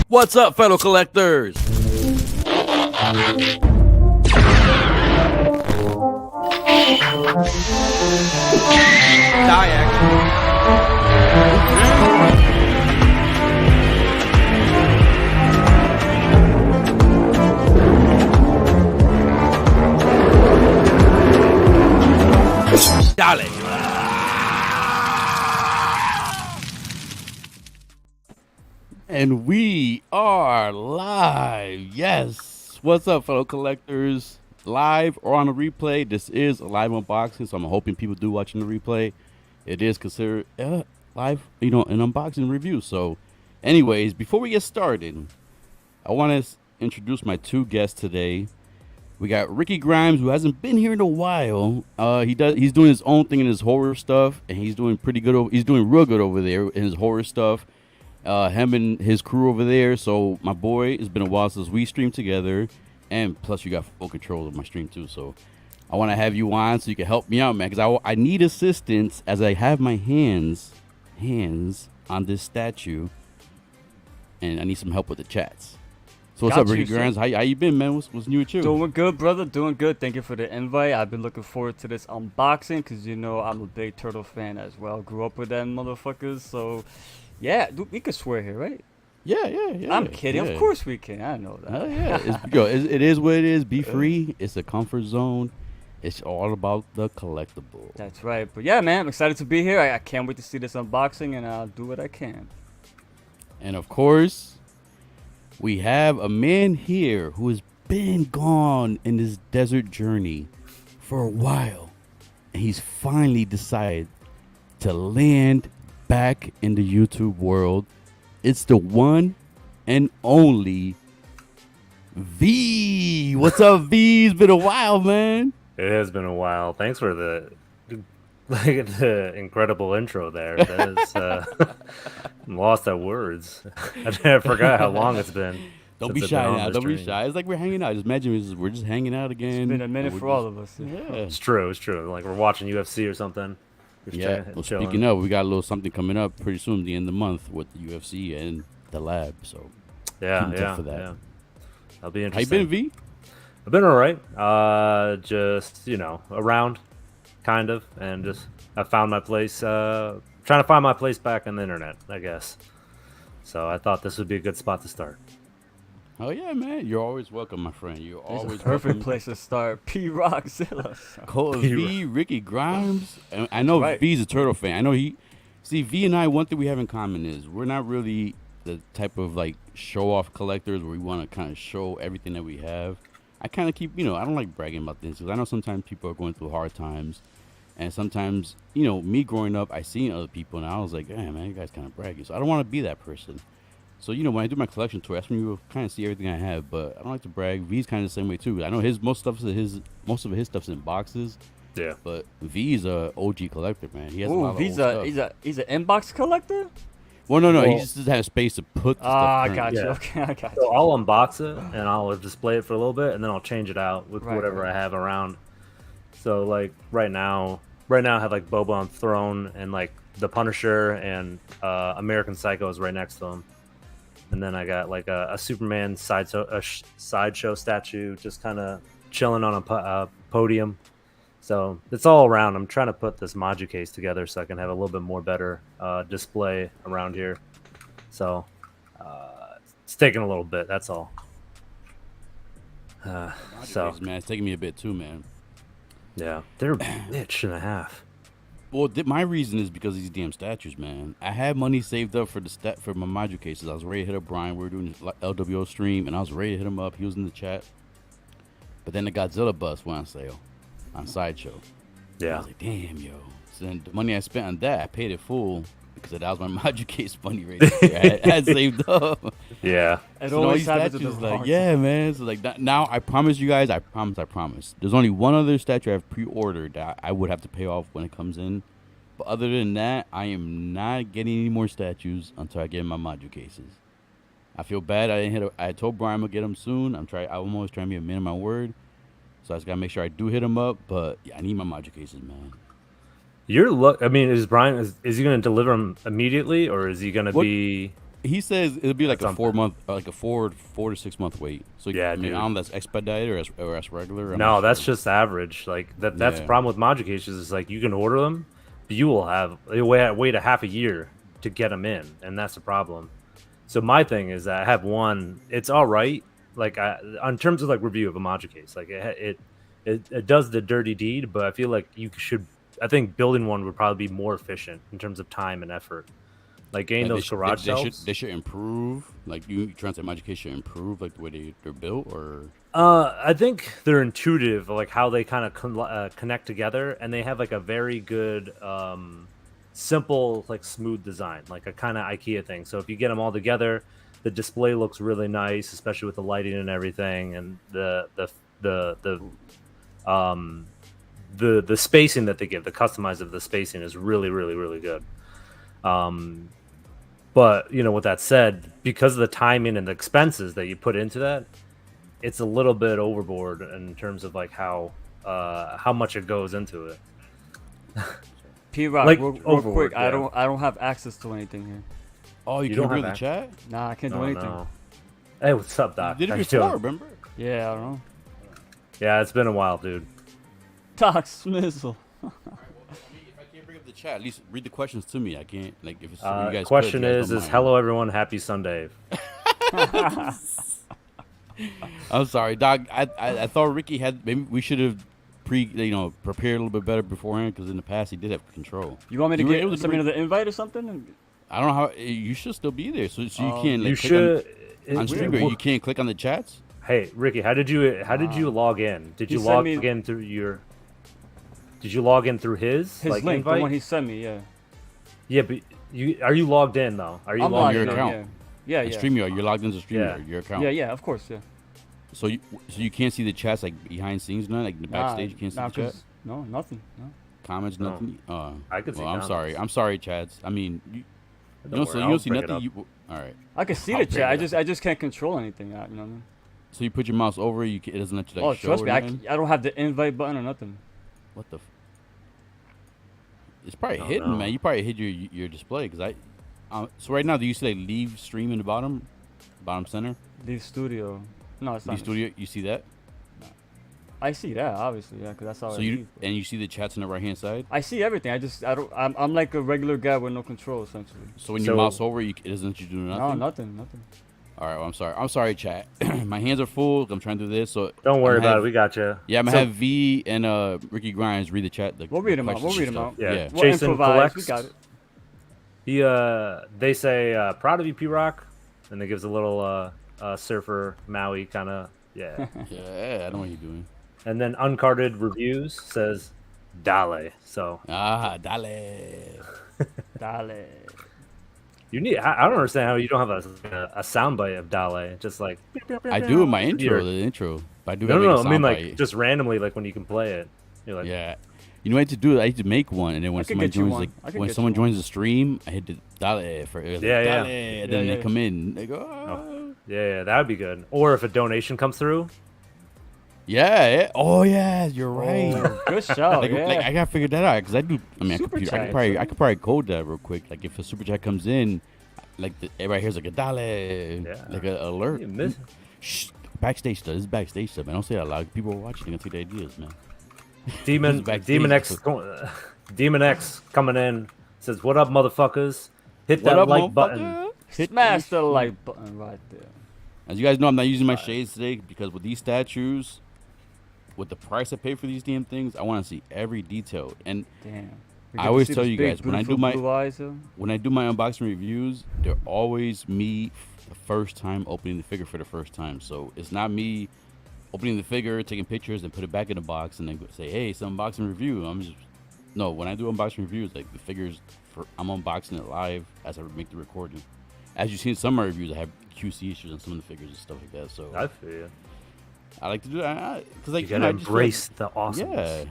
What's up, fellow collectors? Die action. Dale. And we are live. Yes. What's up, fellow collectors? Live or on a replay. This is a live unboxing, so I'm hoping people do watching the replay. It is considered live, an unboxing review. So, anyways, before we get started, I want to introduce my two guests today. We got Ricky Grimes, who hasn't been here in a while. He's doing his own thing in his horror stuff, and he's doing pretty good. He's doing real good over there in his horror stuff. Him and his crew over there. So my boy, it's been a while since we streamed together, and plus you got full control of my stream too. So I want to have you on so you can help me out, man, because I need assistance as I have my hands on this statue, and I need some help with the chats. So what's up, Ricky Grimes? How you been, man? What's new with you? Doing good, brother. Doing good. Thank you for the invite. I've been looking forward to this unboxing because, I'm a big Turtle fan as well. Grew up with them motherfuckers. So, yeah, dude, we could swear here, right? Yeah. I'm kidding. Yeah. Of course we can. I know that. Oh, yeah. It is what it is. Be free. It's a comfort zone. It's all about the collectible. That's right. But, yeah, man, I'm excited to be here. I can't wait to see this unboxing, and I'll do what I can. And, of course, we have a man here who has been gone in this desert journey for a while. And he's finally decided to land back in the YouTube world. It's the one and only V. What's up, V? It's been a while, man. It has been a while. Thanks for the incredible intro there. That is, I'm lost at words. I forgot how long it's been. Don't be shy now. Don't be shy. It's like we're hanging out. Just imagine we're just hanging out again. It's been a minute for all of us. Yeah. It's true. Like we're watching UFC or something. Yeah. Well, speaking of, we got a little something coming up pretty soon, the end of the month with the UFC and the lab. So yeah, for that. yeah. That'll be interesting. How you been, V? I've been all right. Just around, kind of, and just I found my place. Trying to find my place back on the internet, I guess. So I thought this would be a good spot to start. Oh yeah, man! You're always welcome, my friend. You're It's always a perfect welcome. place to start. P. Rockzilla. Cole V, Ricky Grimes. And I know Right. V's a Turtle fan. I know V and I. One thing we have in common is we're not really the type of like show off collectors where we want to kind of show everything that we have. I kind of keep, I don't like bragging about things because I know sometimes people are going through hard times, and sometimes, me growing up, I seen other people and I was like, hey, man, you guys kind of bragging. So I don't want to be that person. So, when I do my collection tour, that's when you kind of see everything I have, but I don't like to brag. V's kind of the same way too. I know most of his stuff's in boxes. Yeah. But V's a OG collector, man. He has a Ooh, lot of old stuff. he's an inbox collector? Well, no, he Well- just doesn't have space to put the stuff. I currently. got you. Yeah. Okay, I got So you. I'll unbox it and I'll display it for a little bit, and then I'll change it out with Right, whatever right. I have around. So like right now I have like Boba on Throne and like the Punisher and American Psycho is right next to him, and then I got like a Superman sideshow statue just kind of chilling on a podium. So it's all around. I'm trying to put this Maju case together so I can have a little bit more better display around here. So it's taking a little bit. That's all. So Man, it's taking me a bit too, man. yeah, they're a bitch and a half. Well, my reason is because of these damn statues, man. I had money saved up for for my module cases. I was ready to hit up Brian. We were doing this LWO stream, and I was ready to hit him up. He was in the chat. But then the Godzilla bus went on sale on Sideshow. I Yeah, was like, damn, yo. So then the money I spent on that, I paid it full because that was my module case money right there. I had saved up. yeah. It So always all these happens at the statues, like, wrong yeah, man. So like now, I promise you guys, I promise. There's only one other statue I've pre-ordered that I would have to pay off when it comes in. But other than that, I am not getting any more statues until I get my module cases. I feel bad. I told Brian I'm gonna get them soon. I'm always trying to be a man of my word. So I just gotta make sure I do hit him up. But yeah, I need my module cases, man. You're I mean, is Brian is he going to deliver them immediately, or is he going to What- be He says it'll be like That's a 4 month, like a 4 to 6 month wait. So Yeah, I mean, dude. I don't know if that's expedited or that's regular. I'm No, not that's sure. just average. Like that's the Yeah. problem with Module cases is like you can order them, but you will have you wait a half a year to get them in, and that's the problem. So my thing is that I have one. It's all right. Like on terms of like review of a Module case, like it does the dirty deed, but I feel like you should. I think building one would probably be more efficient in terms of time and effort. Like getting Like those garage shelves. they should improve. Like you trying to say Magic Case should improve like the way they're built, or I think they're intuitive, like how they kind of connect together, and they have like a very good, simple, like smooth design, like a kind of IKEA thing. So if you get them all together, the display looks really nice, especially with the lighting and everything, and um the spacing that they give, the customized of the spacing is really really really good. Um, but with that said, because of the timing and the expenses that you put into that, it's a little bit overboard in terms of like how much it goes into it. P-Rock, Like, real overboard, quick, I yeah. don't have access to anything here. oh, you You can't don't read the have chat. Nah, I can't do Oh, anything. no. Hey, what's up, You Doc? did How it you before, doing? remember? Yeah, I don't know. Yeah, it's been a while, dude. Doc Smizzle. If I can't bring up the chat, at least read the questions to me. I can't like if it's you guys. Question could, you guys is don't mind. hello everyone, happy Sunday. I'm sorry, Doc. I thought Ricky had maybe we should have prepared a little bit better beforehand because in the past he did have control. You want me to You were able get to some bring- another invite or something? I don't know how you should still be there, so you can't. Like, You click should. on stream. You can't click on the chats. Hey, Ricky, how did you log in? Did He you sent log me- in through your? Did you log in through his His like link, invite? the one he sent me, yeah. Yeah, but are you logged in though? Are you I'm logged your logged in, account. Yeah, And yeah. StreamYard, you're logged into StreamYard, your account. Yeah, of course, yeah. So you can't see the chats like behind scenes, none like in the backstage. You can't see the chat. No, nothing. No. Comments, No. nothing. I could see Well, I'm sorry. comments. I'm sorry, chats. I mean, you Don't worry, don't I'll see bring it nothing. up. All right. I can see I'll the bring chat. it I just can't control anything. You know what I mean? So you put your mouse over it, it doesn't let you like Oh, show trust or me, I nothing? don't have the invite button or nothing. What the? It's probably Oh, hidden, no. man. You probably hid your display because so right now, do you see like leave stream in the bottom center? Leave studio. No, it's Leave not. studio. You see that? I see that obviously, yeah, because that's how So I you leave. and you see the chats on the right hand side. I see everything. I'm like a regular guy with no control essentially. So when you So- mouse over, it doesn't let you do nothing. No, nothing. All right, well, I'm sorry. I'm sorry, chat. My hands are full. I'm trying to do this. So Don't worry I'm gonna about have- it. We got you. Yeah, I'm gonna So- have V and Ricky Grimes read the chat. We'll read 'em out, we'll read 'em out. Yeah. Yeah. We'll Jason improvise. We collects. got it. They say proud of you, P Rock, and it gives a little surfer Maui kind of yeah. Yeah, I know what you're doing. And then uncarded reviews says Dale. So Dale. Dale. you need. I don't understand how you don't have a soundbite of Dale. Just like I do in my intro, You're- the intro. But I do no, have no, like, no. a I mean soundbite. like just randomly, like when you can play it. You're like, Yeah. You know what I had to do? I had to make one, and then when I could somebody get you joins, one. like I could when get someone you one. joins the stream, I hit the dale for it was Yeah, like, yeah. dale, and then Yeah, they yeah. come in, they go, oh. yeah, that would be good. Or if a donation comes through, Yeah. Oh yeah, you're right. Oh, good shout. Like, Yeah. like I gotta figure that out because I do. I mean, Super I chat, could probably code that real quick. Like if a super chat comes in, like everybody hears like a dale, like an alert. you miss. Shh, backstage stuff. This is backstage stuff, man. Don't say that loud. People are watching. They're gonna take the ideas, man. Demon Backstage. Demon X Demon X coming in says, "What up, motherfuckers? Hit What that up, like button." motherfucker? Hit Smash that the shit. like button right there. As you guys know, I'm not using my shades today because with these statues, with the price I pay for these damn things, I want to see every detail. And Damn. I always tell you guys, when I do my- blue eyes, huh? when I do my unboxing reviews, they're always me the first time opening the figure for the first time. So it's not me opening the figure, taking pictures, and put it back in the box, and then say, "Hey, it's an unboxing review." No. When I do unboxing reviews, like the figures, I'm unboxing it live as I make the recording. As you've seen in some of my reviews, I have QC issues on some of the figures and stuff like that. So I feel you. I like to do that because like You gotta I just feel embrace the like, awesomeness. yeah,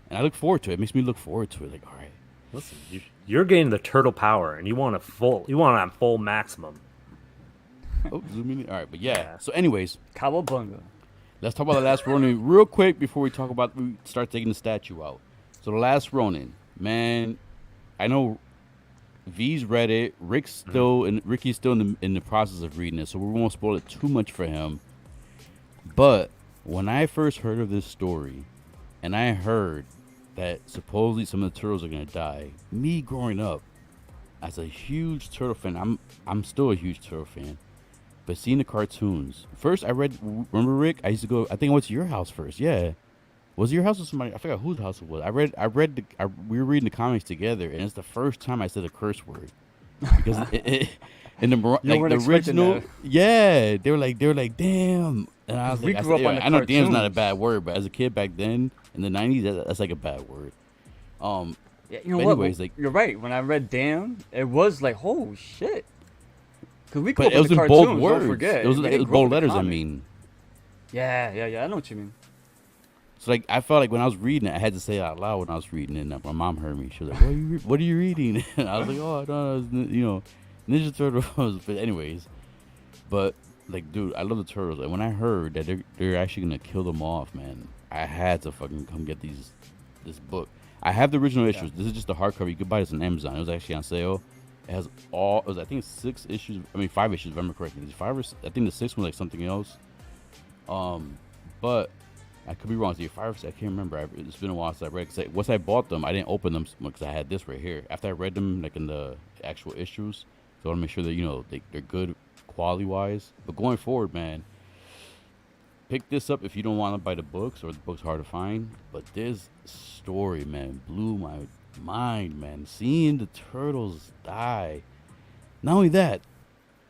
and I look forward to it. It makes me look forward to it. Like, all right, Listen, you're getting the turtle power, and you want a full maximum. oh, zoom in. All right, but yeah. Yeah. So, anyways, Cowabunga. let's talk about the Last Ronin real quick before we start taking the statue out. So the Last Ronin, man, I know V's read it. Ricky's still in the process of reading it, so we won't spoil it too much for him. But when I first heard of this story, and I heard that supposedly some of the turtles are gonna die, me growing up as a huge turtle fan, I'm still a huge turtle fan. But seeing the cartoons, first I read. Remember, Rick? I used to go. I think I went to your house first. Yeah, was it your house or somebody? I forgot whose house it was. We were reading the comics together, and it's the first time I said a curse word because in the like weren't the expecting original, that. yeah, they were like, damn, and I was We like, grew up on the I know damn's not a cartoons. bad word, but as a kid back then in the '90s, that's like a bad word. Yeah, you know But what? anyways, like, You're right. When I read "damn," it was like, "Oh shit!" Because we grew but up it with was the in cartoons. bold words. Don't forget. It was We like, it didn't was grow up bold with the letters. I comic. mean. Yeah. I know what you mean. So like I felt like when I was reading it, I had to say it out loud when I was reading it. And my mom heard me. She was like, "What are you reading?" And I was like, "Oh, no, it's, Ninja Turtles." But anyways, like, dude, I love the turtles. And when I heard that they're actually gonna kill them off, man, I had to fucking come get this book. I have the original issues. This is just the hardcover. You could buy this on Amazon. It was actually on sale. It has all. It was, I think it's 6 issues. I mean 5 issues. If I'm correct. It's five or I think the sixth one was like something else. But I could be wrong. It's either 5 or 6. I can't remember. It's been a while since I read. Cause once I bought them, I didn't open them because I had this right here. After I read them, like in the actual issues, so I want to make sure that they're good quality wise. But going forward, man, pick this up if you don't want to buy the books or the book's hard to find. But this story, man, blew my mind, man. Seeing the turtles die. Not only that,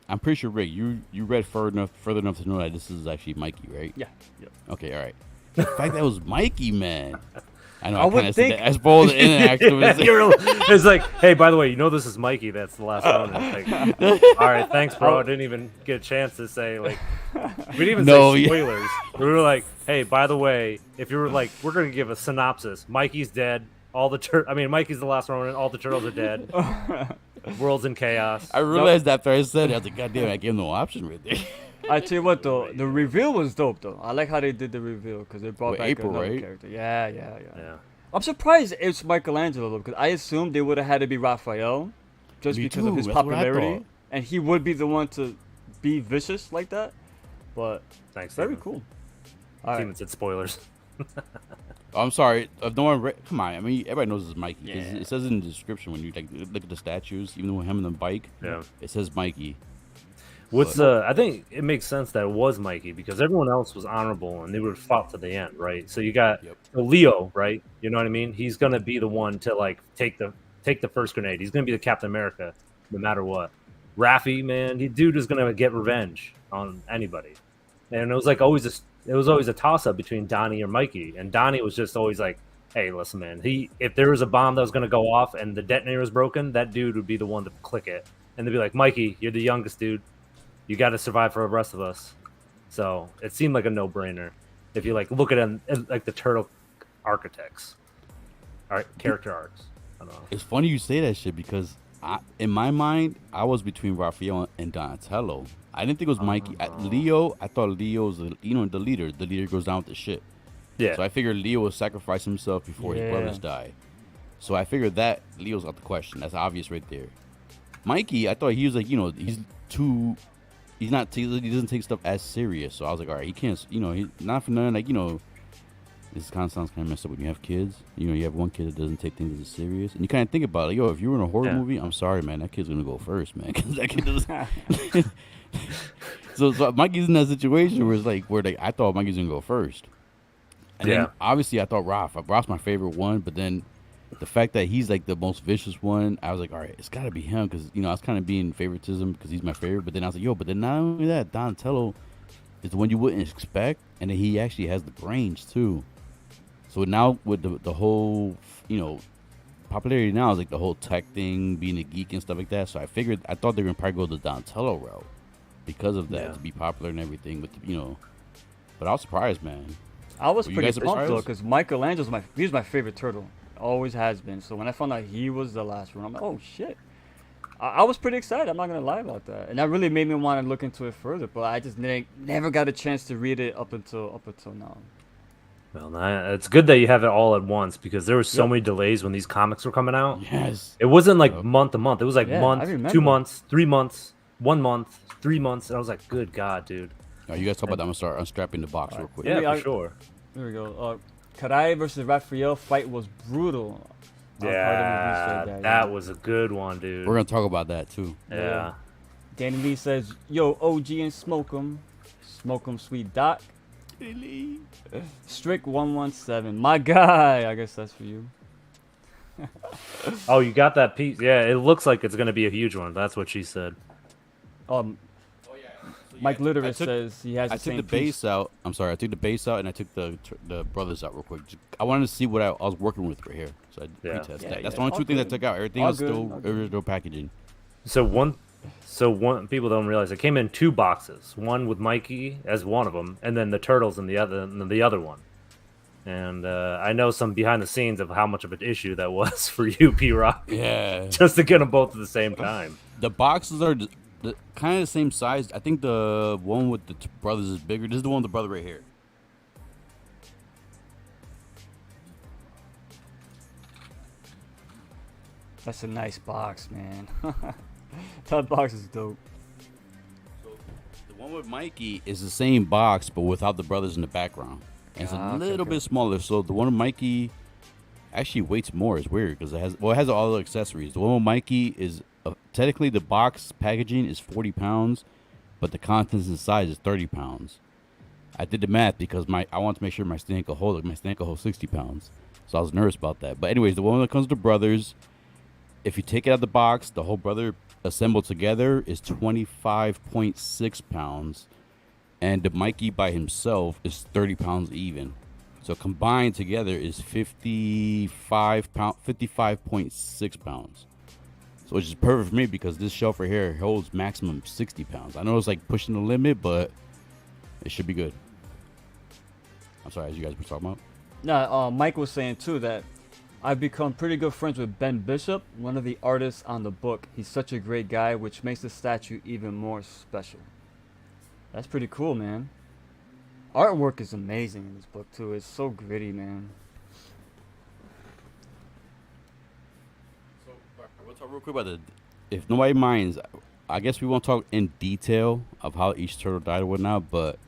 I'm pretty sure Rick, you read further enough to know that this is actually Mikey, right? Yeah. Yep. Okay, all right. The fact that was Mikey, man. I know. I I would kind of said think- that. I spoiled it in it, actually. It's like, hey, by the way, you know this is Mikey. That's the last one. Like, all right, thanks, bro. I didn't even get a chance to say like, we didn't even No, say yeah. spoilers. We were like, hey, by the way, if you were like, we're gonna give a synopsis. Mikey's dead. Mikey's the last Ronin. All the turtles are dead. World's in chaos. I realized after I said it, I was like, God damn, I gave him no option right there. I tell you what though, the reveal was dope though. I like how they did the reveal because they brought With back April, another right? character. Yeah. Yeah. I'm surprised it's Michelangelo though, because I assumed they would have had to be Raphael, just Me because too, of his that's what I popularity, thought. and he would be the one to be vicious like that. But Thanks. very Steven. cool. All Steven right. said spoilers. Oh, I'm sorry. If no one come on. I mean, everybody knows it's Mikey. 'Cause Yeah. it says in the description when you like look at the statues, even though him on the bike, Yeah. it says Mikey. What's I think it makes sense that it was Mikey because everyone else was honorable and they would have fought to the end, right? So you got Yep. Leo, right? You know what I mean? He's gonna be the one to like take the first grenade. He's gonna be the Captain America, no matter what. Raffi, man, the dude is gonna get revenge on anybody. And it was like always a toss up between Donnie or Mikey, and Donnie was just always like, "Hey, listen, man. If there was a bomb that was gonna go off and the detonator was broken, that dude would be the one to click it." And they'd be like, "Mikey, you're the youngest dude. You got to survive for the rest of us." So it seemed like a no brainer if you like look at them like the turtle architects, character arcs. I don't know. It's funny you say that shit because in my mind, I was between Raphael and Donatello. I didn't think it was Mikey. Leo, I thought Leo was the leader. The leader goes down with the shit. Yeah, So I figured Leo would sacrifice himself before his Yeah. brothers die. So I figured that Leo's out the question. That's obvious right there. Mikey, I thought he was like, he's too. He's not. He doesn't take stuff as serious. So I was like, all right, he can't. He's not for nothing. Like, this kind of sounds kind of messed up when you have kids. You have one kid that doesn't take things as serious, and you kind of think about it. Like, if you were in a horror Yeah. movie, I'm sorry, man, that kid's gonna go first, man, because that kid doesn't. so Mikey's in that situation where I thought Mikey's gonna go first, and then Yeah. obviously I thought Roth's my favorite one, but then the fact that he's like the most vicious one, I was like, all right, it's got to be him because I was kind of being favoritism because he's my favorite. But then I was like, but then not only that, Donatello is the one you wouldn't expect, and then he actually has the brains too. So now with the whole popularity now is like the whole tech thing, being a geek and stuff like that. So I thought they were gonna probably go the Donatello route because of that Yeah. to be popular and everything. But I was surprised, man. I was Were you pretty guys pumped though, surprised? because Michelangelo's he's my favorite turtle. Always has been. So when I found out he was the last one, I'm like, oh shit. I was pretty excited. I'm not gonna lie about that, and that really made me want to look into it further. But I just never got a chance to read it up until now. Well, it's good that you have it all at once because there were so Yep. many delays when these comics were coming out. Yes. It wasn't like Yep. month to month. It was like Yeah, I month, 2 remember. months, 3 months, 1 month, 3 months, and I was like, "Good God, dude!" All right, you guys talk about that. I'm gonna start unstrapping the box real quick. Let Yeah, me- for I- sure. Here we go. Karai versus Raphael fight was brutal. I've heard him Yeah, say that was a good one, dude. We're gonna talk about that too. Yeah. Danny Lee says, "Yo, OG and smoke 'em, sweet Doc." Strick 117, my guy. I guess that's for you. Oh, you got that piece? Yeah, it looks like it's gonna be a huge one. That's what she said. Mike Literate says he has I the took same the piece. base out. I'm sorry. I took the base out and I took the brothers out real quick. I wanted to see what I was working with right here, so I Yeah. retest Yeah, that. That's yeah, the only all two things I good. took out. Everything All was good, still all good. original packaging. So one people don't realize it came in 2 boxes. One with Mikey as one of them, and then the turtles in the other one. And I know some behind the scenes of how much of an issue that was for you, P Rock, Yeah. just to get them both at the same time. The boxes are kind of the same size. I think the one with the brothers is bigger. This is the one with the brother right here. That's a nice box, man. That box is dope. The one with Mikey is the same box, but without the brothers in the background. And it's a Ah, okay, little okay. bit smaller. So the one with Mikey actually weights more. It's weird because it has all the accessories. The one with Mikey is technically the box packaging is 40 pounds, but the contents inside is 30 pounds. I did the math because I want to make sure my stand could hold it. My stand could hold 60 pounds. So I was nervous about that. But anyways, the one that comes to brothers, if you take it out of the box, the whole brother assembled together is 25.6 pounds. And the Mikey by himself is 30 pounds even. So combined together is 55.6 pounds. So which is perfect for me because this shelf right here holds maximum 60 pounds. I know it's like pushing the limit, but it should be good. I'm sorry, as you guys were talking about. Nah, Mike was saying too that I've become pretty good friends with Ben Bishop, one of the artists on the book. He's such a great guy, which makes the statue even more special. That's pretty cool, man. Artwork is amazing in this book too. It's so gritty, man. So we'll talk real quick about the. If nobody minds, I guess we won't talk in detail of how each turtle died or whatnot. But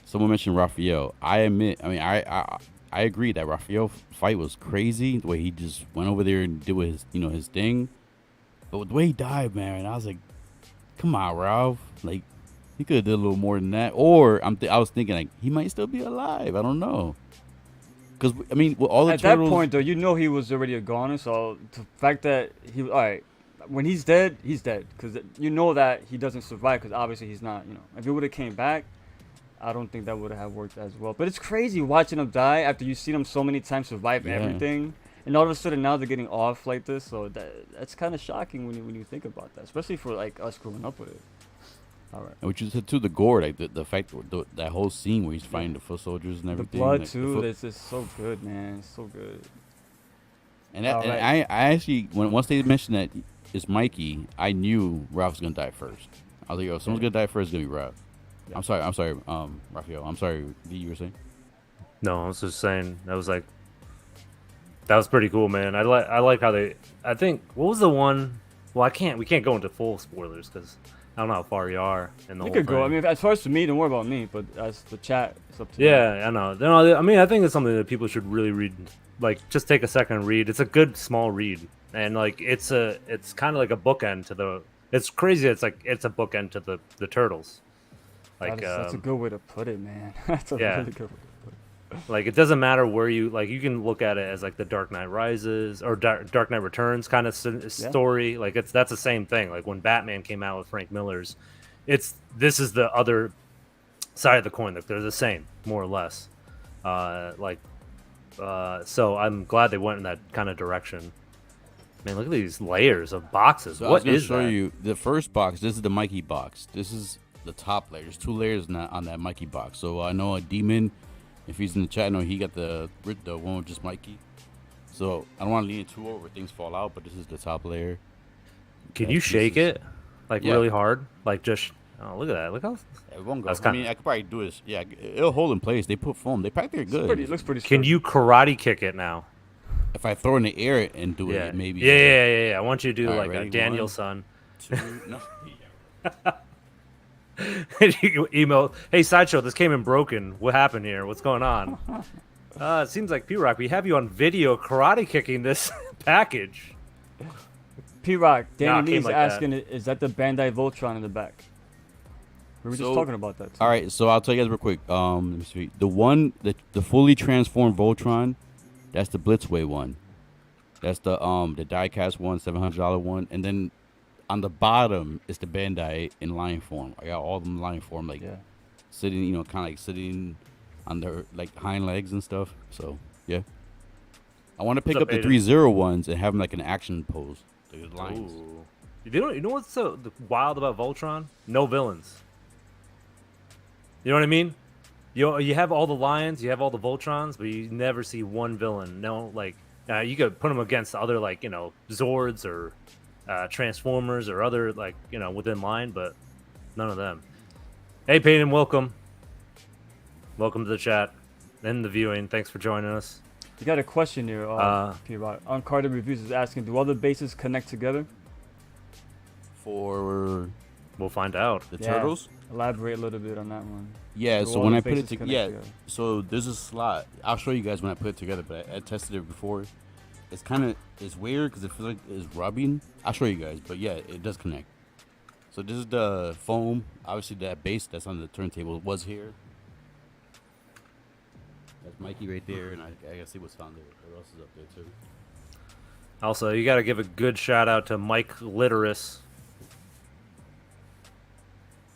someone mentioned Raphael. I admit, I agree that Raphael fight was crazy. The way he just went over there and did his his thing. But the way he died, man, I was like, come on, Ralph. Like he could have did a little more than that. Or I was thinking like he might still be alive. I don't know. Because I mean, with all the At turtles, that point, though, you know he was already a goner. So the fact that he, all right, when he's dead, he's dead. Because you know that he doesn't survive. Because obviously he's not. You know, if he would have came back, I don't think that would have worked as well. But it's crazy watching him die after you've seen him so many times survive Yeah. everything, and all of a sudden now they're getting off like this. So that's kind of shocking when you think about that, especially for like us growing up with it. All right. and what you said too, the gore, like the fact that whole scene where he's fighting the foot soldiers and The everything. blood like, the too. foot- That's just so good, man. It's so good. and that, and Alright. I actually once they mentioned that it's Mikey, I knew Ralph was gonna die first. I was like, yo, if someone's gonna die first, it's gonna be Ralph. Yeah. I'm sorry, Raphael. I'm sorry, D, you were saying? No, I was just saying that was pretty cool, man. I like how I think what was the one? Well, we can't go into full spoilers because I don't know how far you are in the You whole could go. thing. I mean, as far as to me, don't worry about me. But as the chat, it's up to you. Yeah, I know. No, I mean, I think it's something that people should really read. Like, just take a second and read. It's a good small read, and like, it's kind of like a bookend to the. It's crazy. It's like it's a bookend to the turtles. Like, That's a good way to put it, man. That's a yeah. really good way to put it. like it doesn't matter where you can look at it as like the Dark Knight Rises or Dark Knight Returns kind of story. Like that's the same thing. Like when Batman came out with Frank Miller's, this is the other side of the coin. Like they're the same more or less. So I'm glad they went in that kind of direction. Man, look at these layers of boxes. So I was What gonna is show that? you the first box. This is the Mikey box. This is the top layer. There's 2 layers on that Mikey box. So I know a demon. If he's in the chat, I know he got the one with just Mikey. So I don't want to lean it too over, things fall out. But this is the top layer. Can Yeah, you this shake is- it like Yeah. really hard? Like just Oh, look at that! Look how. It won't go. That's I kinda- mean, I could probably do this. Yeah, it'll hold in place. They put foam. They practically good. It looks pretty. Can sturdy. you karate kick it now? If I throw in the air and do Yeah, it, maybe. Yeah. I want you to do All right, like a ready? Daniel 1, son. 2, no. You email, hey Sideshow, this came in broken. What happened here? What's going on? It seems like P-Rock, we have you on video karate kicking this package. P-Rock, Nah, Danny it came Lee's like that. asking, is that the Bandai Voltron in the back? We were just So- talking about that. Too. All right, so I'll tell you guys real quick. Let me see. The fully transformed Voltron, that's the Blitzway one. That's the diecast one, $700 one, and then on the bottom is the Bandai in lion form. I got all of them in lion form, like Yeah. sitting, kind of like sitting on their like hind legs and stuff. So yeah, I want to pick What's up up, the Aiden? 3-0 ones and have them like an action pose. The lions. Ooh. You know what's so wild about Voltron? No villains. You know what I mean? You have all the lions, you have all the Voltrons, but you never see one villain. No, like you could put them against other like Zords or Transformers or other like within line, but none of them. Hey Peyton, welcome. Welcome to the chat and the viewing. Thanks for joining us. You got a question here, P-Rock. Uncarded Reviews is asking, do all the bases connect together? For We'll find out. the Yeah. turtles. Elaborate a little bit on that one. Yeah, Do so all when the I put it bases together, connect yeah, together? so there's a slot. I'll show you guys when I put it together, but I tested it before. It's weird because it feels like it's rubbing. I'll show you guys, but yeah, it does connect. So this is the foam. Obviously, that base that's on the turntable was here. That's Mikey right there, and I gotta see what's on there. What else is up there too? Also, you got to give a good shout out to Mike Litteris.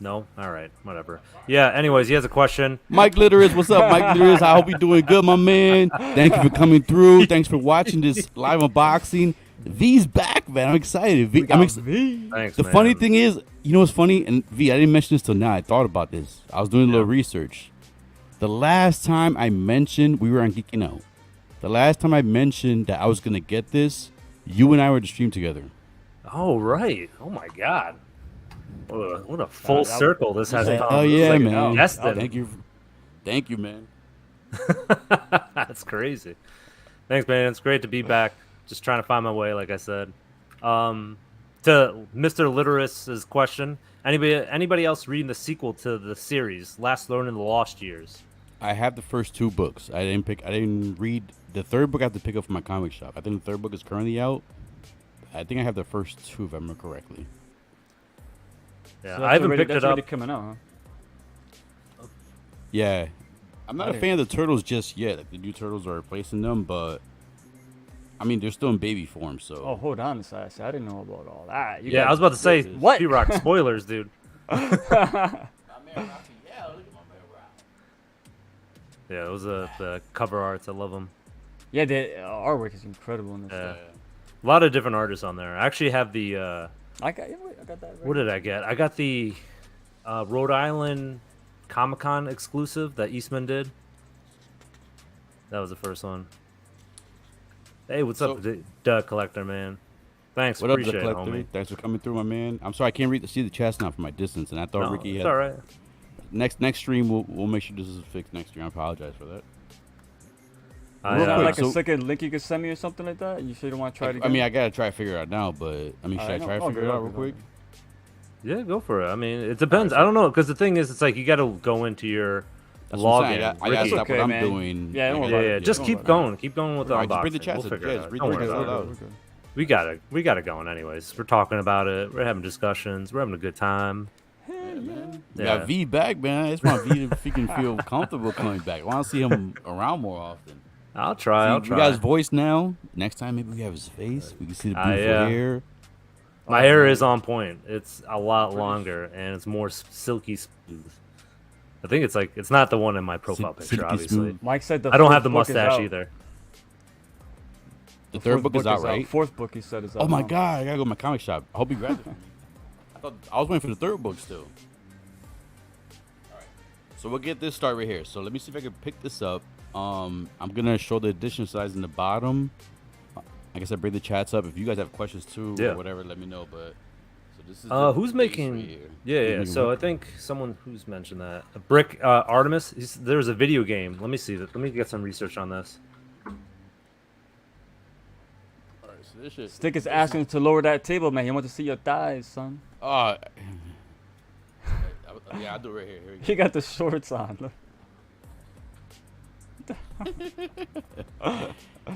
No? All right, whatever. Yeah, anyways, he has a question. Mike Litteris, what's up, Mike Litteris? I hope you're doing good, my man. Thank you for coming through. Thanks for watching this live unboxing. V's back, man. I'm excited. Thanks, The man. funny thing is, you know what's funny? And V, I didn't mention this till now. I thought about this. I was doing a little research. The last time I mentioned, we were on Geeking Out. The last time I mentioned that I was going to get this, you and I were to stream together. Oh, right. Oh, my God. What a full circle this has come. Oh, This is yeah, like man. destined. Thank you, man. That's crazy. Thanks, man. It's great to be back. Just trying to find my way, like I said. To Mr. Litteris's question, anybody else reading the sequel to the series, Last Ronin in the Lost Years? I have the first 2 books. I didn't read the third book. I have to pick up from my comic shop. I think the third book is currently out. I think I have the first 2, if I remember correctly. Yeah, So I haven't picked that's it up. already coming out, huh? Yeah, I'm not a Right. fan of the turtles just yet. Like the new turtles are replacing them, but I mean they're still in baby form. So Oh, hold on a second. I didn't know about all that. You Yeah, guys- I was about to say, What? P-Rock, spoilers, dude. Yeah, those are the cover arts. I love them. Yeah, the artwork is incredible in this. Yeah. stuff. A lot of different artists on there. I actually have the I got that. Right. what did I get? I got the Rhode Island Comic-Con exclusive that Eastman did. That was the first one. Hey, what's up, Doug Collector, man? Thanks, what up, the appreciate it, collector? homie. Thanks for coming through, my man. I'm sorry I can't see the chest now from my distance, and I thought No, Ricky it's had. all right. Next stream we'll make sure this is fixed next stream. I apologize for that. I, Real Got quick, like so- a second link you can send me or something like that. You sure you don't want to try it again? I mean I gotta try to figure it out now, but I mean should I try to figure it out real quick? yeah, go for it. I mean, it depends. I don't know, because the thing is, it's like you got to go into your That's what I'm saying. login. I gotta Ricky. stop okay, what I'm man. doing. Yeah, don't worry Yeah, about yeah, it. just Don't keep worry about going. Keep going with the Alright, just unboxing. read the chat. We'll figure Yeah, it just out. read Don't the worry chat about out it. loud. We got it going anyways. We're talking about it. We're having discussions. We're having a good time. We Yeah. got V back, man. I just want V to freaking feel comfortable coming back. I want to see him around more often. I'll try. I'll We try. got his voice now. Next time, maybe we have his face. We can see the beautiful yeah. hair. My hair is on point. It's a lot longer and it's more silky smooth. I think it's not the one in my profile picture, silky obviously. smooth. Mike said the I don't fourth have the book is mustache out. either. The third Fourth book is out, right? Fourth book, he said, is out. Oh my now. god, I gotta go to my comic shop. I hope you grabbed it for me. I was waiting for the third book still. Alright. So we'll get this start right here. So let me see if I can pick this up. I'm gonna show the edition size in the bottom. Like I said, bring the chats up. If you guys have questions too Yeah. or whatever, let me know. But so This is the Who's base making? right here. Yeah, Who's yeah. making So what? I think someone who's mentioned that. A Brick Artemis. There's a video game. Let me see that. Let me get some research on this. All right, so this shit. Stick is asking to lower that table, man. He wants to see your thighs, son. Oh, yeah, I'll do it right here. Here we go. He got the shorts on. Look.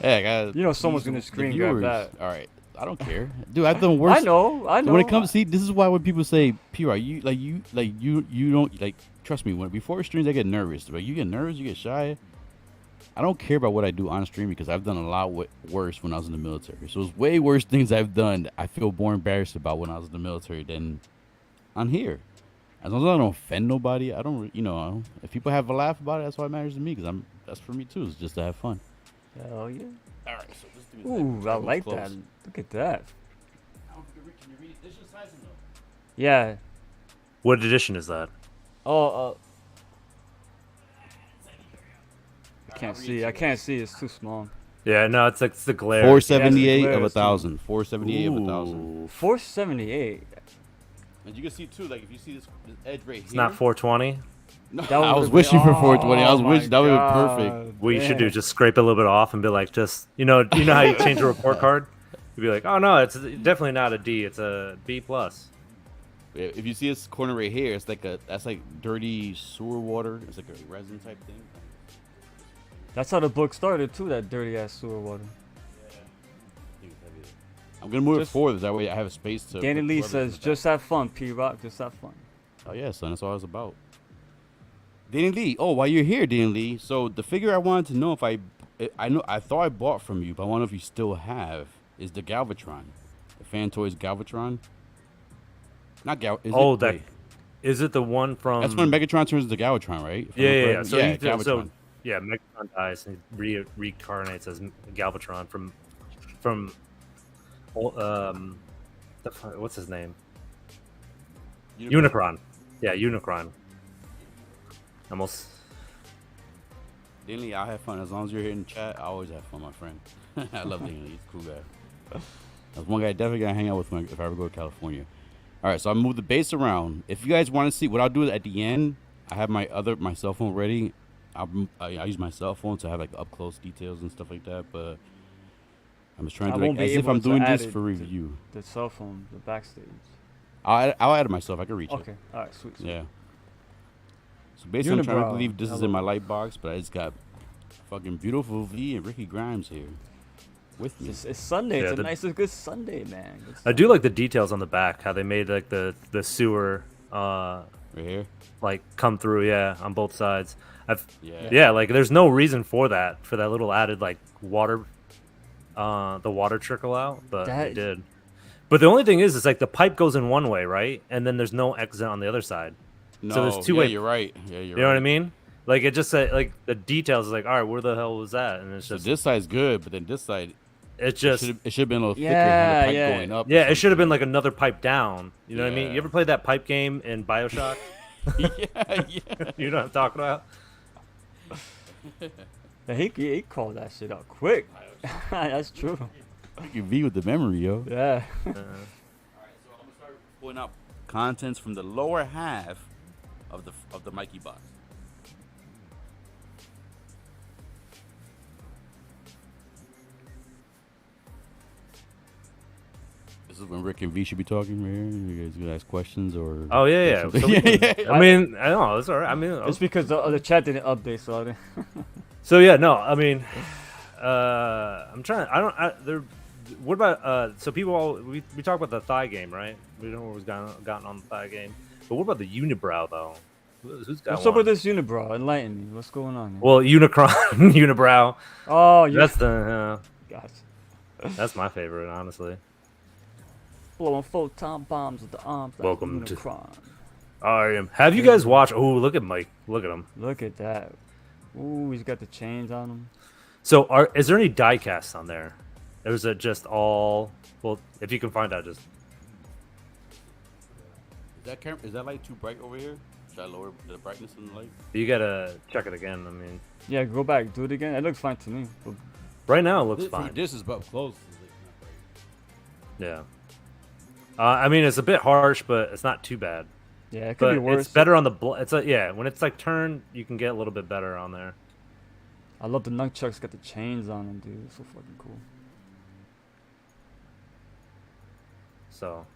Hey, guys. You know someone's gonna screen grab that. All right, I don't care, dude. I've done worse. I know. When it comes, see, this is why when people say, "P.R. you don't like." Trust me, when before streams, I get nervous. But you get nervous, you get shy. I don't care about what I do on stream because I've done a lot worse when I was in the military. So it's way worse things I've done that I feel more embarrassed about when I was in the military than on here. As long as I don't offend nobody, I don't. If people have a laugh about it, that's what matters to me. Because that's for me too. It's just to have fun. Hell yeah. All right, so this dude's Ooh, I like close. that. Look at that. Can you read it? This is sizing though. Yeah. What edition is that? Oh, I can't see. I can't see. It's too small. Yeah, no, it's like it's the glare. 478 Yeah, of it's 1,000. 478 of 1,000. 478. And you can see too, like if you see this edge right It's here. not 420. No, That I was would've wishing been- for 420. I was oh my wishing that would have been God, perfect. What you should do damn. is just scrape a little bit off and be like, just you know how you change a report card. You'd be like, oh no, it's definitely not a D. It's a B plus. If you see this corner right here, it's like that's like dirty sewer water. It's like a resin type thing. That's how the book started too. That dirty ass sewer water. I'm gonna move Just- it forward. That way I have a space to. Danny put Lee whoever's says, in the "Just have fun, P Rock. Just have fun." back. Oh yeah, son. That's all it's about. Danny Lee. Oh, while you're here, Danny Lee. So the figure I wanted to know if I thought I bought from you, but I wonder if you still have is the Galvatron, the Fan Toys Galvatron. Not Gal. Oh, it? that Wait. is it. The one from That's when Megatron turns into Galvatron, right? If I'm Yeah, yeah, yeah. correct? So yeah, he Galvatron. yeah, Megatron dies and reincarnates as Galvatron from what's his name? Unicron. Yeah, Unicron. Almost. Danny Lee, I'll have fun as long as you're here in chat. I always have fun, my friend. I love Danny Lee. He's a cool guy. That's one guy I definitely gotta hang out with if I ever go to California. All right, so I moved the base around. If you guys want to see what I'll do is at the end, I have my cell phone ready. I use my cell phone to have like up close details and stuff like that. But I'm just trying I to won't like, be as if able I'm to doing add this it for to- review. The cell phone, the backstage. I'll add it myself. I can reach Okay. it. All right. Sweet. Yeah. So basically, I'm trying to Unibrow. believe this is Hello. in my light box, but I just got fucking beautiful V and Ricky Grimes here with me. It's Sunday. Yeah, It's a the- nice, good Sunday, man. Good I do like the details on the back, how they made like the sewer Right here. like come through, yeah, on both sides. Yeah. Yeah, like there's no reason for that little added like water, the water trickle out, but they That- did. But the only thing is, it's like the pipe goes in one way, right? And then there's no exit on the other side. No, So there's yeah, two-way- you're right. Yeah, you're You right. know what I mean? Like it just said, like the details is like, all right, where the hell was that? And it's So just, this side's good, but then this side, it's just, it should have been a little thicker. Yeah, Had the pipe yeah. going up. or yeah, it should have been something. like another pipe down. You know what I mean? Yeah. You ever played that pipe game in BioShock? yeah, yeah. You know what I'm talking about? Yeah, he called that shit out quick. That's true. You V with the memory, yo. Yeah. All right, so I'm gonna start pulling up contents from the lower half of the Mikey box. This is when Rick and V should be talking right here. You guys gonna ask questions or? Oh yeah, yeah. something? So we yeah, can- yeah. I mean, I know it's all right. I mean, It's because the chat didn't update, so I didn't. so yeah, no. I mean, I'm trying. There. What about? So people, we talk about the thigh game, right? We don't know what's gotten on the thigh game. But what about the unibrow though? Who's got What's one? up with this unibrow? Enlighten me. What's going on here? Well, Unicron, unibrow. Oh, you That's the. guys That's my favorite, honestly. blowing photon bombs with the arms. like Welcome to- Unicron. I am. Have you guys watched? Oh, look at Mike. Look at him. Look at that. Ooh, he's got the chains on him. So, is there any die casts on there? Or is it just all? Well, if you can find out, just Is that light too bright over here? Should I lower the brightness in the light? you gotta check it again. I mean, Yeah, go back, do it again. It looks fine to me. But right now it looks This, fine. this is up close. It's like not bright. Yeah. I mean, it's a bit harsh, but it's not too bad. Yeah, it could be But worse. it's better on the it's yeah, when it's like turn, you can get a little bit better on there. I love the nunchucks got the chains on them, dude. It's so fucking cool. So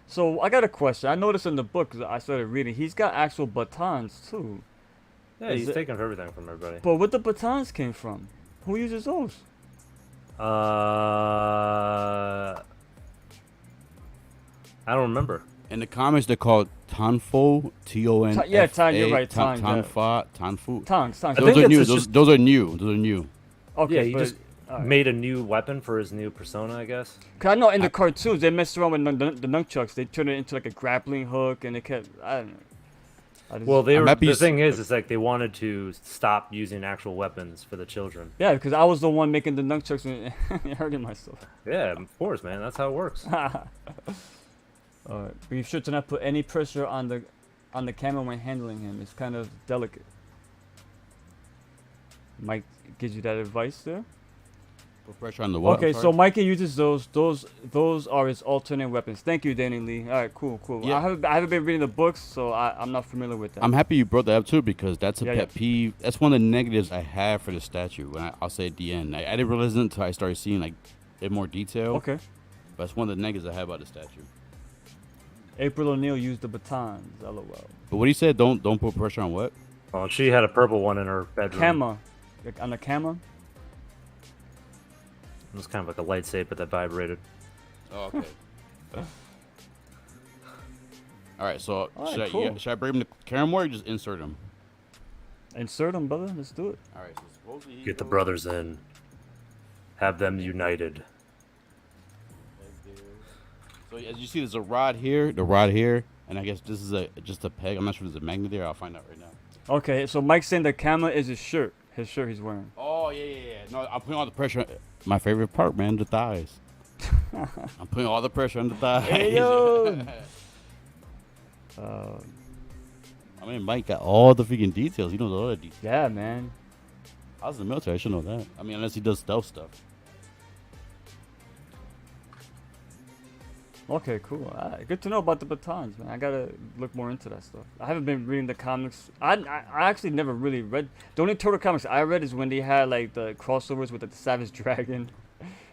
So I got a question. I noticed in the book 'cause I started reading. He's got actual batons too. yeah, Is he's it- taking everything from everybody. But where the batons came from? Who uses those? I don't remember. In the comics, they're called Tanfo, T-O-N. Yeah, Tan, you're right, Tan, yeah. Tanfa, Tanfu. Tongs. I Those think are it's new. just- Those are new. Those are new. Okay, Yeah, he but, just alright. made a new weapon for his new persona, I guess. Cause I know in the cartoons they messed around with the nunchucks. They turned it into like a grappling hook, and it kept. I don't know. I just, Well, I'm happy the s- thing is, it's like they wanted to stop using actual weapons for the children. yeah, because I was the one making the nunchucks and hurting myself. Yeah, of course, man. That's how it works. Alright, be sure to not put any pressure on the camera when handling him. It's kind of delicate. Mike gives you that advice there. Put pressure on the what? Okay, I'm so sorry? Mikey uses those. Those are his alternate weapons. Thank you, Danny Lee. All right, cool. Yeah. I haven't been reading the books, so I'm not familiar with that. I'm happy you brought that up too because that's a Yeah, pet yeah. peeve. That's one of the negatives I have for the statue. When I'll say at the end, I didn't realize it until I started seeing like in more detail. Okay. But that's one of the negatives I have about the statue. April O'Neil used the batons. LOL. But what he said, don't put pressure on what? Well, she had a purple one in her bedroom. Camera. Like, on the camera. It was kind of like a lightsaber that vibrated. Oh, okay. All right, so All right, should, cool. should I bring him to camera more or just insert him? Insert them, brother. Let's do it. All right, so supposedly he Get the goes brothers in. Have them united. like there. So as you see, there's a rod here, and I guess this is just a peg. I'm not sure if there's a magnet there. I'll find out right now. Okay, so Mike's saying the camera is his shirt. His shirt he's wearing. Oh yeah. No, I'm putting all the pressure. My favorite part, man, the thighs. I'm putting all the pressure on the thighs. Hey, yo. I mean, Mike got all the freaking details. He knows all the details. Yeah, man. I was in the military. I should know that. I mean, unless he does stealth stuff. Okay, cool. Good to know about the batons, man. I gotta look more into that stuff. I haven't been reading the comics. I actually never really read. The only Turtle comics I read is when they had like the crossovers with the Savage Dragon.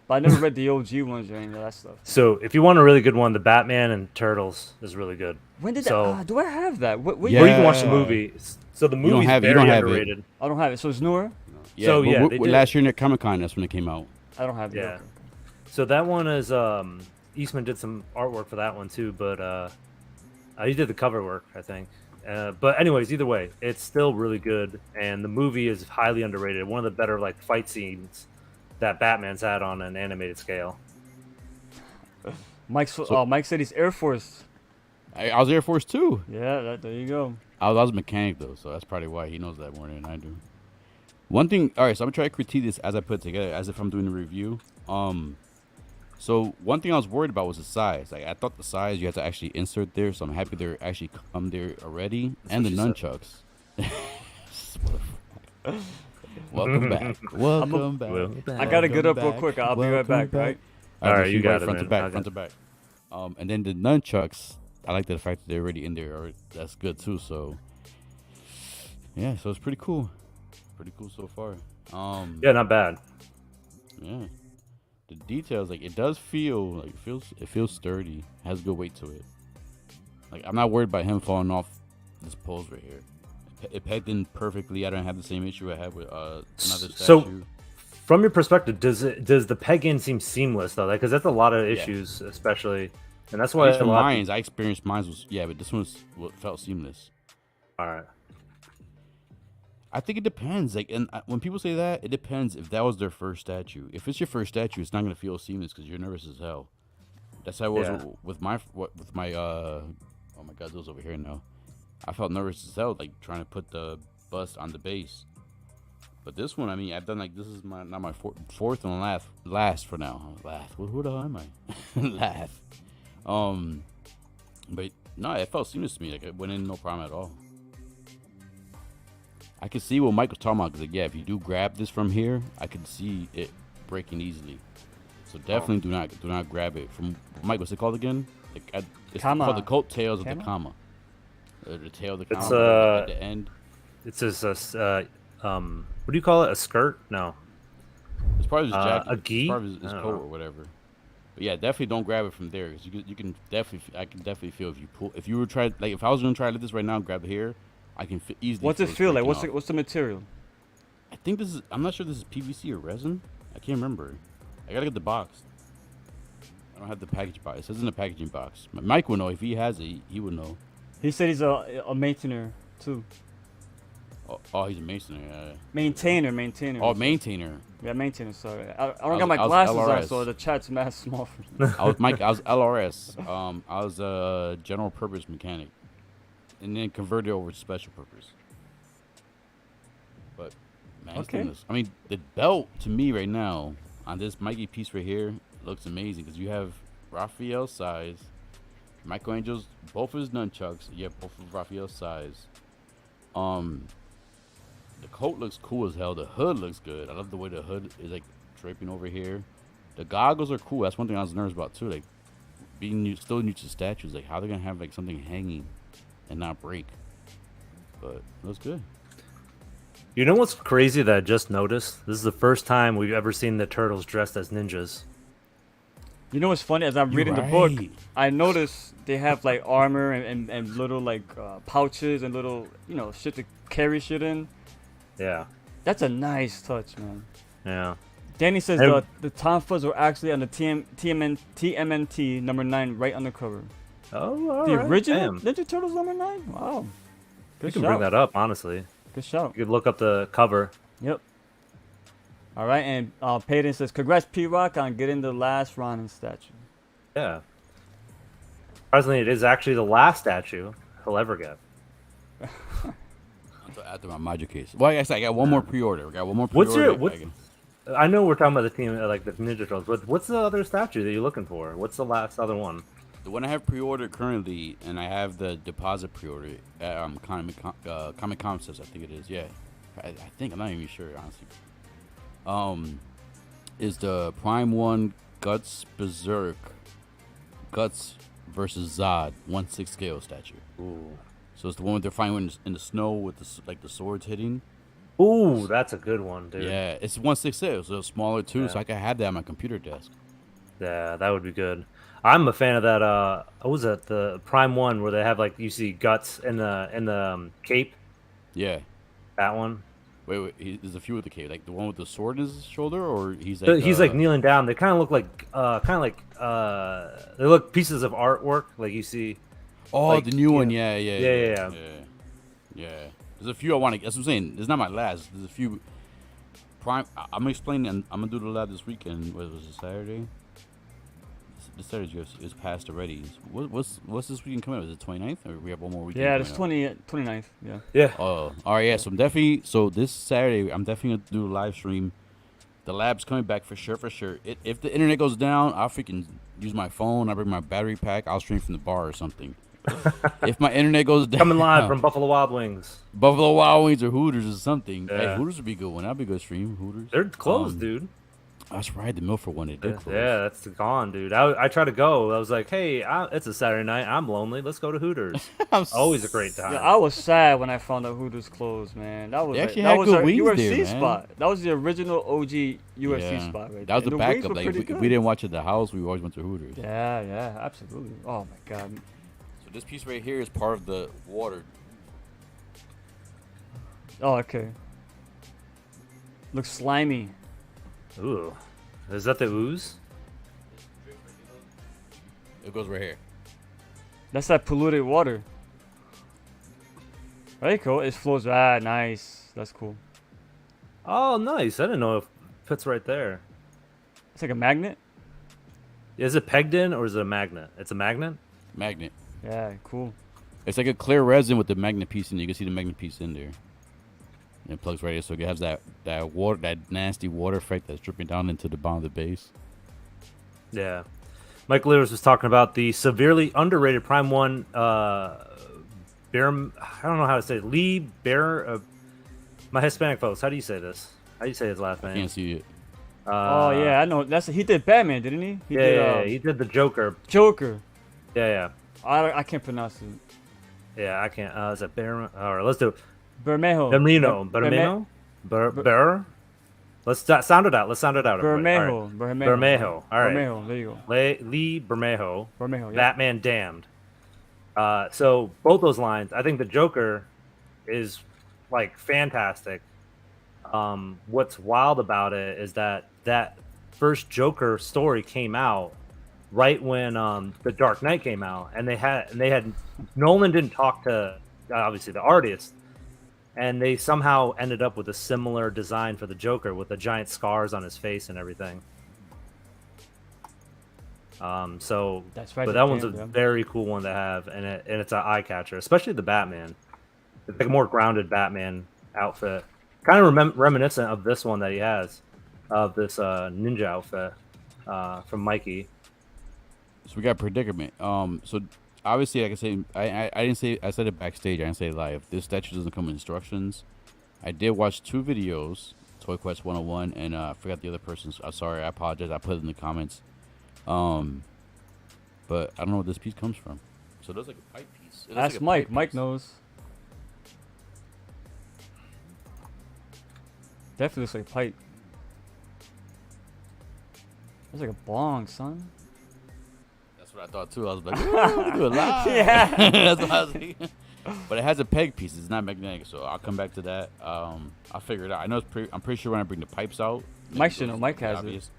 But I never read the OG ones or any of that stuff. So, if you want a really good one, the Batman and Turtles is really good. When did So- that? Do I have that? What Yeah. Or you can watch the Yeah. movie. So the don't movie's have- you very don't have it. underrated. I don't have it. So it's newer. Yeah. So, but yeah, they did- last year at Comic Con, that's when it came out. I don't have it. Yeah. Okay. So that one is Eastman did some artwork for that one too, but he did the cover work, I think. But anyways, either way, it's still really good, and the movie is highly underrated. One of the better like fight scenes that Batman's had on an animated scale. Mike said he's Air Force. I was Air Force too. Yeah, there you go. I was a mechanic though, so that's probably why he knows that more than I do. One thing, all right, so I'm gonna try to critique this as I put it together, as if I'm doing a review. So one thing I was worried about was the size. Like I thought the size you have to actually insert there, so I'm happy they're actually come there already, and the what she nunchucks. Welcome back. Welcome back. I gotta get up real Welcome quick. I'll be back. right back. Welcome Right. All right, just you shoot got it, front to man. back, Okay. front to back. And then the nunchucks, I like the fact that they're already in there. That's good too. So yeah, so it's pretty cool. Pretty cool so far. Yeah, not bad. Yeah. The details, like it does feel like it feels sturdy. Has good weight to it. Like I'm not worried about him falling off this pose right here. It pegged in perfectly. I don't have the same issue I had with another statue. So, from your perspective, does the peg in seem seamless though? Because that's a lot of Yeah. issues, especially, and that's At why least a for lot. mines, I experienced mines was but this one felt seamless. All right. I think it depends. Like, and when people say that, it depends if that was their first statue. If it's your first statue, it's not gonna feel seamless because you're nervous as hell. That's how it was Yeah. with my oh my god, those over here now. I felt nervous as hell, like trying to put the bust on the base. But this one, I mean, I've done like this is not my fourth and last for now. Last, who the hell am I? Last. But no, it felt seamless to me. Like it went in no problem at all. I could see what Mike was talking about. Cause like, yeah, if you do grab this from here, I could see it breaking easily. So definitely do not grab it from Mike. What's it called again? It's Kama. called the coattails of the Kama? comma. The tail of the It's comma at the end. It's just what do you call it? A skirt? No. It's part of his jacket. A gi? It's part of his I don't coat know. or whatever. But yeah, definitely don't grab it from there because you can definitely I can definitely feel if you were trying like if I was gonna try to do this right now and grab here, I can easily. What's it it's feel like? breaking off. What's the material? I think this is. I'm not sure this is PVC or resin. I can't remember. I gotta get the box. I don't have the package box. It says in the packaging box. Mike would know if he has it. He would know. He said he's a maintainer too. Oh, he's a mason. Maintainer. Oh, maintainer. Yeah, maintainer. Sorry, I don't was- got my I was glasses on, LRS. so the chat's mad small for me. I was Mike. I was LRS. I was a general purpose mechanic, and then converted over to special purpose. But man, Okay. goodness. I mean, the belt to me right now on this Mikey piece right here looks amazing because you have Raphael's size, Michelangelo's both of his nunchucks. You have both of Raphael's size. The coat looks cool as hell. The hood looks good. I love the way the hood is like draping over here. The goggles are cool. That's one thing I was nervous about too. Like still new to statues. Like how they're gonna have like something hanging and not break. But it looks good. You know what's crazy that I just noticed? This is the first time we've ever seen the turtles dressed as ninjas. You know what's funny? As I'm You're reading the book, right. I noticed they have like armor and little like pouches and little shit to carry shit in. Yeah. That's a nice touch, man. Yeah. Danny says Hey. the Tonfas were actually on the TMNT number 9 right on the cover. Oh, all The right. original Damn. Ninja Turtles number 9? Wow. Good You can shout. bring that up, honestly. Good shout. You could look up the cover. Yep. All right, and Peyton says, congrats P-Rock on getting the last Ronin statue. Yeah. Surprisingly, it is actually the last statue he'll ever get. After my module case. Well, I guess I got one more pre-order. I got one more What's pre-order. your I know we're talking about the team, like the Ninja Turtles, but what's the other statue that you're looking for? What's the last other one? The one I have pre-ordered currently, and I have the deposit pre-order at Comic Concepts, I think it is. Yeah, I think I'm not even sure honestly. Is the Prime One Guts Berserk Guts versus Zod 1/6 scale statue? Ooh. So it's the one they're fighting in the snow with the swords hitting. Ooh, that's a good one, dude. Yeah, it's 1/6 scale, so it's smaller too. Yeah. So I can have that on my computer desk. Yeah, that would be good. I'm a fan of that. What was that? The Prime One, where they have like you see guts in the cape. Yeah. That one. Wait. There's a few with the cape, like the one with the sword in his shoulder, or he's He's kneeling down. They kind of look like they look pieces of artwork, like you see. Oh, like, the new yeah. one. Yeah. Yeah. There's a few I want to. That's what I'm saying. It's not my last. There's a few. Prime. I'm explaining. I'm gonna do the lab this weekend. What was it? Saturday. This Saturday is past already. What's this weekend coming up? Is it 29th, or we have one more weekend? Yeah, it's coming up? 29th. Yeah. Yeah. Oh, all right. Yeah. So I'm definitely. So this Saturday, I'm definitely gonna do a live stream. The lab's coming back for sure. If the internet goes down, I'll freaking use my phone. I'll bring my battery pack. I'll stream from the bar or something. If my internet goes down, Coming live from Buffalo Wild Wings. Buffalo Wild Wings or Hooters or something. Hey, Yeah. Hooters would be a good one. That'd be a good stream. Hooters. They're closed, dude. That's right. The Milford one. They did close. Yeah, that's gone, dude. I tried to go. I was like, hey, it's a Saturday night. I'm lonely. Let's go to Hooters. Always a great time. Yeah, I was sad when I found out Hooters closed, man. That was They like, actually that had was good our wings UFC there, man. spot. That was the original OG UFC Yeah. spot right That was there. the And wings backup. were Like pretty if good. we didn't watch at the house, we always went to Hooters. Yeah, absolutely. Oh my god. So this piece right here is part of the water. Oh, okay. Looks slimy. Ooh. Is that the ooze? It goes right here. That's that polluted water. Very cool. It flows. Ah, nice. That's cool. Oh, nice. I didn't know if it fits right there. It's like a magnet. Is it pegged in or is it a magnet? It's a magnet? Magnet. Yeah, cool. It's like a clear resin with the magnet piece in it. You can see the magnet piece in there. And it plugs right here, so it has that water, that nasty water effect that's dripping down into the bottom of the base. Yeah. Mike Lewis was talking about the severely underrated Prime 1 Bear. I don't know how to say it. Lee Bear. My Hispanic folks, how do you say this? How do you say his last I name? can't see it. Oh yeah, I know. He did Batman, didn't he? He Yeah, did yeah, yeah, he did the Joker. Joker. Yeah, yeah, I can't pronounce it. yeah. I can't. Is it Bear? All right, let's do it. Bermejo. Bermino, Ber. Let's sound it out. Let's sound it out, everybody. All right. Bermejo. Bermejo. Bermejo. All right. Bermejo. There you go. Lee Bermejo. Bermejo. Yeah. Batman Damned. So both those lines, I think the Joker is like fantastic. What's wild about it is that first Joker story came out right when the Dark Knight came out, and they had Nolan didn't talk to obviously the artist, and they somehow ended up with a similar design for the Joker with the giant scars on his face and everything. So That's right. but that one's a very cool one to have, and it's an eye catcher, especially the Batman. It's like a more grounded Batman outfit, kind of reminiscent of this one that he has, of this ninja outfit from Mikey. So we got predicament. So obviously, like I say, I didn't say, I said it backstage. I didn't say it live. This statue doesn't come with instructions. I did watch 2 videos, Toy Quest 101, and I forgot the other person's. I'm sorry, I apologize. I put it in the comments. But I don't know where this piece comes from. So it looks like a pipe piece. It looks Ask like a Mike. pipe Mike piece. knows. Definitely looks like a pipe. Looks like a bong, son. That's what I thought too. I was like, ooh, we do it live. Yeah. That's what I was thinking. But it has a peg piece. It's not magnetic, so I'll come back to that. I'll figure it out. I know I'm pretty sure when I bring the pipes out. Mike should know. Mike has obvious. it.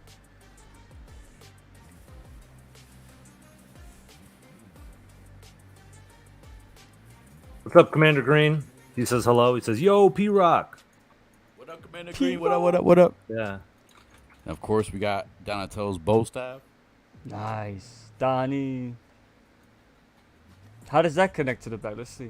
What's up, Commander Green? He says hello. He says, "Yo, P Rock." What up, Commander Green? What up? What up? What up? Yeah. And of course, we got Donatello's bow staff. Nice, Donnie. How does that connect to the back? Let's see.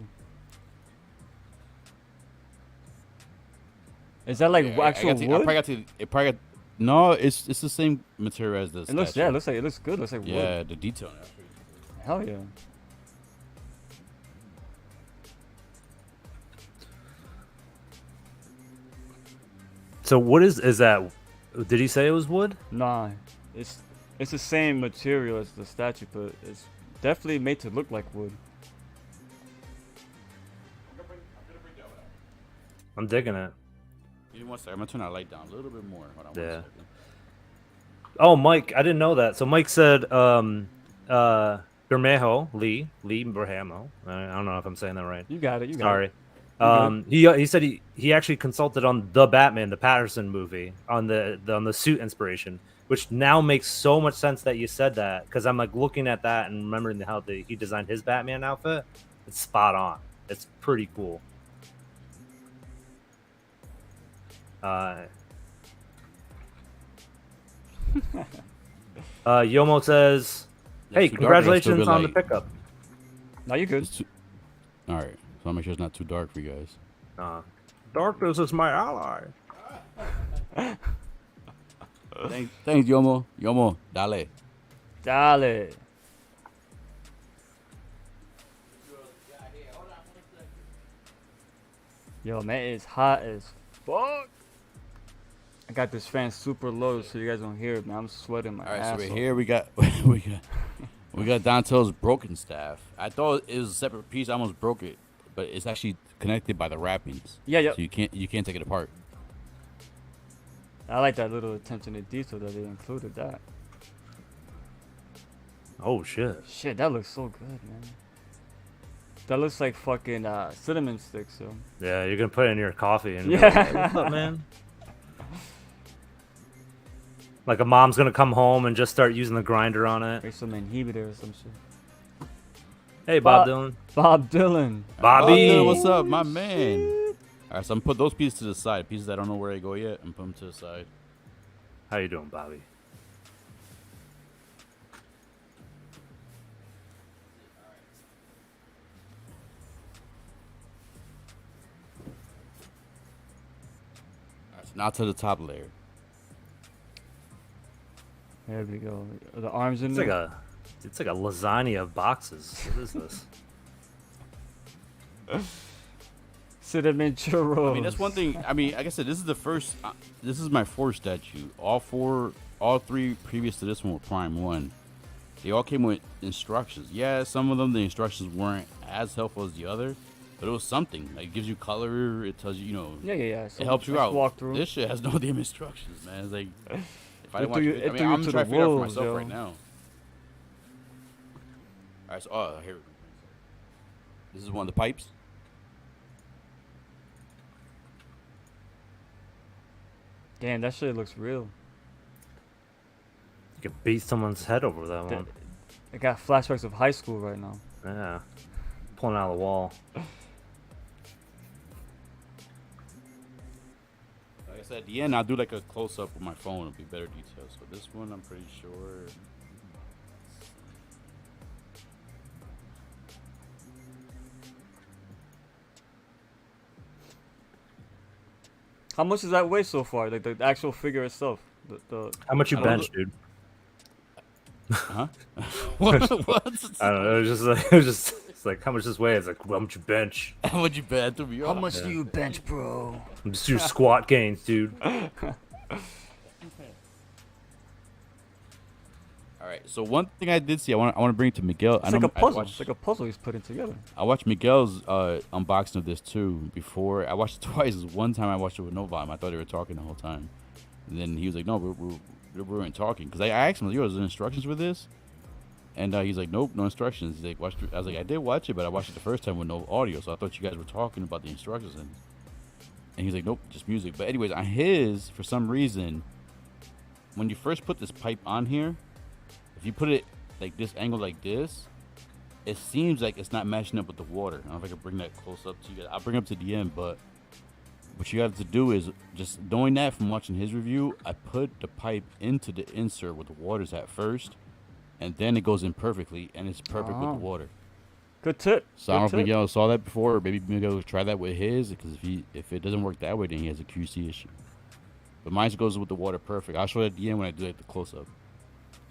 Is that like Yeah, actual wood? it probably got, no, it's the same material as the It looks, statue. yeah, it looks like, it looks good. It looks like wood. Yeah, the detail. Hell yeah. So what is that? Did he say it was wood? Nah, it's the same material as the statue, but it's definitely made to look like wood. I'm digging it. Give me 1 second. I'm gonna turn that light down a little bit more. Hold on. Yeah. 1 second. Oh, Mike, I didn't know that. So Mike said, Bermejo, Lee Berhamo. I don't know if I'm saying that right. You got it. You got Sorry. it. You're He said he actually consulted on the Batman, the Patterson movie, on the suit inspiration, which now makes so much sense that you said that, because I'm like looking at that and remembering how he designed his Batman outfit. It's spot on. It's pretty cool. Yomo says, "Hey, Too dark, or it's still congratulations good on the light? pickup." No, you good. All right. So I'll make sure it's not too dark for you guys. Darkness is my ally. Thanks, Yomo. Yomo, dale. Dale. Yo, man, it's hot as fuck. I got this fan super low, so you guys don't hear it, man. I'm sweating my All right. ass So off. here we got we got Donatello's broken staff. I thought it was a separate piece. I almost broke it, but it's actually connected by the wrappings. Yeah, yeah. So you can't take it apart. I like that little attention to detail that they included that. Oh shit. Shit, that looks so good, man. That looks like fucking cinnamon sticks, so. Yeah, you're gonna put it in your coffee and Yeah. be like, "What's up, man?" Like a mom's gonna come home and just start using the grinder on it. Or some inhibitor or some shit. Hey, Bob Bob- Dylan. Bob Dylan. Bobby. Oh, what's up, my man? All right, so I'm gonna put those pieces to the side. Pieces I don't know where they go yet. I'm put them to the side. How you doing, Bobby? All right, so now to the top layer. There we go. Are the arms in It's there? like a lasagna of boxes. What is this? Cinnamon churros. I mean, that's one thing. I mean, like I said, this is the first. This is my fourth statue. All three previous to this one were Prime 1. They all came with instructions. Yeah, some of them the instructions weren't as helpful as the other, but it was something. Like it gives you color. It tells you, Yeah. So it helps you let's out. walk through. This shit has no damn instructions, man. It's like if I It didn't watch, threw you- I it mean, threw you I'm to trying the to figure out for wolves, myself yo. right now. All right, so here. This is one of the pipes. Damn, that shit looks real. You could beat someone's head over that That- one. I got flashbacks of high school right now. Yeah. Pulling out of the wall. Like I said, at the end, I'll do like a close up with my phone. It'll be better details. So this one, I'm pretty sure. How much does that weigh so far? Like the actual figure itself. The How much you I don't bench, dude? Huh? what? I don't know. It was just like, it's like, how much this weigh? It's like, how much you bench? How would you bet to be How much do you bench, bro? I'm just do squat gains, dude. All right. So one thing I did see, I want to bring it to Miguel. It's like a puzzle. It's like a puzzle he's putting together. I watched Miguel's unboxing of this too before. I watched it twice. One time I watched it with no volume. I thought they were talking the whole time. And then he was like, no, we weren't talking. Because I asked him, yo, is there instructions for this? And he's like, nope, no instructions. He's like, I was like, I did watch it, but I watched it the first time with no audio. So I thought you guys were talking about the instructions. And he's like, nope, just music. But anyways, on his, for some reason, when you first put this pipe on here, if you put it like this angle like this, it seems like it's not matching up with the water. I don't know if I can bring that close up to you guys. I'll bring it up to the end, but what you have to do is just knowing that from watching his review, I put the pipe into the insert where the water's at first, and then it goes in perfectly, and it's perfect with Oh. the water. Good tip. So I don't know Good if tip. Miguel saw that before, or maybe Miguel will try that with his, because if it doesn't work that way, then he has a QC issue. But mine goes with the water perfect. I'll show it at the end when I do like the close up.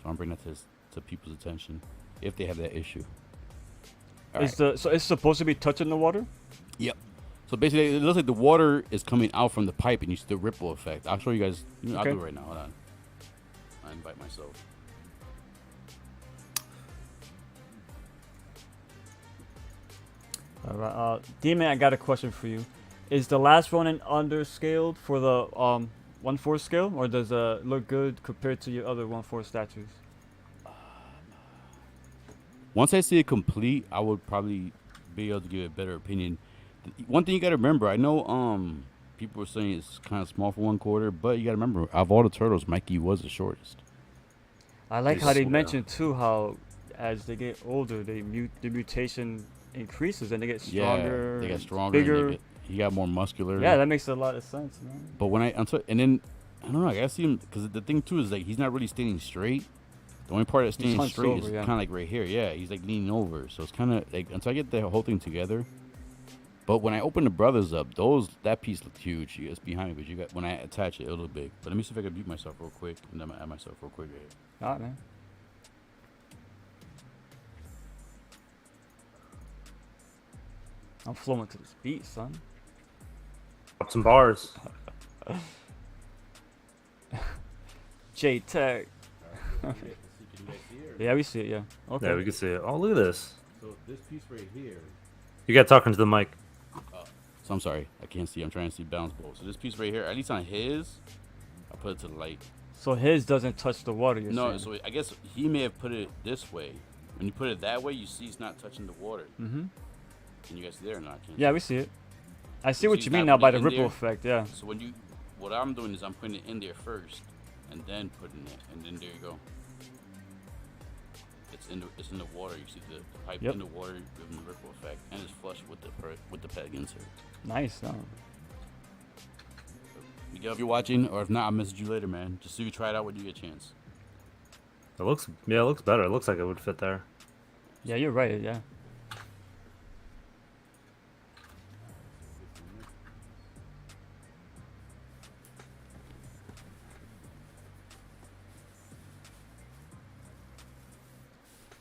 So I'm bringing that to people's attention if they have that issue. All right. So it's supposed to be touching the water? Yep. So basically, it looks like the water is coming out from the pipe, and you see the ripple effect. I'll show you guys. I'll Okay. do it right now. Hold on. I invite myself. All right. D-Man, I got a question for you. Is the Last Ronin underscaled for the 1/4 scale, or does it look good compared to your other 1/4 statues? Once I see it complete, I would probably be able to give a better opinion. One thing you got to remember, I know people were saying it's kind of small for 1/4, but you got to remember, out of all the turtles, Mikey was the shortest. I like They how they slow. mentioned too how as they get older, the mutation increases and they get stronger. Yeah, they got and stronger. And bigger. he got more muscular. Yeah, that makes a lot of sense, man. But when and then I don't know, I gotta see him because the thing too is like he's not really standing straight. The only part that's He's standing hunched straight over, is yeah. kind of like right here. Yeah, he's like leaning over, so it's kind of like until I get the whole thing together. But when I open the brothers up, that piece looked huge. It's behind me, but you got when I attach it, it'll look big. But let me see if I can mute myself real quick, and then I'm gonna add myself real quick. Right. Alright, man. I'm flowing to this beat, son. Drop some bars. J Tech. Yeah, we see it. Yeah. Okay. Yeah, we can see it. Oh, look at this. So this piece right here. You got talking to the mic. So I'm sorry, I can't see. I'm trying to see balance bowl. So this piece right here, at least on his, I put it to the light. So his doesn't touch the water. You're No, saying? so I guess he may have put it this way. When you put it that way, you see it's not touching the water. Mm-hmm. Can you guys see there or not? Can't Yeah, see? we see it. I see So what he's you not mean now by the putting it in ripple there? effect. Yeah. So what I'm doing is I'm putting it in there first, and then putting it, and then there you go. It's in the water. You see the pipe Yep. in the water giving the ripple effect, and it's flush with the peg insert. Nice. Miguel, if you're watching, or if not, I'll message you later, man. Just so you try it out when you get a chance. It looks better. It looks like it would fit there. Yeah, you're right. Yeah.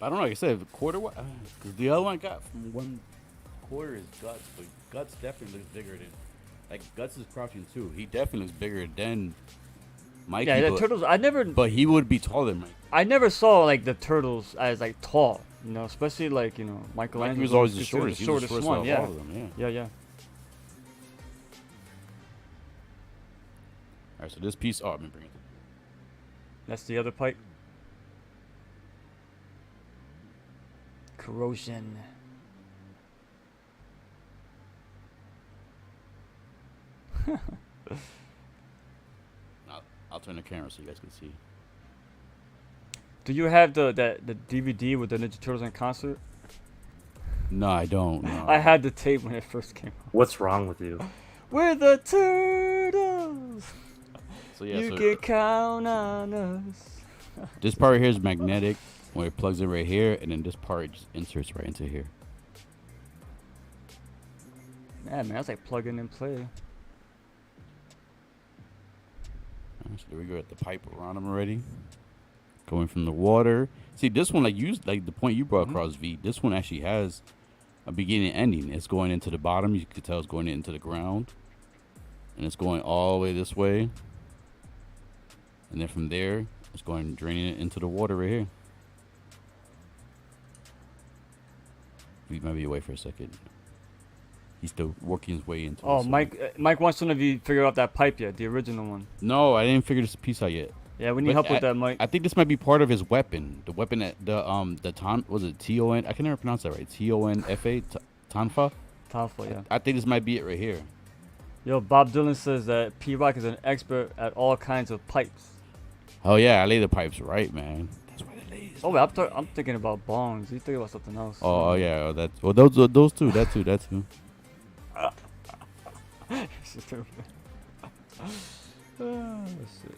I don't know. Like I said, quarter. Because the other one I got from 1/4. quarter is Guts, but Guts definitely looks bigger than. Like Guts is crouching too. He definitely looks bigger than Mikey. Yeah, the turtles. But he would be taller than Mikey. I never saw like the turtles as like tall. You know, especially like Michelangelo. Mikey was always the considered shortest. He was the shortest one. of Yeah. all of them. Yeah. Yeah. All right, so this piece. Oh, I've been bringing it. That's the other pipe. Corrosion. I'll turn the camera so you guys can see. Do you have the DVD with the Ninja Turtles in concert? No, I don't. No. I had the tape when it first came out. What's wrong with you? We're the Turtles. So yeah, You so can count on us. this part right here is magnetic, where it plugs in right here, and then this part just inserts right into here. Yeah, man, that's like plug in and play. Alright, so there we go at the pipe around them already. Going from the water. See, this one, like the point you brought across, V. This one actually has a beginning and ending. It's going into the bottom. You could tell it's going into the ground, and it's going all the way this way. And then from there, it's going draining it into the water right here. V might be away for a second. He's still working his way into. Oh, this Mike wants to know if you figured out that pipe yet, the original one. No, I didn't figure this piece out yet. Yeah, we need But help with that, Mike. I think this might be part of his weapon. The weapon at the ton was it TON? I can never pronounce that right. TONFA Tonfa. Powerful, yeah. I think this might be it right here. Yo, Bob Dylan says that P-Rock is an expert at all kinds of pipes. Oh yeah, I lay the pipes right, man. That's why they lay. Oh, wait, I'm thinking about bongs. You thinking about something else? Oh yeah, that's those two. That too. Oh, shit.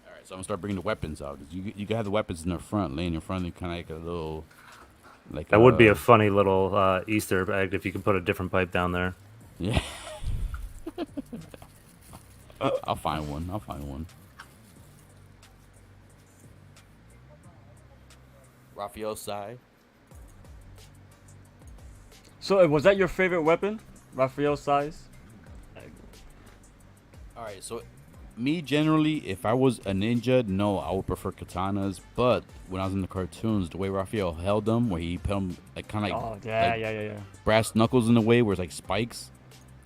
All right, so I'm gonna start bringing the weapons out. You can have the weapons in the front, laying in front of you, kind of like a little. Like That would be a funny little Easter egg if you could put a different pipe down there. Yeah. I'll find one. Raphael's side. So, was that your favorite weapon? Raphael size? All right, so me generally, if I was a ninja, no, I would prefer katanas. But when I was in the cartoons, the way Raphael held them, where he put them like kind of like, Oh, yeah, like yeah. brass knuckles in the way, where it's like spikes.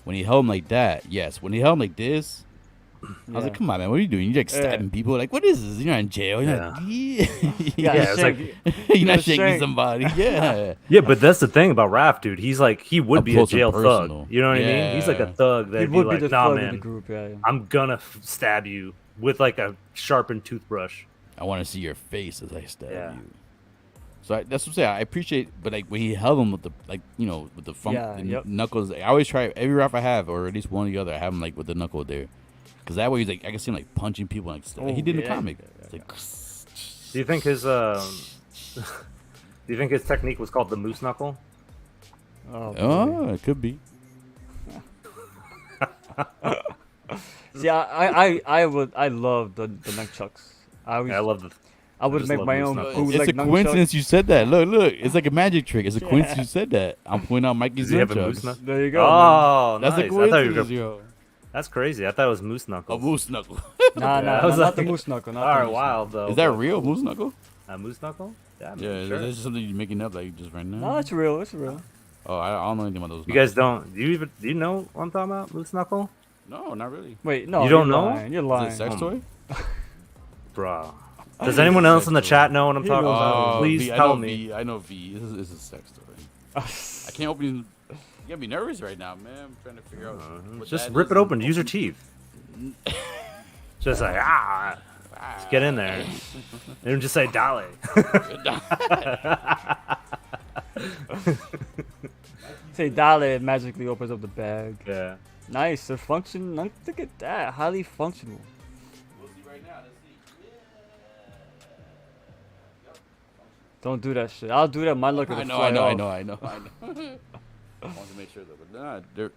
When he held them like that, yes. When he held them like this, I was like, "Come on, man, what are you doing? You're like stabbing people. Like, what is this? You're not in jail. You're not, Yeah, it's like you're not shaking somebody. Yeah, yeah, but that's the thing about Raph, dude. He's like he would Up be a close and jail personal. thug. You know what I mean? He's like a Yeah. thug He that'd be would be like, the nah, thug of the man, group, yeah. I'm gonna stab you with like a sharpened toothbrush. I want to see your face as I stab Yeah. you. So that's what I'm saying. I appreciate, but like when he held them with the with the funk, Yeah, the yep. knuckles. I always try every rap I have, or at least one or the other. I have him like with the knuckle there, because that way he's like I can see him like punching people like stuff. Oh, He did in the yeah, comic. yeah, It's like, Do you think his do you think his technique was called the moose knuckle? Oh, oh, it could be. see, I love the nunchucks. I Yeah, I love the. I would just make love my moose own knuckles. bootleg It's a nunchuck. coincidence you said that. Look, it's like a magic trick. It's a coincidence you said that. I'm pointing out Mikey's Does he have a moose nunchucks. knuckle? There you go. Oh, That's nice. a I thought you were coincidence, gonna, yo. that's crazy. I thought it was moose A knuckles. moose knuckle. Nah, I was not the like- moose knuckle. Not All the right, moose wild though. Is that but- real, moose knuckle? A moose knuckle? Yeah, Yeah, man, sure. that's just something you're making up like just right now. No, it's real. It's real. Oh, I don't know anything about those. You guys don't? Do you know what I'm talking about? Moose knuckle, No, not really. Wait, no. You don't you're know? Lying. You're Is lying. it a sex toy? bro. Does anyone else in the chat know what I'm He talking knows. about? Please V, I tell know me. V, I know V. This is a sex toy. I can't open. You got me nervous right now, man. I'm trying to figure out. What Just that rip is it open. and Use your teeth. Just like just get in there. And just say "Dolly." Say Dale, it magically opens up the bag. Yeah. Nice. They're function. Look at that. Highly functional. We'll see right now. Let's see. Don't do that shit. I'll do that. My luck will I know. fly I off. know. I want to make sure though, but nah, they're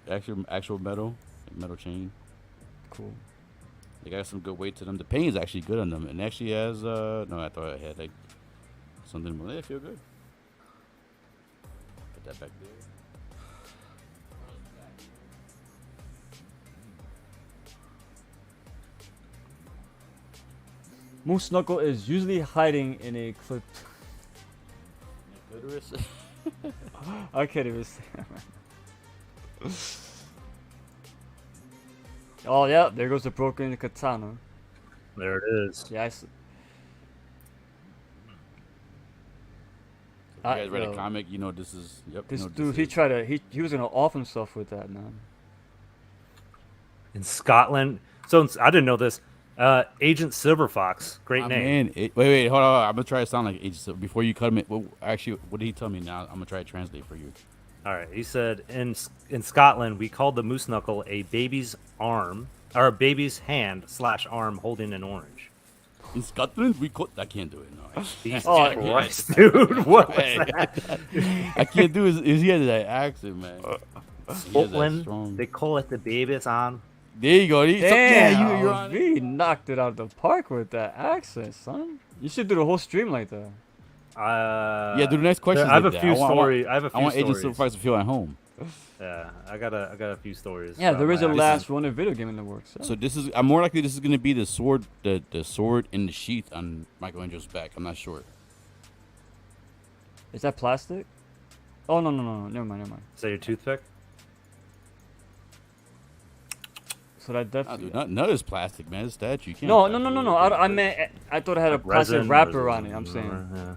actual metal, like metal chain. Cool. They got some good weight to them. The pain is actually good on them, and actually has no, I thought I had like something. But they feel good. Put that back there. Moose Knuckle is usually hiding in a clip. Clitoris. I can't even say that. Oh yeah, there goes the broken katana. There it is. Yeah, If you guys read a yo, comic, you know this is. Yep. this you know what dude, this is. he was gonna off himself with that, man. In Scotland. I didn't know this. Agent Silverfox. Great My name. man, wait, hold on. I'm gonna try to sound like Agent Silver before you cut him. Well, actually, what did he tell me now? I'm gonna try to translate for you. All right. He said in Scotland we called the moose knuckle a baby's arm or a baby's hand / arm holding an orange. In Scotland, we caught. I can't do it. No, Jesus Oh, Christ, dude! What was that? I can't do it. He has that accent, man. He has that Scotland, strong- they call it the baby's arm. There you go. Damn, you're on it. we knocked it out of the park with that accent, son. You should do the whole stream like that. Yeah, do the next question. I have a like few that. stories. I have a few I want Agent stories. Silverfox to feel at home. Yeah, I got a few stories. Yeah, about there is a my Last Ronin video game in the works. So this is. I'm more likely this is gonna be the sword, the sword in the sheath on Michelangelo's back. I'm not sure. Is that plastic? Oh no, never mind. Is that your toothpick? So that Nah, definitely. dude, none of this plastic, man. It's statue. You can't No. plastic it. I meant I thought it had a Like plastic resin or wrapper on something, it. I'm saying. yeah.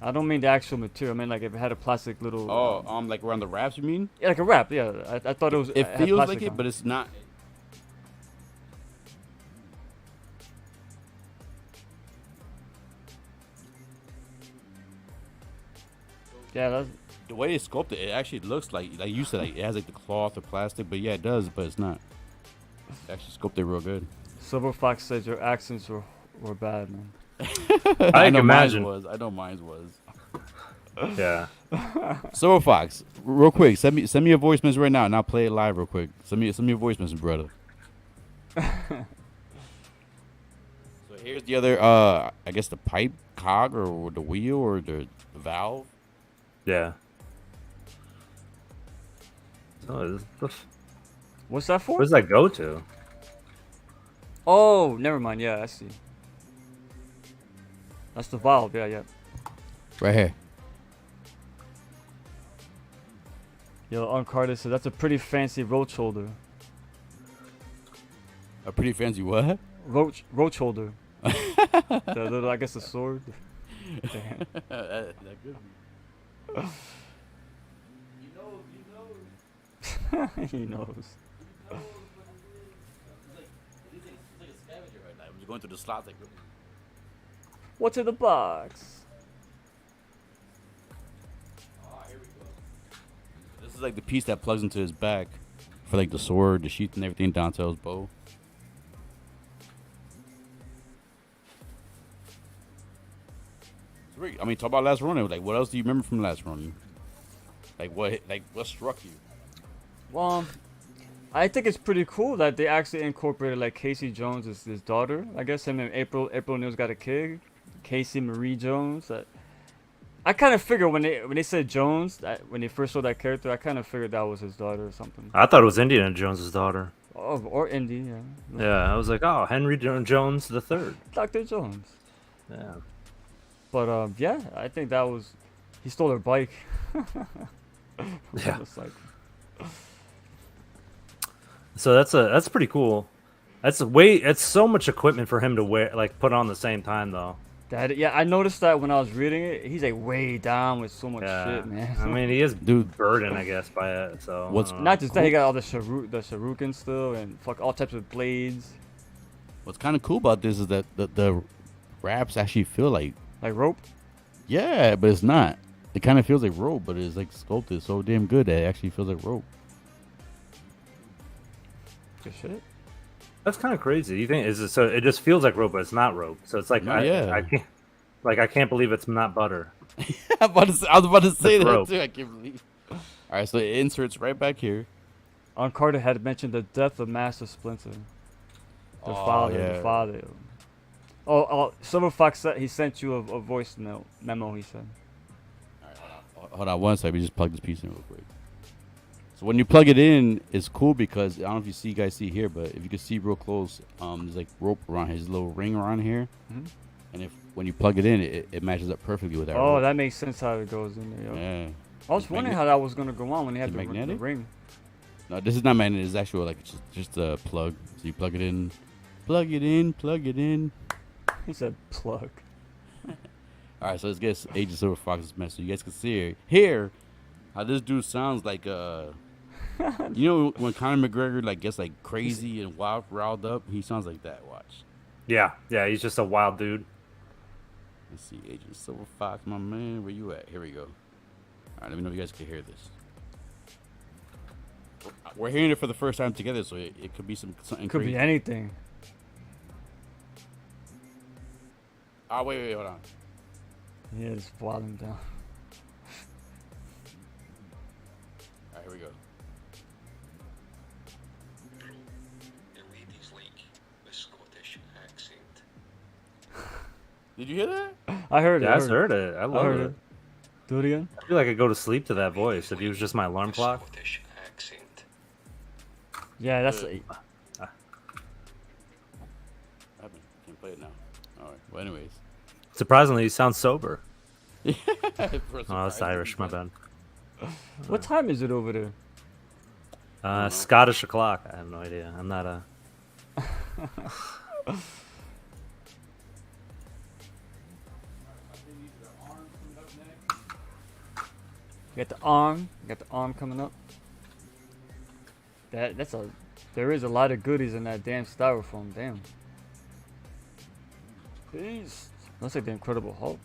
I don't mean the actual material. I mean like if it had a plastic little. Oh, like around the wraps, you mean? Yeah, like a wrap. Yeah, I thought it was. It had feels plastic like it, on but it's not. Yeah, that's. The way it's sculpted, it actually looks like you said, like it has like the cloth or plastic, but yeah, it does, but it's not. It's actually sculpted real good. Silver Fox says your accents were bad, man. I can know imagine. Mine was. I know mine was. Yeah. Silver Fox, real quick, send me a voice message right now, and I'll play it live real quick. Send me a voice message, brother. So here's the other, I guess the pipe cog or the wheel or the valve. Yeah. What's that for? Where does that go to? Oh, never mind. Yeah, I see. That's the valve. Yeah. Right here. Yo, Uncarded said that's a pretty fancy roach holder. A pretty fancy what? Roach holder. The little, I guess, the sword. Damn. that could be. He knows. You're going through the slots like. What's in the box? Oh, here we go. This is like the piece that plugs into his back for like the sword, the sheath, and everything down to his bow. I mean, talk about Last Ronin. Like, what else do you remember from Last Ronin? What struck you? Well, I think it's pretty cool that they actually incorporated like Casey Jones as his daughter. I guess him and April O'Neil's got a kid, Casey Marie Jones. I kind of figured when they said Jones, when they first saw that character, I kind of figured that was his daughter or something. I thought it was Indiana Jones's daughter. Oh, or Indy, yeah. Yeah, I was like, oh, Henry Jones the third. Dr. Jones. Yeah. But yeah, I think that was he stole her bike. Yeah. It's like, So that's pretty cool. It's so much equipment for him to wear, like put on the same time though. yeah, I noticed that when I was reading it. He's like way down with so much Yeah. shit, man. I mean, he is Dude. burdened, I guess, by it. So What's Not just that, he got all the shuriken still and fuck all types of blades, What's kind of cool about this is that the wraps actually feel like, rope. yeah, but it's not. It kind of feels like rope, but it's like sculpted so damn good that it actually feels like rope. Good shit. that's kind of crazy. You think so? It just feels like rope, but it's not rope. So it's like No, yeah. I can't believe it's not butter. I was about to say It's that rope. too. I can't believe. All right, so it inserts right back here. Carter had mentioned the death of Master Splinter. The father. Oh, Silver Fox said he sent you a voice note memo. He said. All right, hold on one second. We just plug this piece in real quick. So when you plug it in, it's cool because I don't know if you guys see here, but if you can see real close, there's like rope around his little ring around here, and when you plug it in, it matches up perfectly with that. Oh, rope. that makes sense how it goes in there. Yo. Yeah. I was wondering how that was gonna go on when they had the magnetic? ring. No, this is not magnetic. It's actual like just a plug. So you plug it in, plug it in, plug it in. He said plug. All right, so let's get Agent Silver Fox's message. You guys can see here how this dude sounds like you know when Conor McGregor like gets like crazy and riled up, he sounds like that. Watch. Yeah, he's just a wild dude. Let's see, Agent Silver Fox, my man, where you at? Here we go. All right, let me know if you guys can hear this. We're hearing it for the first time together, so it could be something. Could crazy. be anything. Oh wait, hold on. Yeah, it's wilding down. All right, here we go. The ladies like the Scottish accent. Did you hear that? I heard it. Yeah, I heard it. I love heard it. it. Do it again. I feel like I go to sleep to that voice if he was just my alarm The clock. Scottish accent. Yeah, that's. Can't play it now. All right. Well, anyways. Surprisingly, he sounds sober. Oh, Oh, that's Irish. My bad. What time is it over there? Scottish o'clock. I have no idea. I'm not a. You got the arm. You got the arm coming up. There is a lot of goodies in that damn styrofoam. Damn. Jeez. Looks like the Incredible Hulk.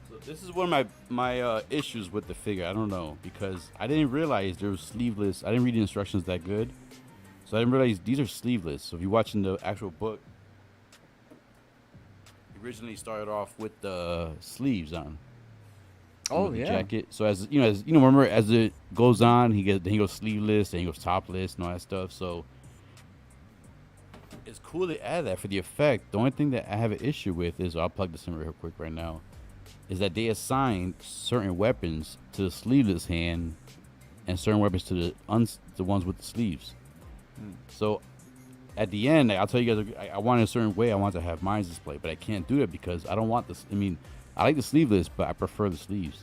So this is one of my issues with the figure. I don't know because I didn't realize there was sleeveless. I didn't read the instructions that good, so I didn't realize these are sleeveless. So if you're watching the actual book, it originally started off with the sleeves on. Oh with the yeah. jacket. So as you know, remember as it goes on, then he goes sleeveless, then he goes topless, and all that stuff. So it's cool to add that for the effect. The only thing that I have an issue with is I'll plug this in real quick right now. Is that they assigned certain weapons to the sleeveless hand, and certain weapons to the ones with the sleeves. So at the end, I'll tell you guys, I want it a certain way. I want to have mine displayed, but I can't do that because I don't want this. I mean, I like the sleeveless, but I prefer the sleeves.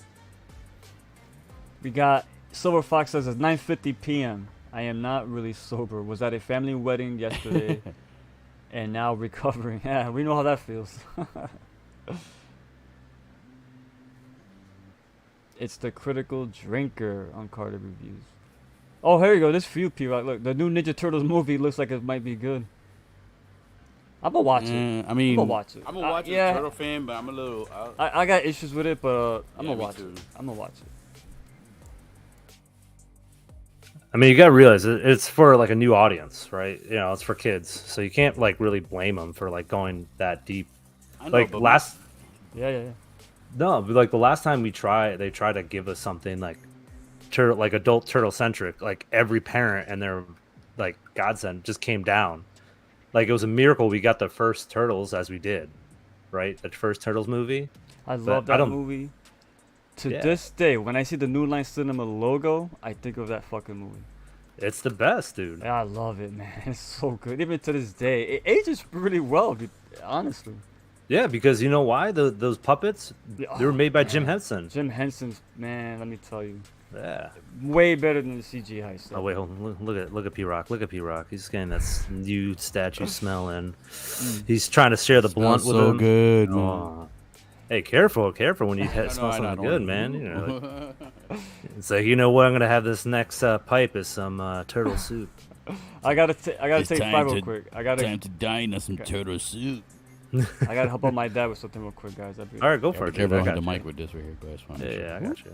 We got Silver Fox says it's 9:50 p.m. I am not really sober. Was at a family wedding yesterday, and now recovering. Yeah, we know how that feels. It's the critical drinker on Carter Reviews. Oh, here you go. This for you, P-Rock. Look, the new Ninja Turtles movie looks like it might be good. I'm gonna watch it. I mean, I'm gonna watch it. I'm gonna watch it. Yeah. Turtle fan, but I'm a little. I got issues with it, but I'm Yeah, gonna me watch too. it. I'm gonna watch it. I mean, you gotta realize it's for like a new audience, right? You know, it's for kids, so you can't like really blame them for like going that deep. I know, Like but last, Yeah. no, but like the last time they tried to give us something like like adult turtle centric. Like every parent and their like godsend just came down. Like it was a miracle we got the first Turtles as we did, right? The first Turtles movie. I But love I that don't- movie. To Yeah. this day, when I see the New Line Cinema logo, I think of that fucking movie. It's the best, dude. Yeah, I love it, man. It's so good. Even to this day, it ages really well, dude, honestly. Yeah, because you know why? Those puppets, Yeah, they were made by man. Jim Henson. Jim Henson's, man, let me tell you, Yeah. way better than the CGI stuff. Oh wait, hold on. Look at P Rock. Look at P Rock. He's getting that new statue smell in. He's trying to share the blunt with so him. good, man. Oh. Hey, careful when you I know, smell I know, something I good, know. man. You know, like, it's like, you know what? I'm gonna have this next pipe is some turtle soup. I gotta It's take time five real to- quick. Time to dine on some Okay. turtle soup. I gotta help out my dad with something real quick, guys. All right, go Yeah, for be it, dude. careful I on got the you. mic with this right here, guys. Yeah, I got you.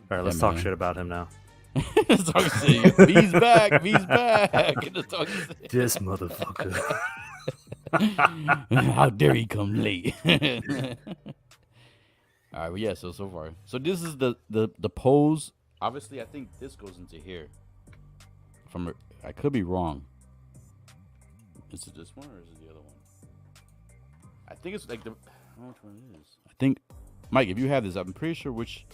All right, let's Yeah, talk man. shit about him now. Talk shit. B's back. B's back. Just talk shit. This motherfucker. How dare he come late? All right, well, yeah. So far, so this is the pose. Obviously, I think this goes into here. I could be wrong. Is it this one or is it the other one? I think it's like the. I don't know which one it is. I think, Mike, if you have this, I'm pretty sure which.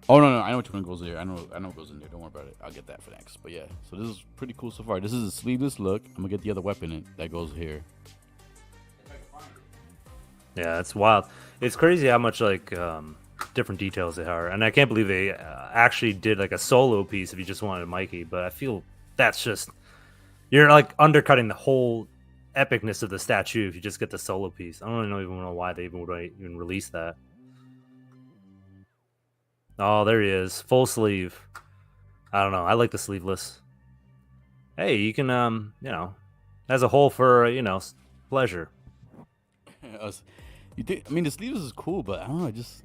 Oh no, I know which one goes there. I know what goes in there. Don't worry about it. I'll get that for next. But yeah, so this is pretty cool so far. This is a sleeveless look. I'm gonna get the other weapon that goes here. Yeah, it's wild. It's crazy how much like different details they are, and I can't believe they actually did like a solo piece if you just wanted Mikey. But I feel that's just you're like undercutting the whole epicness of the statue if you just get the solo piece. I don't even know why they even would even release that. Oh, there he is, full sleeve. I don't know. I like the sleeveless. Hey, you can as a whole for pleasure. You think? I mean, the sleeves is cool, but I don't know. I just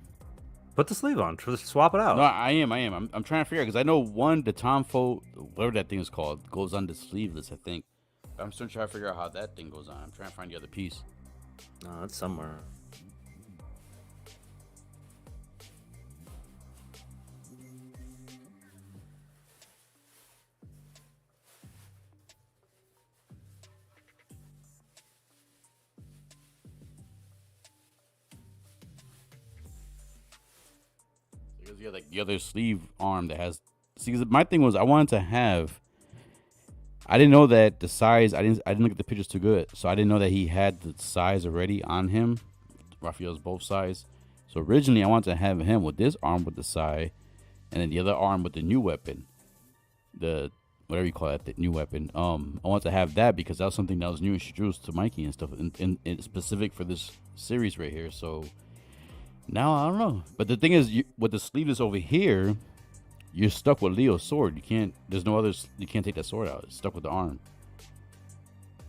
Put the sleeve on. Swap it out. no. I am. I'm trying to figure out because I know one the Tomfo, whatever that thing is called, goes on the sleeveless. I think. I'm still trying to figure out how that thing goes on. I'm trying to find the other piece. No, it's somewhere. Because yeah, like the other sleeve arm that has. See, 'cause my thing was I wanted to have. I didn't know that the size. I didn't look at the pictures too good, so I didn't know that he had the size already on him. Raphael's both sides. So originally, I wanted to have him with this arm with the side, and then the other arm with the new weapon, the whatever you call it, the new weapon. I want to have that because that was something that was new introduced to Mikey and stuff, in specific for this series right here. So now I don't know. But the thing is, with the sleeveless over here, you're stuck with Leo's sword. You can't. There's no other. You can't take that sword out. It's stuck with the arm.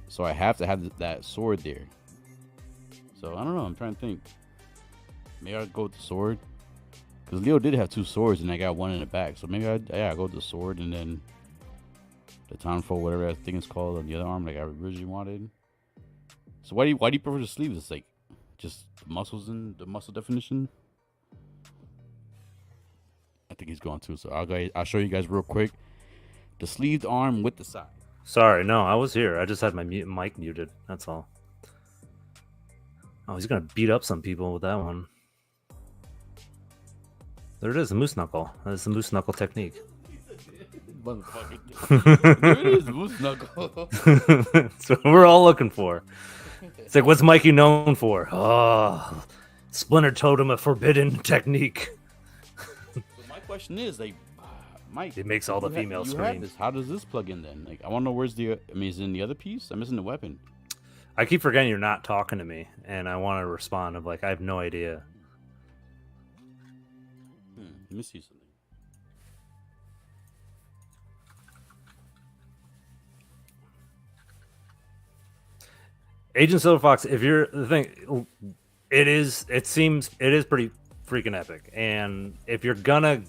So I have to have that sword there. So I don't know. I'm trying to think. Maybe I'll go with the sword. Because Leo did have two swords and I got one in the back. So maybe I'll go with the sword and then the Tonfo, whatever that thing is called, on the other arm like I originally wanted. So why do you prefer the sleeves? It's like just the muscles and the muscle definition. I think he's going to. So I'll show you guys real quick. The sleeved arm with the side. Sorry, no, I was here. I just had my mic muted. That's all. Oh, he's gonna beat up some people with that one. There it is, the moose knuckle. That's the moose knuckle technique. Motherfucker. There it is, moose knuckle. That's what we're all looking for. It's like, what's Mikey known for? Oh, Splinter Totem, a forbidden technique. So my question is, like, Mike, It makes all the females you scream. have this. How does this plug in then? Like, I want to know where's the. I mean, is it in the other piece? I'm missing the weapon. I keep forgetting you're not talking to me, and I want to respond of like, I have no idea. Let me see something. Agent Silver Fox, if you're the thing, it is pretty freaking epic. And if you're gonna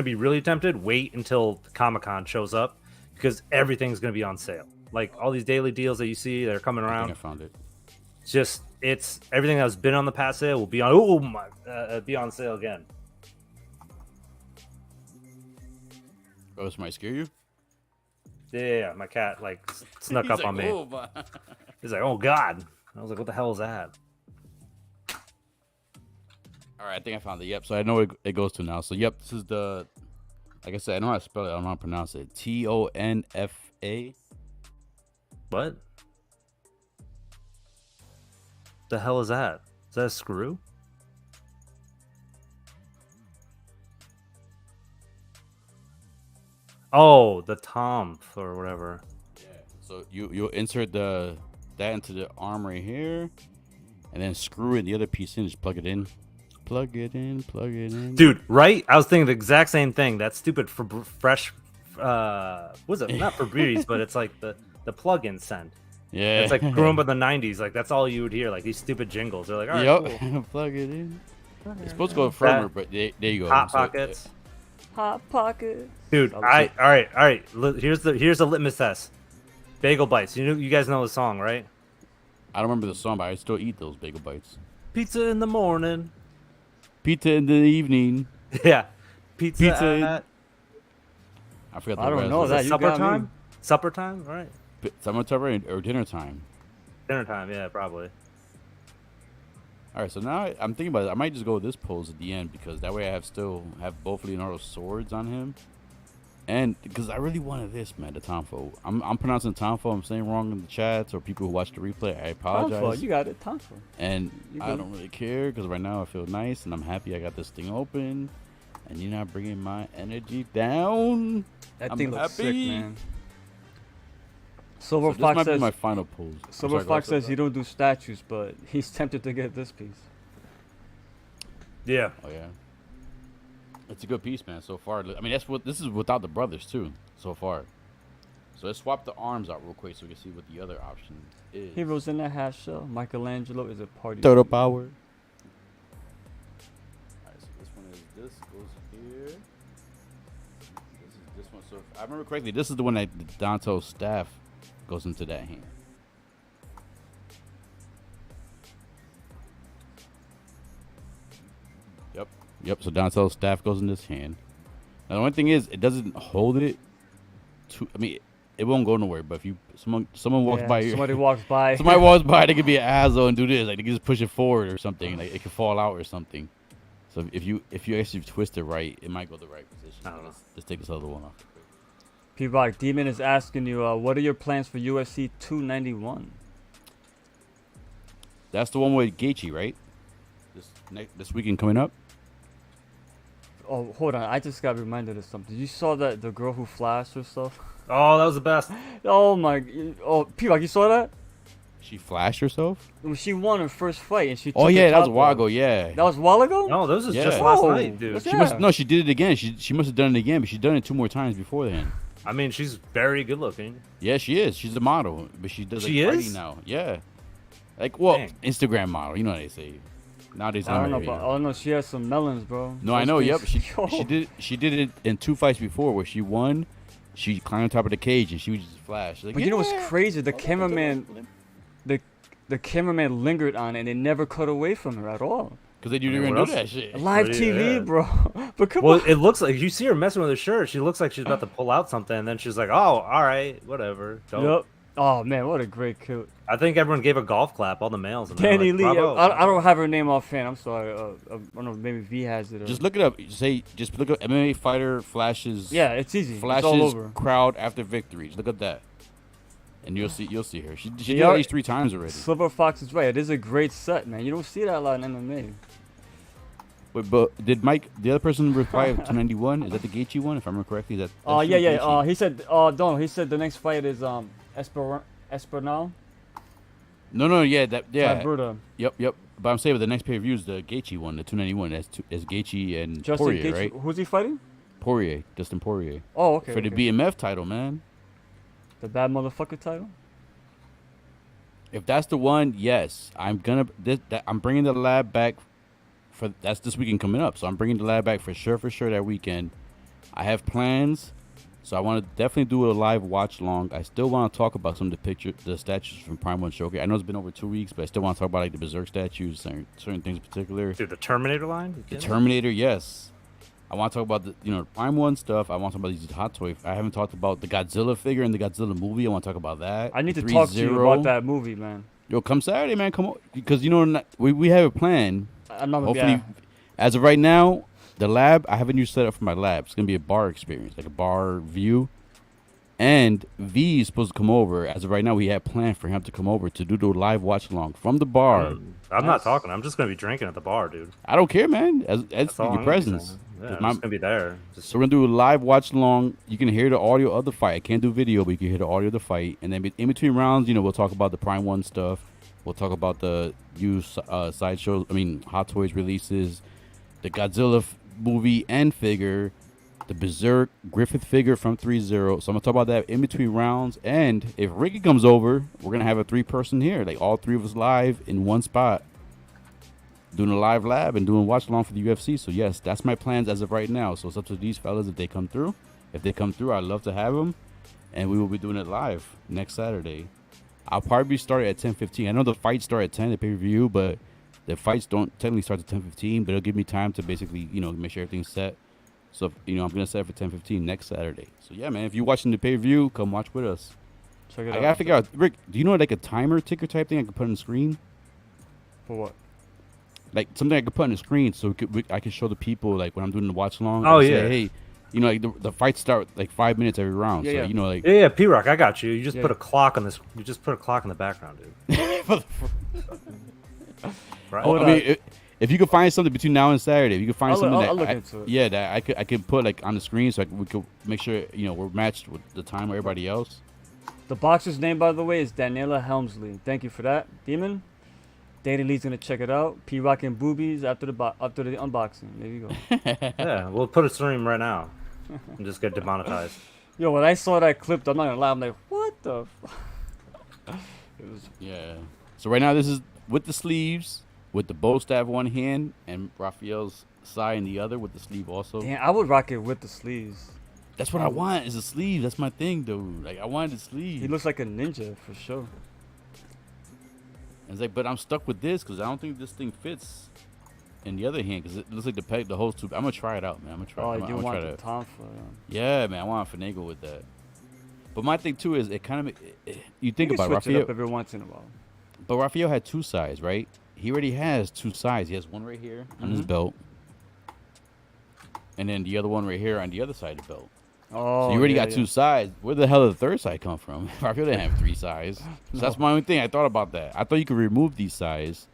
be really tempted, wait until Comic-Con shows up because everything's gonna be on sale. Like all these daily deals that you see, they're coming I around. think I found it. It's everything that's been on the past sale will be on. Be on sale again. Oh, this might scare you. Yeah, my cat like snuck up He's on like, me. "Oh, my." He's like, "Oh God!" I was like, "What the hell is that?" All right, I think I found it. Yep. So I know it goes to now. So yep, this is the. Like I said, I know how to spell it. I don't know how to pronounce it. Tonfa. What? The hell is that? Is that a screw? Oh, the Tom or whatever. Yeah. So you insert that into the arm right here, and then screw in the other piece in. Just plug it in. Plug it in. Plug it in. Dude, right? I was thinking the exact same thing. That stupid for fresh. Was it not for breeze, but it's like the plug-in scent. Yeah. It's like growing up in the '90s. Like that's all you would hear. Like these stupid jingles. They're like, all right, Yep. cool. Plug it in. It's supposed to go firmer, but there you go. Hot So, Pockets. Hot pocket. Dude, all right. Here's the litmus test. Bagel bites. You guys know the song, right? I don't remember the song, but I still eat those bagel bites. Pizza in the morning. Pizza in the evening. Yeah. Pizza in- at I forgot. I don't know rest. that. You supper got me. time. Supper time, all right. Summer time or dinner time. Dinner time, yeah, probably. All right, so now I'm thinking about it. I might just go with this pose at the end because that way I have both Leonardo's swords on him, and because I really wanted this, man, the Tonfo. I'm pronouncing Tonfo. I'm saying wrong in the chats or people who watch the replay. I apologize. Tonfo, you got it. Tonfo. And You I good. don't really care because right now I feel nice and I'm happy I got this thing open, and you're not bringing my energy down. That I'm thing looks sick, happy. man. So Silver this might Fox be says. my final pose. I'm Silver sorry, go Fox ahead. says he don't do statues, but he's tempted to get this piece. Yeah. Oh yeah, it's a good piece, man. So far, I mean, this is without the brothers too. So far, so let's swap the arms out real quick so we can see what the other option is. Heroes in a half shell. Michelangelo is a party. Total piece. power. Alright, so this one is this goes here. This is this one. So if I remember correctly, this is the one that Dante's staff goes into that hand. Yep. So Dante's staff goes in this hand. Now the only thing is, it doesn't hold it. I mean, it won't go nowhere. But if someone walks Yeah, by, somebody walks by. somebody walks by, they could be an asshole and do this. Like they can just push it forward or something. Like it could fall out or something. So if you actually twist it right, it might go the right position. I don't know. Let's take this other one off. P-Rock Demon is asking you, what are your plans for UFC 291? That's the one with Gaethje, right? This weekend coming up. Oh, hold on. I just got reminded of something. You saw that the girl who flashed herself? Oh, that was the best. Oh my. Oh, P-Rock, you saw that? She flashed herself. When she won her first fight and she. Oh took the yeah, that was a top while off. ago. Yeah. That was a while ago. No, this was Yeah. just last Oh, night, dude. what's She that? must no. She did it again. She must have done it again, but she's done it 2 more times before then. I mean, she's very good looking. Yeah, she is. She's a model, but she does like She fighting is? now. Yeah. Like well, Dang. Instagram model. You know what they say. Nowadays, I don't know, not but oh no, she has some melons, bro. No, I Those know. Yep, things- she did it in 2 fights before where she won. She climbed on top of the cage and she was just flash. Like, But you know what's yeah. crazy? The Oh, cameraman, the cameraman lingered on it and they never cut away from her at all. because they didn't I mean, even what do else? that shit. Live Well, TV, yeah. bro. But come Well, on. it looks like you see her messing with her shirt. She looks like she's about to pull out something, and then she's like, "Oh, all right, whatever." Dope. Yep. Oh man, what a great kill. I think everyone gave a golf clap, all the males. And they're Danny like, Lee. "Bravo." I don't have her name offhand. I'm sorry. I don't know. Maybe V has it. Or... Just look it up. Just look up MMA fighter flashes. Yeah, it's easy. Flashes It's all over. crowd after victory. Just look up that, and you'll see her. She did it Yeah. at least 3 times already. Silver Fox is right. It is a great set, man. You don't see that a lot in MMA. Wait, but did Mike, the other person, reply of 291? Is that the Gaethje one? If I remember correctly, that. Oh that's yeah, the yeah. Gaethje. He said. No, he said the next fight is Espinal. No, yeah, yeah. Bruta. Yep. But I'm saying, but the next pay per view is the Gaethje one, the 291. That's Gaethje and Justin Poirier, Gaethje. right? Who's he fighting? Poirier, Justin Poirier, Oh, okay. for the okay. BMF title, man. The bad motherfucker title. If that's the one, yes, I'm bringing the lab back for that's this weekend coming up. So I'm bringing the lab back for sure that weekend. I have plans, so I want to definitely do a live watch long. I still want to talk about some of the statues from Prime One Showcase. I know it's been over 2 weeks, but I still want to talk about like the Berserk statues, certain things in particular. Dude, the Terminator line. You The kidding me? Terminator, yes. I want to talk about the Prime One stuff. I want to talk about these hot toy. I haven't talked about the Godzilla figure in the Godzilla movie. I want to talk about that. I need to The talk to you 3-0. about that movie, man. Yo, come Saturday, man. Come on, because we have a plan. I'm not. Hopefully, Yeah. as of right now, the lab, I have a new setup for my lab. It's gonna be a bar experience, like a bar view. And V is supposed to come over. As of right now, we have planned for him to come over to do the live watch along from the bar. I'm Nice. not talking. I'm just gonna be drinking at the bar, dude. I don't care, man. As That's all your I'm presence. saying. Yeah, 'Cause I'm my- just gonna be there. Just, So we're gonna do a live watch along. You can hear the audio of the fight. I can't do video, but you can hear the audio of the fight. And then in between rounds, we'll talk about the Prime One stuff. We'll talk about the new sideshows. Hot Toys releases, the Godzilla movie and figure, the Berserk Griffith figure from 3-0. So I'm gonna talk about that in between rounds. And if Ricky comes over, we're gonna have a 3-person here, like all 3 of us live in one spot, doing a live lab and doing watch along for the UFC. So yes, that's my plans as of right now. So it's up to these fellas if they come through. If they come through, I'd love to have them, and we will be doing it live next Saturday. I'll probably be starting at 10:15. I know the fights start at 10, the pay-per-view, but the fights don't technically start at 10:15. But it'll give me time to basically, make sure everything's set. So, I'm gonna set it for 10:15 next Saturday. So yeah, man, if you're watching the pay-per-view, come watch with us. Check it out. I gotta figure out, Rick. Do you know like a timer ticker type thing I could put on the screen? For what? Like something I could put on the screen so I could show the people like when I'm doing the watch along. Oh, I could yeah. Say, hey, you know, like the fights start like 5 minutes every round. Yeah, so yeah. you know, like Yeah, P-Rock, I got you. You just Yeah, put a yeah. clock on this. You just put a clock in the background, dude. Right? oh, Hold I mean, on. if you could find something between now and Saturday, if you could find I'll look- something I'll that look I- into it. yeah, that I could put like on the screen so we could make sure you know we're matched with the time of everybody else. The boxer's name, by the way, is Daniela Helmsley. Thank you for that, Demon. Daddy Lee's gonna check it out. P Rock and Boobies after the unboxing. There you go. Yeah, we'll put a stream right now and just get demonetized. Yo, when I saw that clip, I'm not gonna lie. I'm like, what the? It was. Yeah. So right now this is with the sleeves, with the bow staff one hand, and Raphael's side in the other with the sleeve also. Damn, I would rock it with the sleeves. That's what I want is a sleeve. That's my thing, dude. Like I wanted the sleeve. He looks like a ninja for sure. And it's like, but I'm stuck with this because I don't think this thing fits in the other hand because it looks like the peg, the hole's too. I'm gonna try it out, man. I'm gonna try. Oh, I'm you gonna want try the to. Tom for? Yeah, man. I want to finagle with that. But my thing too is it kind of you think You can about switch it Raphael. up every once in a while. But Raphael had two sides, right? He already has two sides. He has one right here on his Mhm. belt, and then the other one right here on the other side of the belt. Oh, So you already yeah, got yeah. two sides. Where the hell did the third side come from? Raphael didn't have three sides. So that's my only thing. I thought about that. I thought you could remove these sides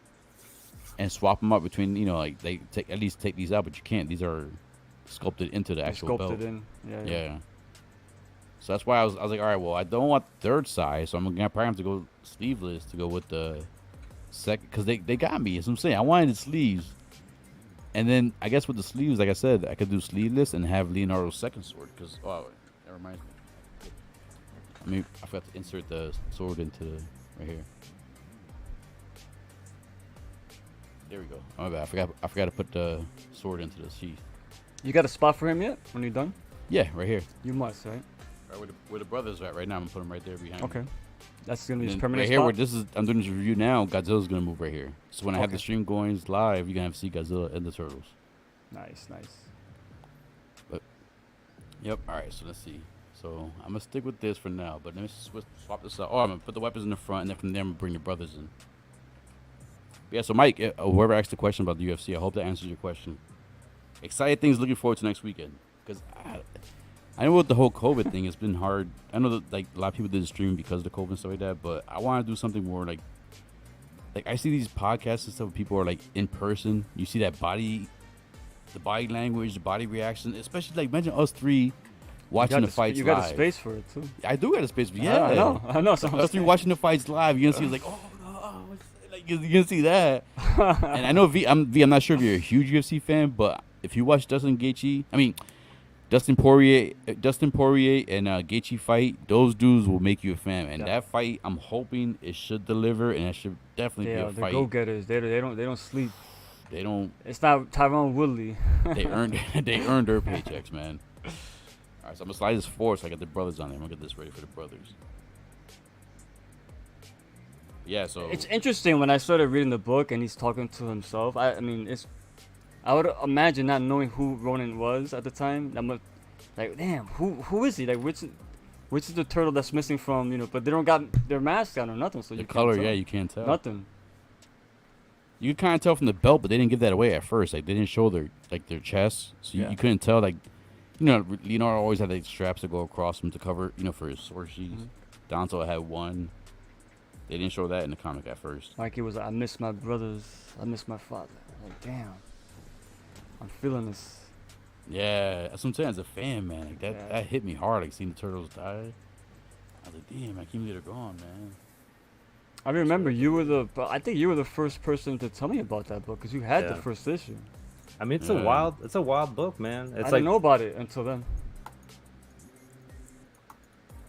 and swap them up between, you know, like they take at least take these out, but you can't. These are sculpted into the They actual sculpted belt. in. Yeah. Yeah. So that's why I was like, all right, well, I don't want the third side, so I'm gonna probably have to go sleeveless to go with the second, because they got me. That's what I'm saying. I wanted the sleeves, and then I guess with the sleeves, like I said, I could do sleeveless and have Leonardo's second sword. Because that reminds me. I mean, I forgot to insert the sword into the right here. There we go. Oh, my bad. I forgot to put the sword into the sheath. You got a spot for him yet? When you're done? Yeah, right here. You must, right? Right where the brothers are at right now. I'm gonna put them right there behind. Okay. Me. That's gonna be his And permanent right here, spot. where this is, I'm doing this review now. Godzilla's gonna move right here. So when I have Okay. the stream going live, you're gonna have to see Godzilla and the turtles. Nice. Yep. All right. So let's see. So I'm gonna stick with this for now. But let me swap this out. Oh, I'm gonna put the weapons in the front, and then from there, I'm gonna bring the brothers in. Yeah. So Mike, whoever asked the question about the UFC, I hope that answers your question. Excited things. Looking forward to next weekend because I know with the whole COVID thing, it's been hard. I know that like a lot of people did stream because of the COVID and stuff like that, but I want to do something more like I see these podcasts and stuff. Where people are like in person. You see that the body language, the body reaction, especially like imagine us three watching the fights You live. got a space for it too. I do got a space, but yeah, I know. So us three watching the fights live, you're gonna see like, oh no, like you're gonna see that. And I know I'm not sure if you're a huge UFC fan, but if you watch Dustin Poirier and Gaethje fight, those dudes will make you a fan. And Yeah. that fight, I'm hoping it should deliver, and it should definitely Yeah, be a the fight. go-getters. They don't sleep. They don't. It's not Tyrone Woodley. They earned their paychecks, man. All right, so I'm gonna slide this forward so I got the brothers on there. I'm gonna get this ready for the brothers. Yeah, so It's interesting when I started reading the book and he's talking to himself. I mean, I would imagine not knowing who Ronin was at the time. I'm like, damn, who is he? Like, which is the turtle that's missing from, but they don't got their mask on or nothing, so the you color, can't tell. you can't tell. Nothing. You can kind of tell from the belt, but they didn't give that away at first. Like they didn't show their chest, so Yeah. you couldn't tell. Like, Leonardo always had like straps that go across him to cover, for his sword sheath. Mhm. Danto had one. They didn't show that in the comic at first. Like it was, I miss my brothers, I miss my father. Like, damn, I'm feeling this. Yeah, that's what I'm saying. As a fan, man, like Yeah. that hit me hard. Like seeing the turtles die. I was like, damn, I can't believe they're gone, man. I remember I think you were the first person to tell me about that book because you had the Yeah. first issue. I mean, it's Yeah. a wild book, man. It's I like didn't know about it until then.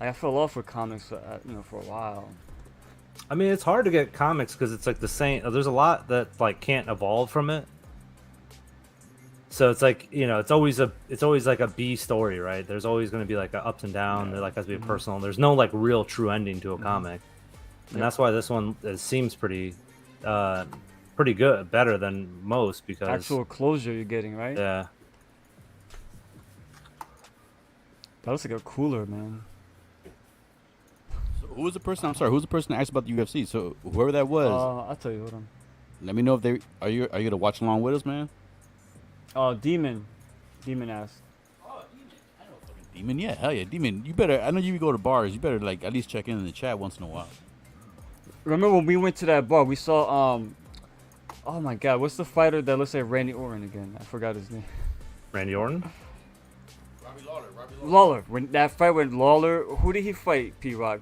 I fell off with comics, for a while. I mean, it's hard to get comics because it's like the same. There's a lot that like can't evolve from it. So it's like it's always like a B story, right? There's always going to be like a ups and downs. Yeah. There like has to be Mhm. personal. There's no like real true ending to a comic, and Yep. that's why this one seems pretty good, better than most because Actual closure you're getting, right? yeah. That looks like a cooler, man. So Who was the person? I'm sorry. Who's the person that asked about the UFC? So whoever that was, I'll tell you. Hold on. let me know if they are you gonna watch along with us, man. Demon asked. Demon, yeah, hell yeah, Demon. You better. I know you go to bars. You better like at least check in the chat once in a while. Remember when we went to that bar? We saw oh my God, what's the fighter that looks like Randy Orton again? I forgot his name. Randy Orton. Robbie Lawler. Lawler. When that fight with Lawler, who did he fight? P-Rock.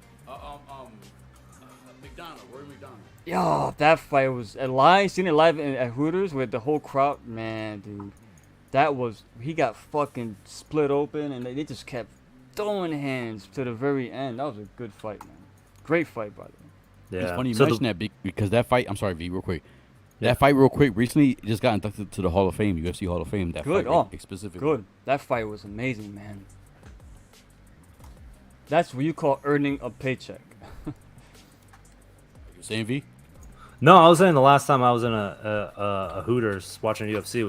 McDonald. Roy McDonald. Yo, that fight was live. Seen it live at Hooters with the whole crowd. Man, dude, that was he got fucking split open, and they just kept throwing hands to the very end. That was a good fight, man. Great fight, by the way. Yeah. It's funny you So mention that because that fight. I'm sorry, V, real quick. That fight, real quick, recently just got inducted to the Hall of Fame, UFC Hall of Fame. That Good. fight, Oh, specifically. good. That fight was amazing, man. That's what you call earning a paycheck. You saying V? No, I was saying the last time I was in a Hooters watching UFC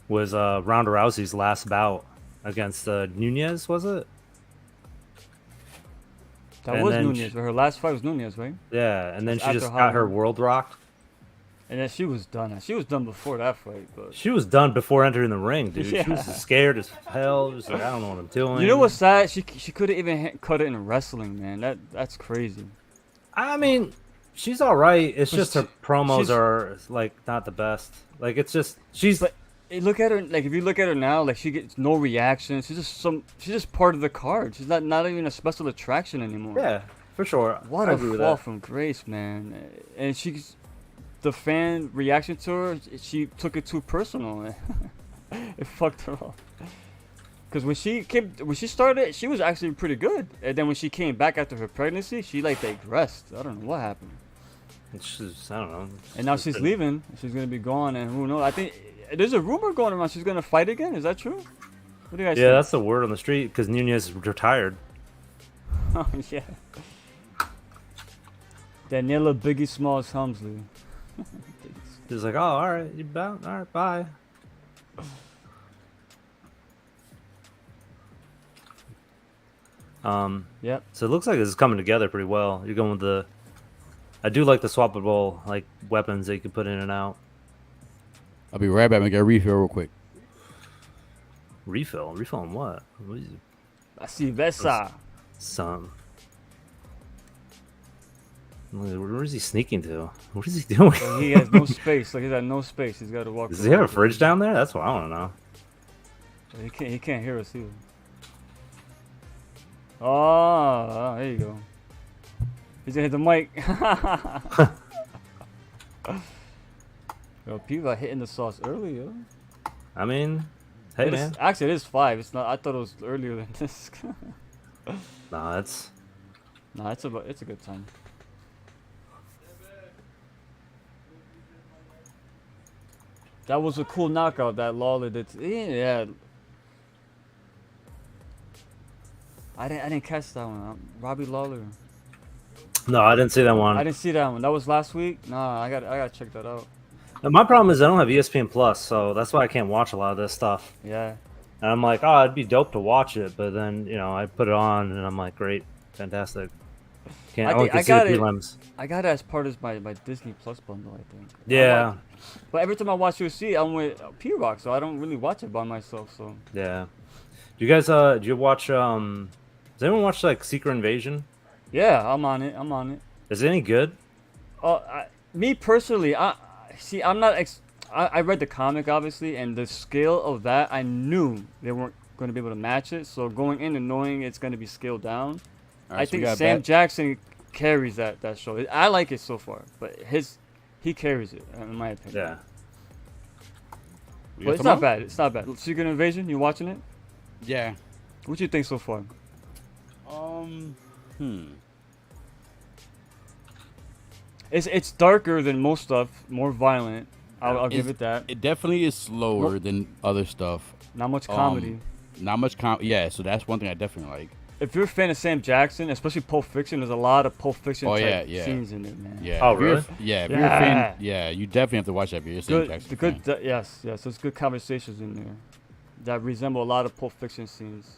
was Ronda Rousey's last bout against Nunez, was it? That And was then Nunez, but her last fight was Nunez, right? Yeah, and then It's she after just got her Hollywood. world rocked. And then she was done. She was done before that fight, but She was done before entering the ring, dude. She Yeah. was scared as hell. Just like, I don't know what I'm doing. you know what's sad? She couldn't even cut it in wrestling, man. That's crazy. I mean, she's all right. It's But just her promos she's- are like not the best. Like it's just she's But look at her. Like if you look at her now, like she gets no reaction. She's just part of the card. She's not even a special attraction anymore. yeah, for sure. What I a agree with fall that. from grace, man. And the fan reaction to her, she took it too personal. It fucked her up. Cause when she started, she was actually pretty good. And then when she came back after her pregnancy, she like digressed. I don't know what happened. It's just, I don't know. And now she's leaving. She's gonna be gone, and who knows? I think there's a rumor going around she's gonna fight again. Is that true? What do you guys Yeah, think? that's the word on the street because Nunez retired. Oh yeah. Daniela Biggie Smalls Helmsley. He's like, oh, all right, you bound, all right, bye. Yep. So it looks like this is coming together pretty well. You're going with the. I do like the swappable like weapons that you can put in and out. I'll be right back. I'm gonna get a refill real quick. Refill on what? What is it? Así besa. Some. Where is he sneaking to? What is he doing? He has no space. Like he's got no space. He's got to walk. Does he have a fridge down there? That's what I want to know. He can't hear us either. Oh, there you go. He's gonna hit the mic. Yo, people are hitting the sauce early, yo. I mean, hey It is- man. Actually, it is 5. It's not. I thought it was earlier than this. Nah, it's Nah, it's a good time. That was a cool knockout that Lawler did. Yeah. I didn't catch that one. Robbie Lawler. no, I didn't see that one. I didn't see that one. That was last week. Nah, I gotta check that out. And my problem is I don't have ESPN Plus, so that's why I can't watch a lot of this stuff. Yeah. And I'm like, oh, it'd be dope to watch it, but then I put it on and I'm like, great, fantastic. Can't. I only think can I see the got it. prelims. I got it as part of my Disney Plus bundle, I think. Yeah, But every time I watch UFC, I'm with P-Rock, so I don't really watch it by myself. So yeah. Do you guys do you watch does anyone watch like Secret Invasion? yeah, I'm on it. Is it any good? Me personally, I'm not. I read the comic obviously, and the scale of that, I knew they weren't going to be able to match it. So going in and knowing it's going to be scaled down, All right, I so we think got Sam Bat- Jackson carries that show. I like it so far, but he carries it in my opinion. Yeah. We But got it's some not more? bad. It's not bad. Secret Invasion, you watching it? Yeah. What you think so far? It's darker than most stuff, more violent. I'll give it that. It definitely is slower than other stuff. Not much comedy. Not much Yeah, so that's one thing I definitely like. If you're a fan of Sam Jackson, especially Pulp Fiction, there's a lot of Pulp Fiction Oh, type yeah. scenes in it, man. Yeah. Oh, if you're a really? f- Yeah. If you're a fan, Yeah. yeah, you definitely have to watch that if you're a Sam Good, Jackson the fan. good, yes. There's good conversations in there that resemble a lot of Pulp Fiction scenes.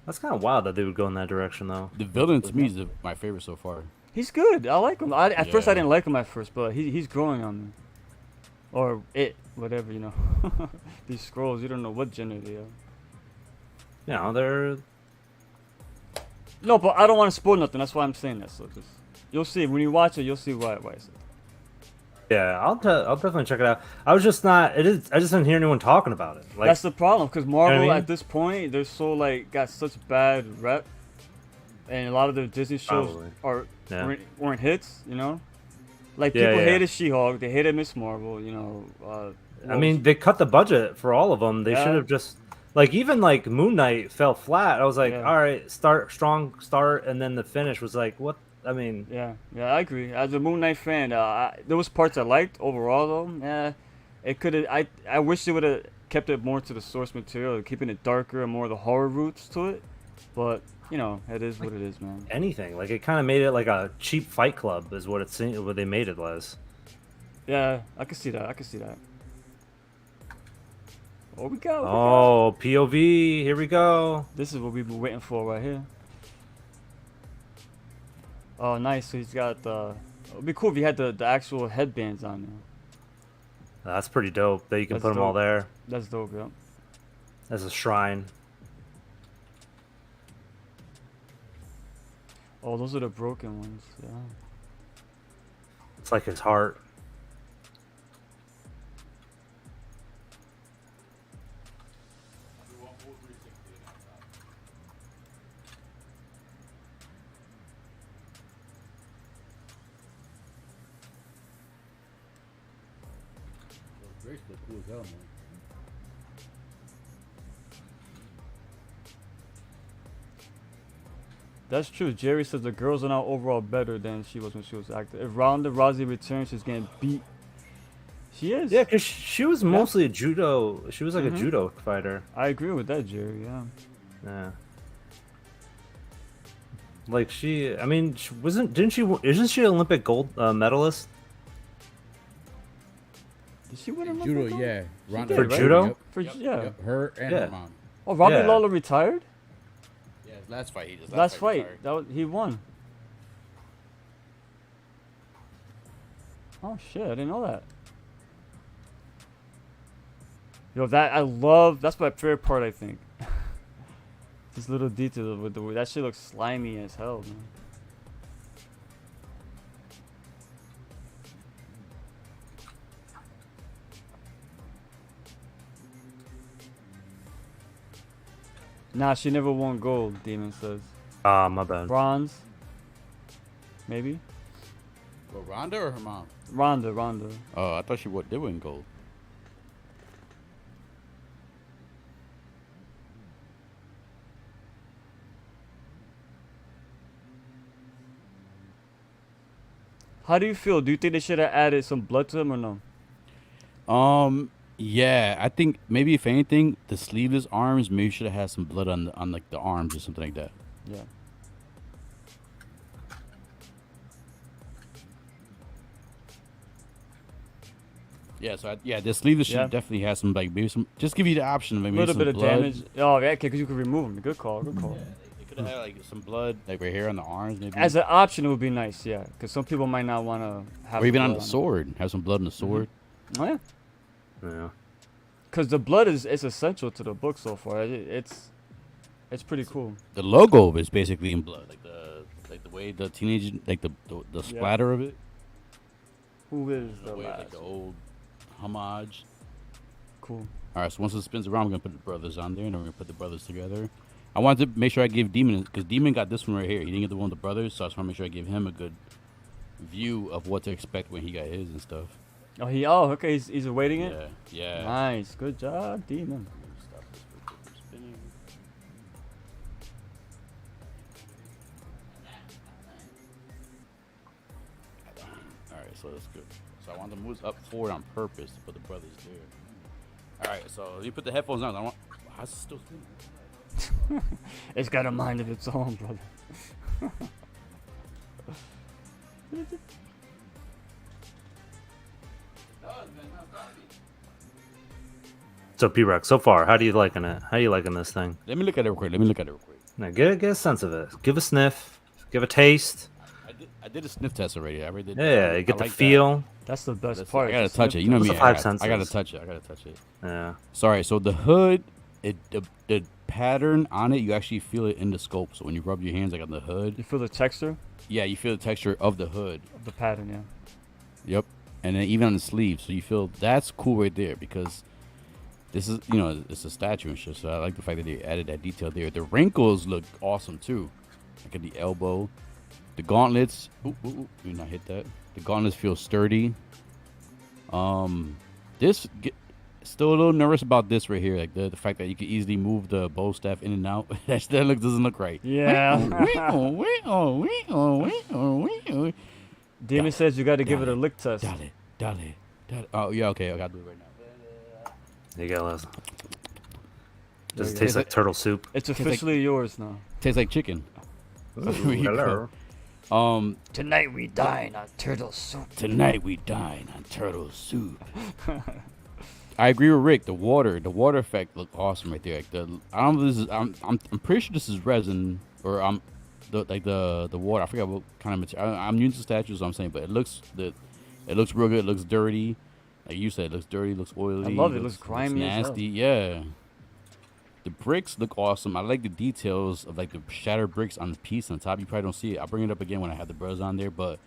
That's kind of wild that they would go in that direction, though. The villain to me is my favorite so far. He's good. I like him. At first, I Yeah. didn't like him at first, but he's growing on me. Or it, whatever, you know. These scrolls, you don't know what gender they are. You know, they're No, but I don't want to spoil nothing. That's why I'm saying that. So just you'll see when you watch it. You'll see why I said. yeah. I'll definitely check it out. I was just not. It is. I just didn't hear anyone talking about it. Like That's the problem, because Marvel I mean? at this point they're so like got such bad rep, and a lot of their Disney shows Probably. are weren't hits. You know, like Yeah, people yeah. hated She-Hulk, they hated Miss Marvel. You know, I mean, they cut the budget for all of them. They Yeah. should have just like even like Moon Knight fell flat. I was like, Yeah. all right, strong start, and then the finish was like, what? I mean, yeah, I agree. As a Moon Knight fan, there was parts I liked overall though. Yeah, it could have. I wish they would have kept it more to the source material, keeping it darker and more of the horror roots to it. But you know, it is what it is, man. anything. Like it kind of made it like a cheap Fight Club is what it seemed. What they made it as. Yeah, I can see that. I can see that. Oh, we go. Oh, POV. Here we go. This is what we've been waiting for right here. Oh, nice. So he's got the. It'd be cool if he had the actual headbands on there. That's pretty dope. That you can That's put them all dope. there That's dope, yeah. as a shrine. Oh, those are the broken ones. Yeah. It's like his heart. Cool as hell, man. That's true. Jerry says the girls are now overall better than she was when she was active. If Ronda Rousey returns, she's getting beat. She is. Yeah, because she was mostly a judo. She was like Mhm. a judo fighter. I agree with that, Jerry. Yeah. Yeah. Like she, I mean, she wasn't. Didn't she? Isn't she an Olympic gold medalist Did she win a Judo, gold? yeah. Ronda did, for right? judo? Yep, For yep, yeah. yep. Her and Yeah. her mom. Oh, Robbie Yeah. Lawler retired. Yeah, last fight. He just Last fight. retired. That was, he won. Oh shit! I didn't know that. Yo, that I love. That's my favorite part. I think. This little detail with the way that shit looks slimy as hell, man. Nah, she never won gold. Demon says Ah, my bad. bronze. Maybe Well, Ronda or her mom? Ronda. Oh, I thought she did win gold. How do you feel? Do you think they should have added some blood to him or no? Yeah, I think maybe if anything, the sleeveless arms maybe should have had some blood on like the arms or something like that. Yeah. Yeah, so the sleeveless Yeah. should definitely have some like maybe some just give you the option of A maybe little some bit of blood. damage. Oh, yeah, okay, because you could remove them. Good call. Good call. They could have had like some blood like right here on the arms maybe. As an option, it would be nice, yeah, because some people might not want to have. or even blood on the sword, have some blood on the sword. Oh, yeah, Yeah. because the blood is essential to the book so far. It's pretty cool. The logo is basically in blood, like the way the teenage like the Yeah. splatter of it. Who is The the way like last? the old homage. Cool. All right, so once it spins around, we're gonna put the brothers on there, and then we're gonna put the brothers together. I wanted to make sure I give Demon because Demon got this one right here. He didn't get the one with the brothers, so I just want to make sure I give him a good view of what to expect when he got his and stuff. Oh, oh, okay, he's awaiting it. Yeah. Nice, good job, Demon. Stop this real quick from spinning. All right, so that's good. So I want to move up forward on purpose to put the brothers there. All right, so you put the headphones on. I want. How's it still spinning? It's got a mind of its own, brother. So P-Rex, so far, how do you liking it? How you liking this thing? Let me look at it real quick. Now get a sense of it. Give a sniff. Give a taste. I did a sniff test already. I already did. Yeah, you I get the like that. feel. That's the best That's it. part. I gotta the touch sniff it. You know Those me. are five I gotta senses. touch it. I gotta touch it. Yeah. Sorry. So the hood, the pattern on it, you actually feel it in the scope. So when you rub your hands like on the hood, You feel the texture yeah, you feel the texture of the hood. of the pattern, yeah. Yep. And then even on the sleeve, so you feel that's cool right there because this is it's a statue and shit. So I like the fact that they added that detail there. The wrinkles look awesome too, like at the elbow. The gauntlets, do not hit that. The gauntlets feel sturdy. Still a little nervous about this right here, like the fact that you can easily move the bow staff in and out. Doesn't look right. Yeah. Demon says you got to give it a lick test. Dale. Oh yeah, okay, I gotta do it right now. There you go, Les. Does it you taste go. like turtle soup? It's officially yours now. Tastes like chicken. Ooh, There you hello. go. Tonight we dine on turtle soup. Tonight we dine on turtle soup. I agree with Rick. The water effect looked awesome right there. Like I don't know if this is. I'm pretty sure this is resin or the water. I forgot what kind of material. I'm new to statues, so I'm saying, but it looks real good. It looks dirty. Like you said, it looks dirty. Looks oily. I love it. It looks grimy as hell. nasty. Yeah. The bricks look awesome. I like the details of like the shattered bricks on the piece on top. You probably don't see it. I'll bring it up again when I have the brothers on there, but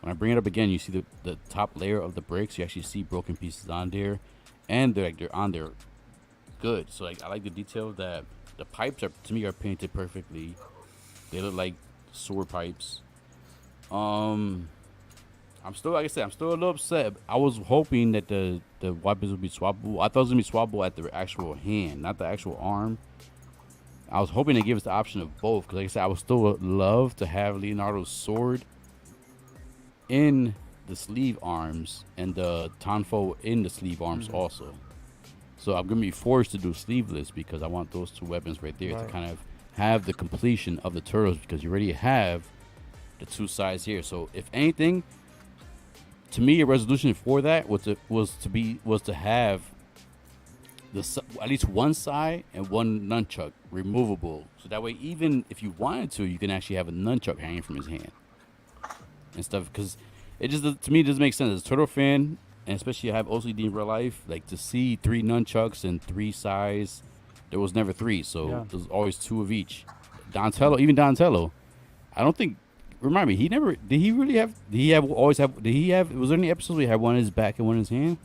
when I bring it up again, you see the top layer of the bricks. You actually see broken pieces on there, and they're on there good. So like I like the detail that the pipes to me are painted perfectly. They look like sword pipes. I'm still, like I said, I'm still a little upset. I was hoping that the weapons would be swappable. I thought it was gonna be swappable at the actual hand, not the actual arm. I was hoping to give us the option of both, because like I said, I would still love to have Leonardo's sword in the sleeve arms and the Tonfo in the sleeve arms also. So I'm gonna be forced to do sleeveless because I want those two weapons right there to kind of have the completion of the turtles, because you already have the two sides here. So if anything, to me, a resolution for that was to have at least one side and one nunchuck removable, so that way even if you wanted to, you can actually have a nunchuck hanging from his hand and stuff. Because it just, to me, doesn't make sense as a turtle fan, and especially I have OCD in real life. Like, to see 3 nunchucks and 3 sides, there was never 3, so there's always 2 of each. Donatello, I don't think. Remind me, was there any episodes where he had one in his back and one in his hand?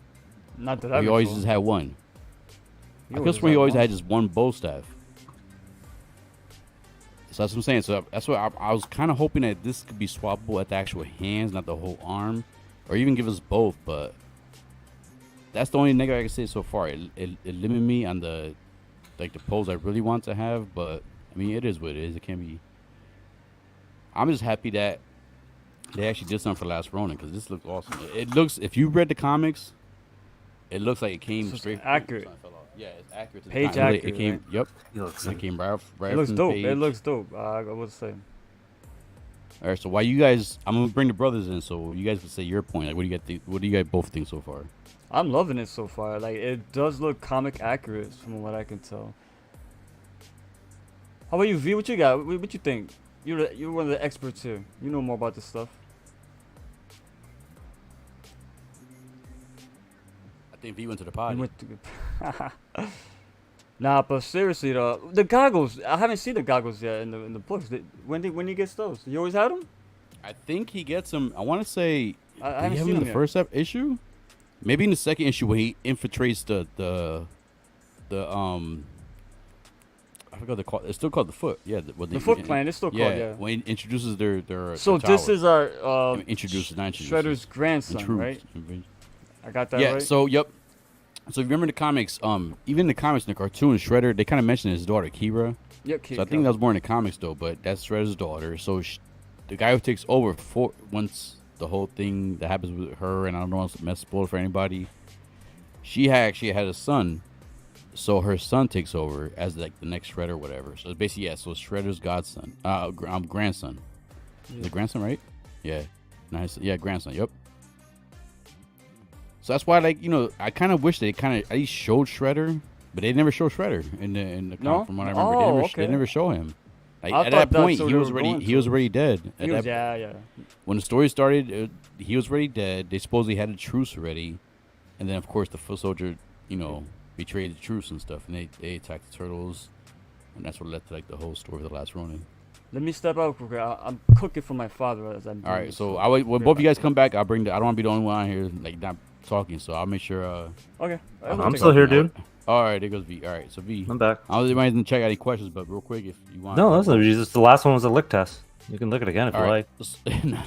Not that Or I he always recall. just had one. He I always guess when he always one. had just one bow staff. So that's what I'm saying. So that's what I was kind of hoping that this could be swappable at the actual hands, not the whole arm, or even give us both. But that's the only negative I can say so far. It limited me on the pose I really want to have. But I mean, it is what it is. It can be. I'm just happy that they actually did something for Last Ronin, because this looks awesome. It looks, if you read the comics, it looks like it came So it's straight. accurate. Yeah, it's accurate. To the Page comic. accurate, It came. right? Yep. Looks It came right It looks from the dope. page. It looks dope. I would say. All right. So while you guys, I'm gonna bring the brothers in, so you guys can say your point. Like, what do you guys both think so far? I'm loving it so far. Like, it does look comic accurate from what I can tell. How about you, V? What you got? What you think? You're one of the experts here. You know more about this stuff. I think V went to the You pod. went to- Nah, but seriously though, the goggles. I haven't seen the goggles yet in the books. When he gets those? You always had them? I think he gets them. I want to say. I did haven't he have seen him in them the yet. first issue? Maybe in the second issue when he infiltrates the I forgot the call. It's still called the Foot. Yeah, The Foot Clan. It's still called, yeah. When he introduces their So their this tower. is our Introduces, not introduces. Shredder's grandson, Intrudes. right? I got that Yeah. right. So yep. So if you remember the comics, even in the comics, in the cartoon, Shredder, they kind of mentioned his daughter Kira. Yep, So I think that was more in the comics though, but that's Shredder's daughter. So the guy who takes over once the whole thing that happens with her, and I don't know what's mess spoiled for anybody. She actually had a son, so her son takes over as like the next Shredder, or whatever. So it's basically so Shredder's godson, grandson. Yeah. The grandson, right? Yeah, nice. Yeah, grandson. Yep. So that's why, I kind of wish they kind of at least showed Shredder, but they never show Shredder in the No? from what I remember. Oh, They okay. never show him. Like I at thought that point, that's what he they was were already going he was to. already dead. At He was, that, yeah. when the story started, he was already dead. They supposedly had a truce already, and then of course the foot soldier, betrayed the truce and stuff, and they attacked the turtles, and that's what led to like the whole story of the Last Ronin. Let me step out quick. I'm cooking for my father as I'm. All doing right, this, so when be both of you right guys come back, I'll bring the. I don't want to be the only one out here like not talking, so I'll make sure. back. Okay. I'm still here, dude. All right, there goes V. All right, so V. I'm back. I don't mind check out any questions, but real quick, if you want. No, that's no Jesus. The last one was a lick test. You can look at it again if All you right. like.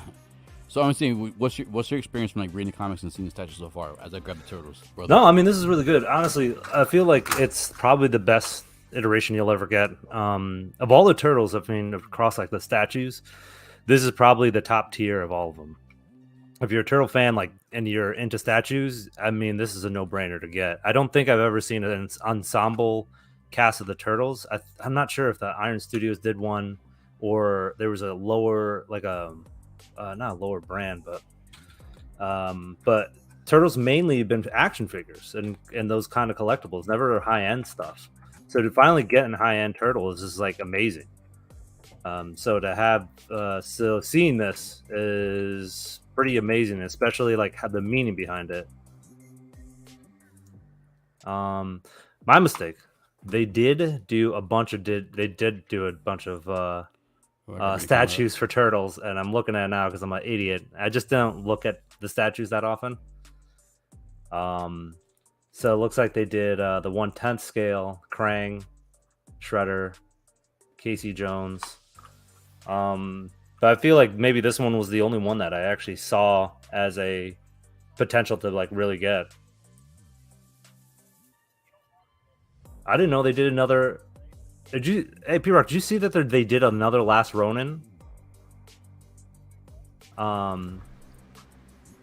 So I'm saying, what's your experience from like reading the comics and seeing the statues so far? As I grab the turtles, brother. No, I mean this is really good. Honestly, I feel like it's probably the best iteration you'll ever get. Of all the turtles, I mean, across like the statues, this is probably the top tier of all of them. If you're a turtle fan, like, and you're into statues, I mean, this is a no-brainer to get. I don't think I've ever seen an ensemble cast of the turtles. I'm not sure if the Iron Studios did one, or there was a lower, like not a lower brand, but turtles mainly have been action figures and those kind of collectibles, never high-end stuff. So to finally get in high-end turtles is like amazing. So to have seeing this is pretty amazing, especially like have the meaning behind it. My mistake. They did do a bunch of statues for turtles, and I'm looking at it now because I'm an idiot. I just don't look at the statues that often. So it looks like they did the 1/10 scale, Krang, Shredder, Casey Jones. But I feel like maybe this one was the only one that I actually saw as a potential to like really get. I didn't know they did another. Hey, P-Rock, did you see that they did another Last Ronin?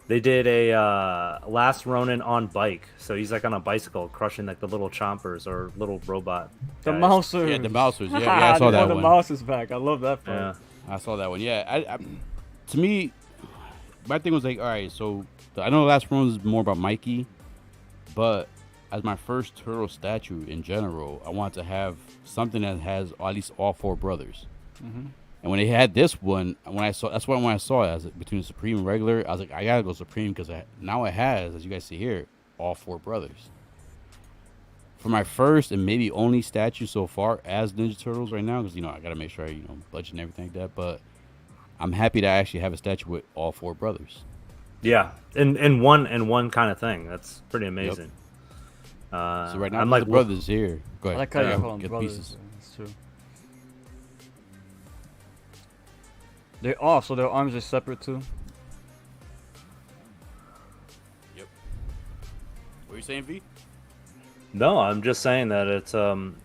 They did a Last Ronin on bike. So he's like on a bicycle crushing like the little chompers or little robot The guys. mousers. Yeah, the mousers. Yeah, I saw that The one. mouse is back. I love that part. Yeah. I saw that one. Yeah, to me, my thing was like, all right, so I know the Last Ronin is more about Mikey, but as my first turtle statue in general, I want to have something that has at least all four brothers. Mm-hmm. And when they had this one, when I saw it, I was like, between Supreme and regular, I was like, I gotta go Supreme because now it has, as you guys see here, all four brothers. For my first and maybe only statue so far as Ninja Turtles right now, because I gotta make sure I budget and everything like that. But I'm happy to actually have a statue with all four brothers. Yeah, in one kind of thing. That's pretty amazing. So right now, I'm I'm like the brothers here. Go I ahead. like how you Yeah, call them get brothers. pieces. That's true. So their arms are separate too. Yep. What are you saying, V? No, I'm just saying that it's I'm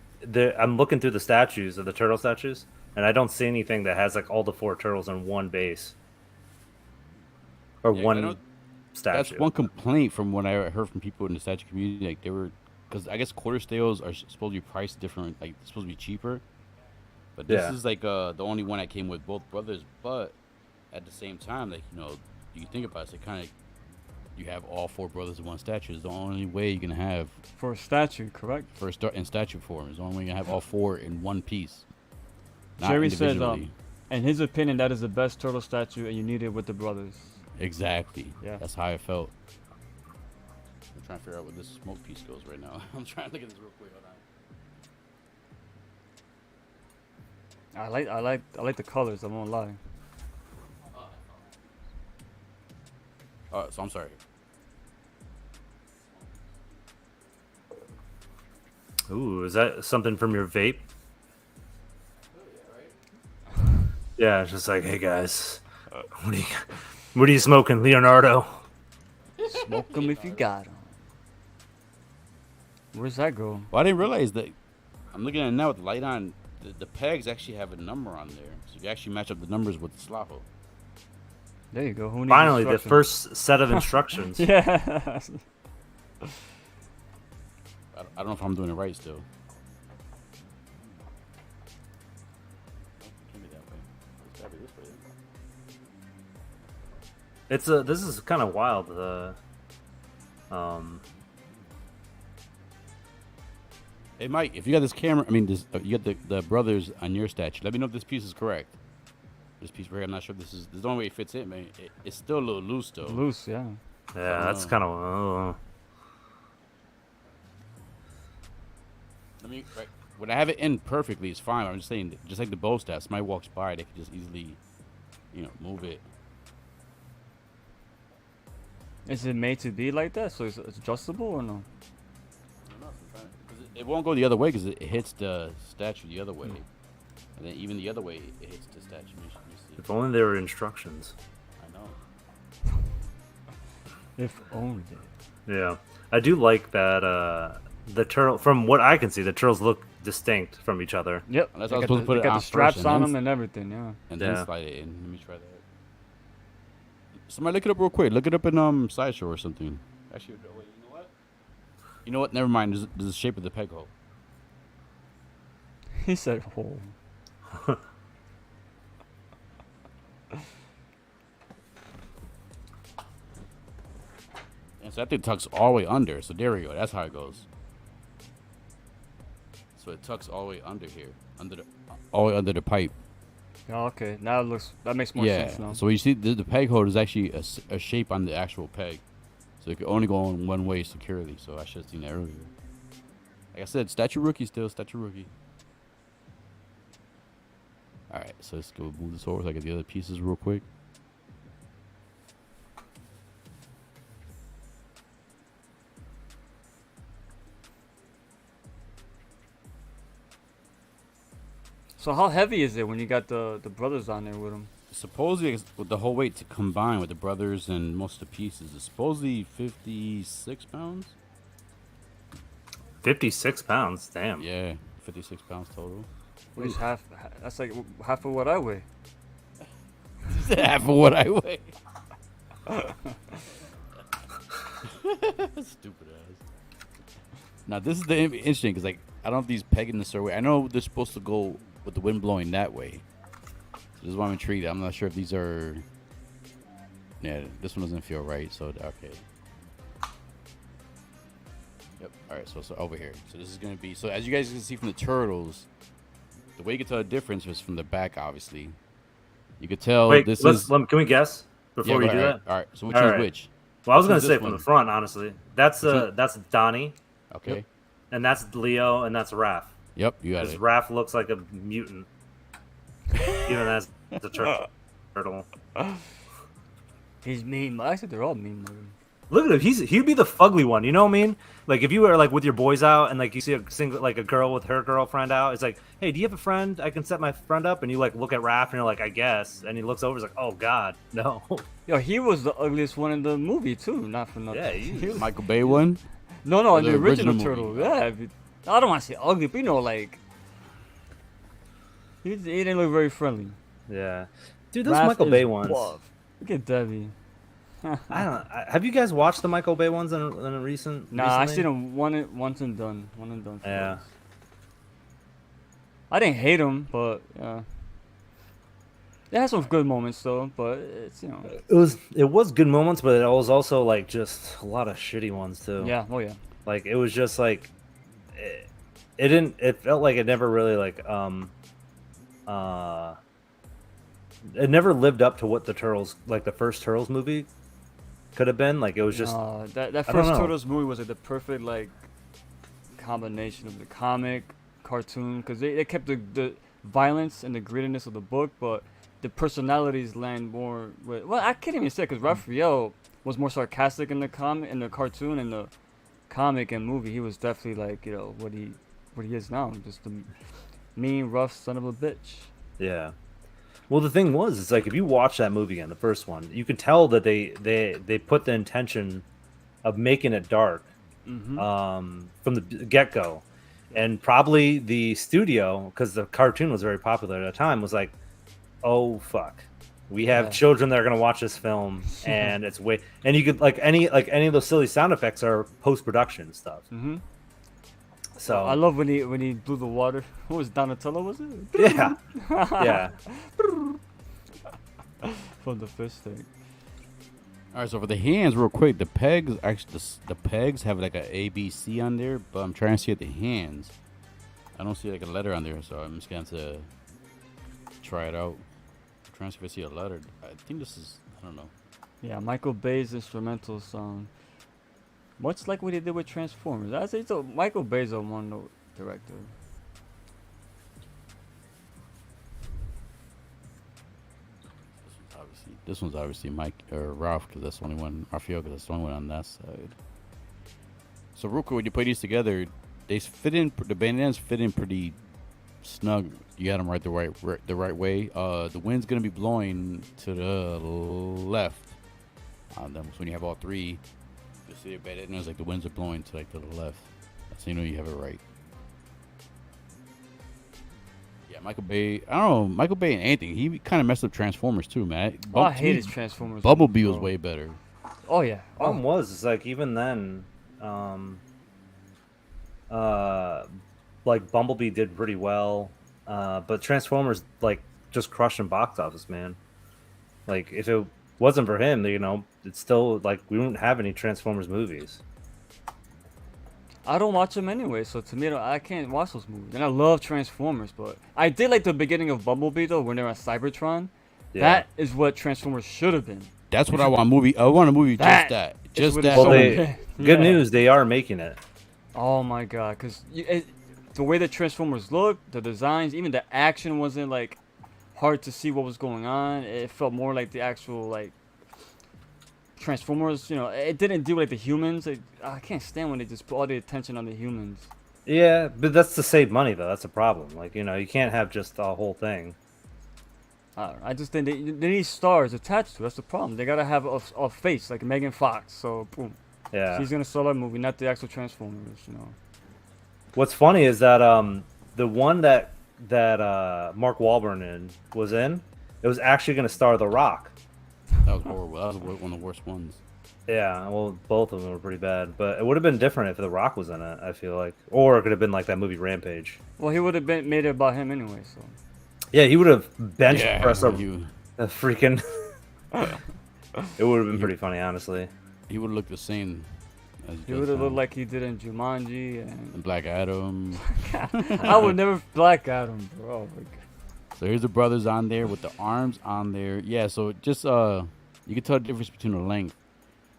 looking through the statues of the turtle statues, and I don't see anything that has like all the four turtles on one base or Yeah, I one know statue. That's one complaint from what I heard from people in the statue community. Like they were, because I guess quarter scales are supposed to be priced different, like supposed to be cheaper. But this is like the only one that came with both brothers. But at the same time, like you think about it, kind of you have all four brothers in one statue. It's the only way you can have For a statue, correct? in statue form. It's the only way you can have all four in one piece. Not Jerry said, individually. in his opinion, that is the best turtle statue, and you need it with the brothers. Exactly. Yeah. That's how I felt. I'm trying to figure out where this smoke piece goes right now. I'm trying to look at this real quick. Hold on. I like the colors. I won't lie. So I'm sorry. Ooh, is that something from your vape? Yeah, it's just like, hey guys, what are you smoking, Leonardo? Smoke them if you got them. Where's that go? Well, I didn't realize that. I'm looking at it now with the light on. The pegs actually have a number on there, so you actually match up the numbers with the Slavo. There you go. Who needs Finally, the instructions? first set of instructions. Yeah. I don't know if I'm doing it right still. Can't be that way. It's gotta be this way. This is kind of wild. It might. If you got this camera, I mean, you got the brothers on your statue. Let me know if this piece is correct. This piece right here, I'm not sure if this is. There's the only way it fits in, man. It's still a little loose, though. Loose, yeah. Yeah, that's know. kind of. I mean, right, when I have it in perfectly, it's fine. I'm just saying, just like the bow staff, somebody walks by, they can just easily, move it. Is it made to be like that? So it's adjustable or no? I don't know, sometimes- 'cause it won't go the other way because it hits the statue the other way. And then even the other way, it hits the statue. Let me see. If only there were instructions. I know. If only. Yeah, I do like that. The turtle, from what I can see, the turtles look distinct from each other. Yep. Unless They I was got supposed the, to put they it got on the straps first, on and them then- and everything, yeah. And then Yeah. slide it in. Let me try that. Somebody look it up real quick. Look it up in Sideshow or something. Actually, wait. You know what? You know what? Never mind. There's the shape of the peg hole. He said hole. And so that thing tucks all the way under. So there we go. That's how it goes. So it tucks all the way under here, all the way under the pipe. Oh, okay. Now it looks, that makes more Yeah. sense now. So you see, the peg hole is actually a shape on the actual peg, so it can only go in one way securely. So I should have seen that earlier. Like I said, statue rookie still, statue rookie. All right, so let's go move this over so I get the other pieces real quick. So how heavy is it when you got the brothers on there with them? Supposedly, with the whole weight to combine with the brothers and most of the pieces, is supposedly 56 pounds. 56 pounds. Damn. Yeah, 56 pounds total. At least half. That's like half of what I weigh. Half of what I weigh. Stupid ass. Now this is the interesting because like I don't know if these peg in the certain way. I know they're supposed to go with the wind blowing that way. So this is why I'm intrigued. I'm not sure if these are. Yeah, this one doesn't feel right. So okay. Yep. All right. So over here. So this is gonna be. So as you guys can see from the turtles, the way you can tell the difference is from the back. Obviously, you could tell Wait, this let's, is. can we guess before Yeah, we go do ahead. that? All right. So which All one's right. which? Well, I was Which gonna one's say this from the one? front, honestly. That's one? that's Donnie, Okay. and that's Leo, and that's Raph. Yep. You got Because it. Raph looks like a mutant, even as the turtle. He's mean. I said they're all mean. Man. Look at him. He'd be the fugly one. You know what I mean? Like if you were like with your boys out and like you see a girl with her girlfriend out, it's like, hey, do you have a friend? I can set my friend up. And you like look at Raph and you're like, I guess. And he looks over, he's like, oh God, no. Yo, he was the ugliest one in the movie too. Not for nothing. Yeah, he was, Michael Bay one. no, Or in the the original, original turtle. movie. Yeah. I don't want to say ugly, but you know, like he didn't look very friendly. Yeah, dude, those Raph Michael is Bay ones. buff. Look at Debbie. Have you guys watched the Michael Bay ones in a recent? Nah, I recently? seen him once and done. One and done. Yeah. us. I didn't hate him, but it has some good moments though. But it's It was good moments, but it was also like just a lot of shitty ones too. yeah, oh yeah. Like it was just like it didn't. It felt like it never really like it never lived up to what the Turtles, like the first Turtles movie, could have been. Like it was just That I don't first know. Turtles movie was like the perfect like combination of the comic, cartoon, because they kept the violence and the grittiness of the book, but the personalities land more with. Well, I can't even say because Raphael was more sarcastic in the cartoon, and the comic and movie. He was definitely like what he is now, just the mean, rough son of a bitch. yeah. Well, the thing was, it's like if you watch that movie again, the first one, you could tell that they put the intention of making it dark from the get go, and probably the studio, because the cartoon was very popular at the time, was like, oh fuck, we have Yeah. children that are gonna watch this film, and it's way, and you could like any of those silly sound effects are post production stuff. Mm-hmm. So I love when he blew the water. Who was Donatello? Was it? yeah, yeah. From the fish tank. All right, so for the hands, real quick, the pegs actually the pegs have like a ABC on there, but I'm trying to see at the hands. I don't see like a letter on there, so I'm just going to try it out. I'm trying to see if I see a letter. I think this is, I don't know. Yeah, Michael Bay's instrumental song. Much like what he did with Transformers. I say so. Michael Bay's a one-note director. This one's obviously Mike or Ralph, because that's the only one. Raphael, because that's the only one on that side. So real quick, when you put these together, they fit in. The bandanas fit in pretty snug. You got them the right way. The wind's gonna be blowing to the left on them. So when you have all three, you see the bandanas like the winds are blowing to like to the left. So you know you have it right. Yeah, Michael Bay. I don't know, Michael Bay and anything. He kind of messed up Transformers too, man. Oh, I hated Transformers. Bumblebee was bro. way better. Oh yeah. Problem was, it's like even then, like Bumblebee did pretty well, but Transformers like just crushed in box office, man. Like if it wasn't for him, you know, it's still like we wouldn't have any Transformers movies. I don't watch them anyway, so to me, I can't watch those movies. And I love Transformers, but I did like the beginning of Bumblebee though, when they're on Cybertron. Yeah. That is what Transformers should have been. That's what I want. I want a movie just that. Just what that. it's Well, so- they, good Yeah. news, they are making it. Oh my god, because the way the Transformers looked, the designs, even the action wasn't like hard to see what was going on. It felt more like the actual like Transformers. You know, it didn't deal with like the humans. I can't stand when they just put all the attention on the humans. Yeah, but that's to save money though. That's a problem. Like you know, you can't have just the whole thing. I just think they need stars attached to. That's the problem. They gotta have a face like Megan Fox. So boom, Yeah. she's gonna sell that movie, not the actual Transformers. You know. What's funny is that the one that Mark Wahlberg was in, it was actually going to star The Rock. That was horrible. That was one of the worst ones. Yeah, well, both of them were pretty bad, but it would have been different if The Rock was in it. I feel like, or it could have been like that movie Rampage. Well, he would have made it about him anyway. So. Yeah, he would have bench Yeah, pressed a you. freaking. It would have been pretty funny, honestly. He would look the same. As He would have looked like he did in Jumanji and Black Adam. I would never Black Adam, bro. Oh my God. So here's the brothers on there with the arms on there. Yeah, so just you can tell the difference between the length.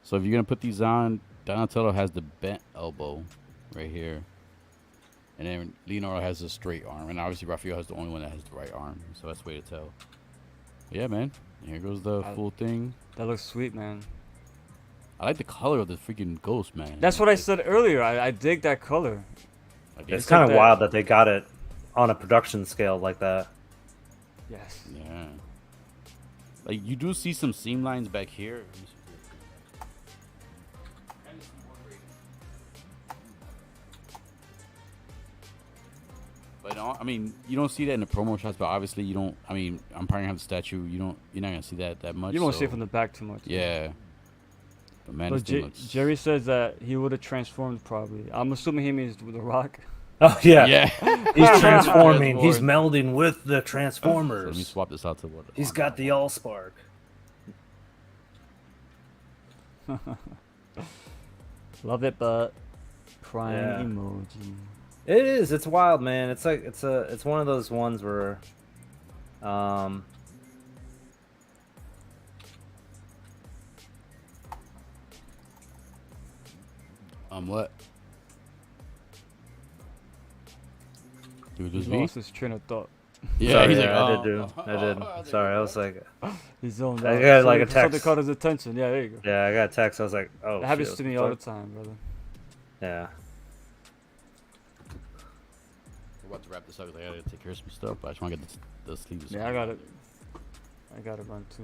So if you're gonna put these on, Donatello has the bent elbow right here, and then Leonardo has a straight arm, and obviously Raphael has the only one that has the right arm. So that's the way to tell. Yeah, man. Here goes the full thing. That looks sweet, man. I like the color of the freaking ghost, man. That's what I said earlier. I dig that color. Like, It's like kind of that. wild that they got it on a production scale like that. Yes. yeah. Like you do see some seam lines back here. But I mean, you don't see that in the promo shots. But obviously, you don't. I mean, I'm probably gonna have the statue. You're not gonna see that much. You won't see so- it from the back too much. Yeah. But man, But this thing looks. Jerry says that he would have transformed probably. I'm assuming he means The Rock. Oh yeah, Yeah. he's transforming. He's Transformed. melding with the So Transformers. let me swap this out to what? He's got the Allspark. Love it, but crying Yeah. emoji. It is. It's wild, man. It's like it's one of those ones where, What? Dude, He this lost V? his train of thought. Yeah, sorry, he's yeah, like, I oh, did do. I did. Sorry, I was like, He zoned I out. got, like, a Something text. caught his attention. Yeah, there you go. yeah, I got a text. I was like, oh, That happens shit, to me what all the the time, brother. Yeah. We're about to wrap this up because I gotta take care of some stuff, but I just want to get the sleeves. Yeah, I got it. I got to run too.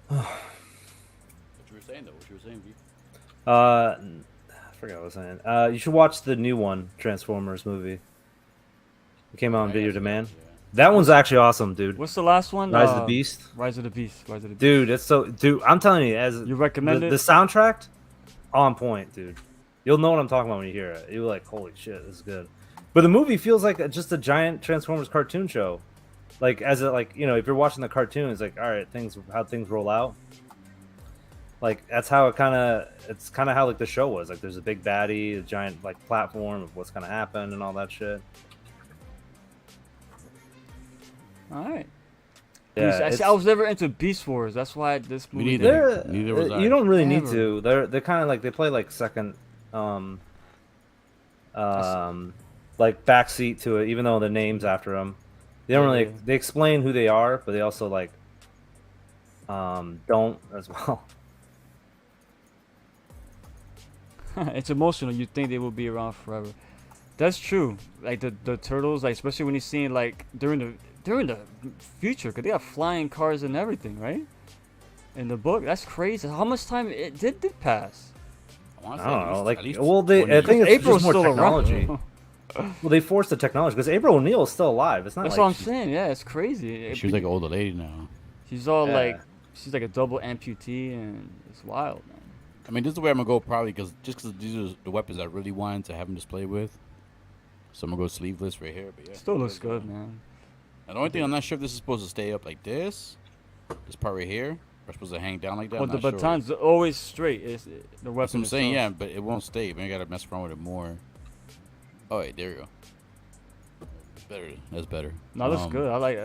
What you were saying though? What you were saying, V? I forgot what I was saying. You should watch the new one, Transformers movie. It came out on I Video got you, Demand. yeah. That one's actually awesome, dude. What's the last one? Rise of the Beast. Rise of the Beast. Rise of the Beast. Dude, it's so. Dude, I'm telling you, as You recommend the it? soundtrack, on point, dude. You'll know what I'm talking about when you hear it. You're like, holy shit, this is good. But the movie feels like just a giant Transformers cartoon show. Like as a, like, you know, if you're watching the cartoon, it's like, all right, how things roll out. like that's how it's kind of how like the show was. Like there's a big baddie, a giant like platform of what's gonna happen and all that shit. All right. Yeah, I, see, I was never into Beast Wars. That's why this Me movie. neither. Neither was I. You don't really need Never. to. They're kind of like they play like second like backseat to it, even though the names after them. They don't really Yeah. they explain who they are, but they also like don't as well. It's emotional. You think they will be around forever. That's true. Like the turtles, like especially when you see like during the future, cause they have flying cars and everything, right? In the book, that's crazy. How much time it did pass? I wanna I say don't at know. least- Like, at least well, 20 I think years. it's April's just more still technology. around. Well, they forced the technology because April O'Neil is still alive. It's not That's like what I'm she's- saying. Yeah, it's crazy. She was like an older lady now. She's all Yeah. like, she's like a double amputee, and it's wild, man. I mean, this is the way I'm gonna go probably because these are the weapons I really wanted to have him display with. So I'm gonna go sleeveless right here. But yeah, Still looks good, man. And the only thing I'm not sure if this is supposed to stay up like this part right here, or supposed to hang down like that. Well, I'm the not sure. baton's always straight. It's the That's what weapon. I'm saying, yeah, itself. but it won't stay. Man, I gotta mess around with it more. Oh, wait, there you go. Better. That's better. No, that's good. I like.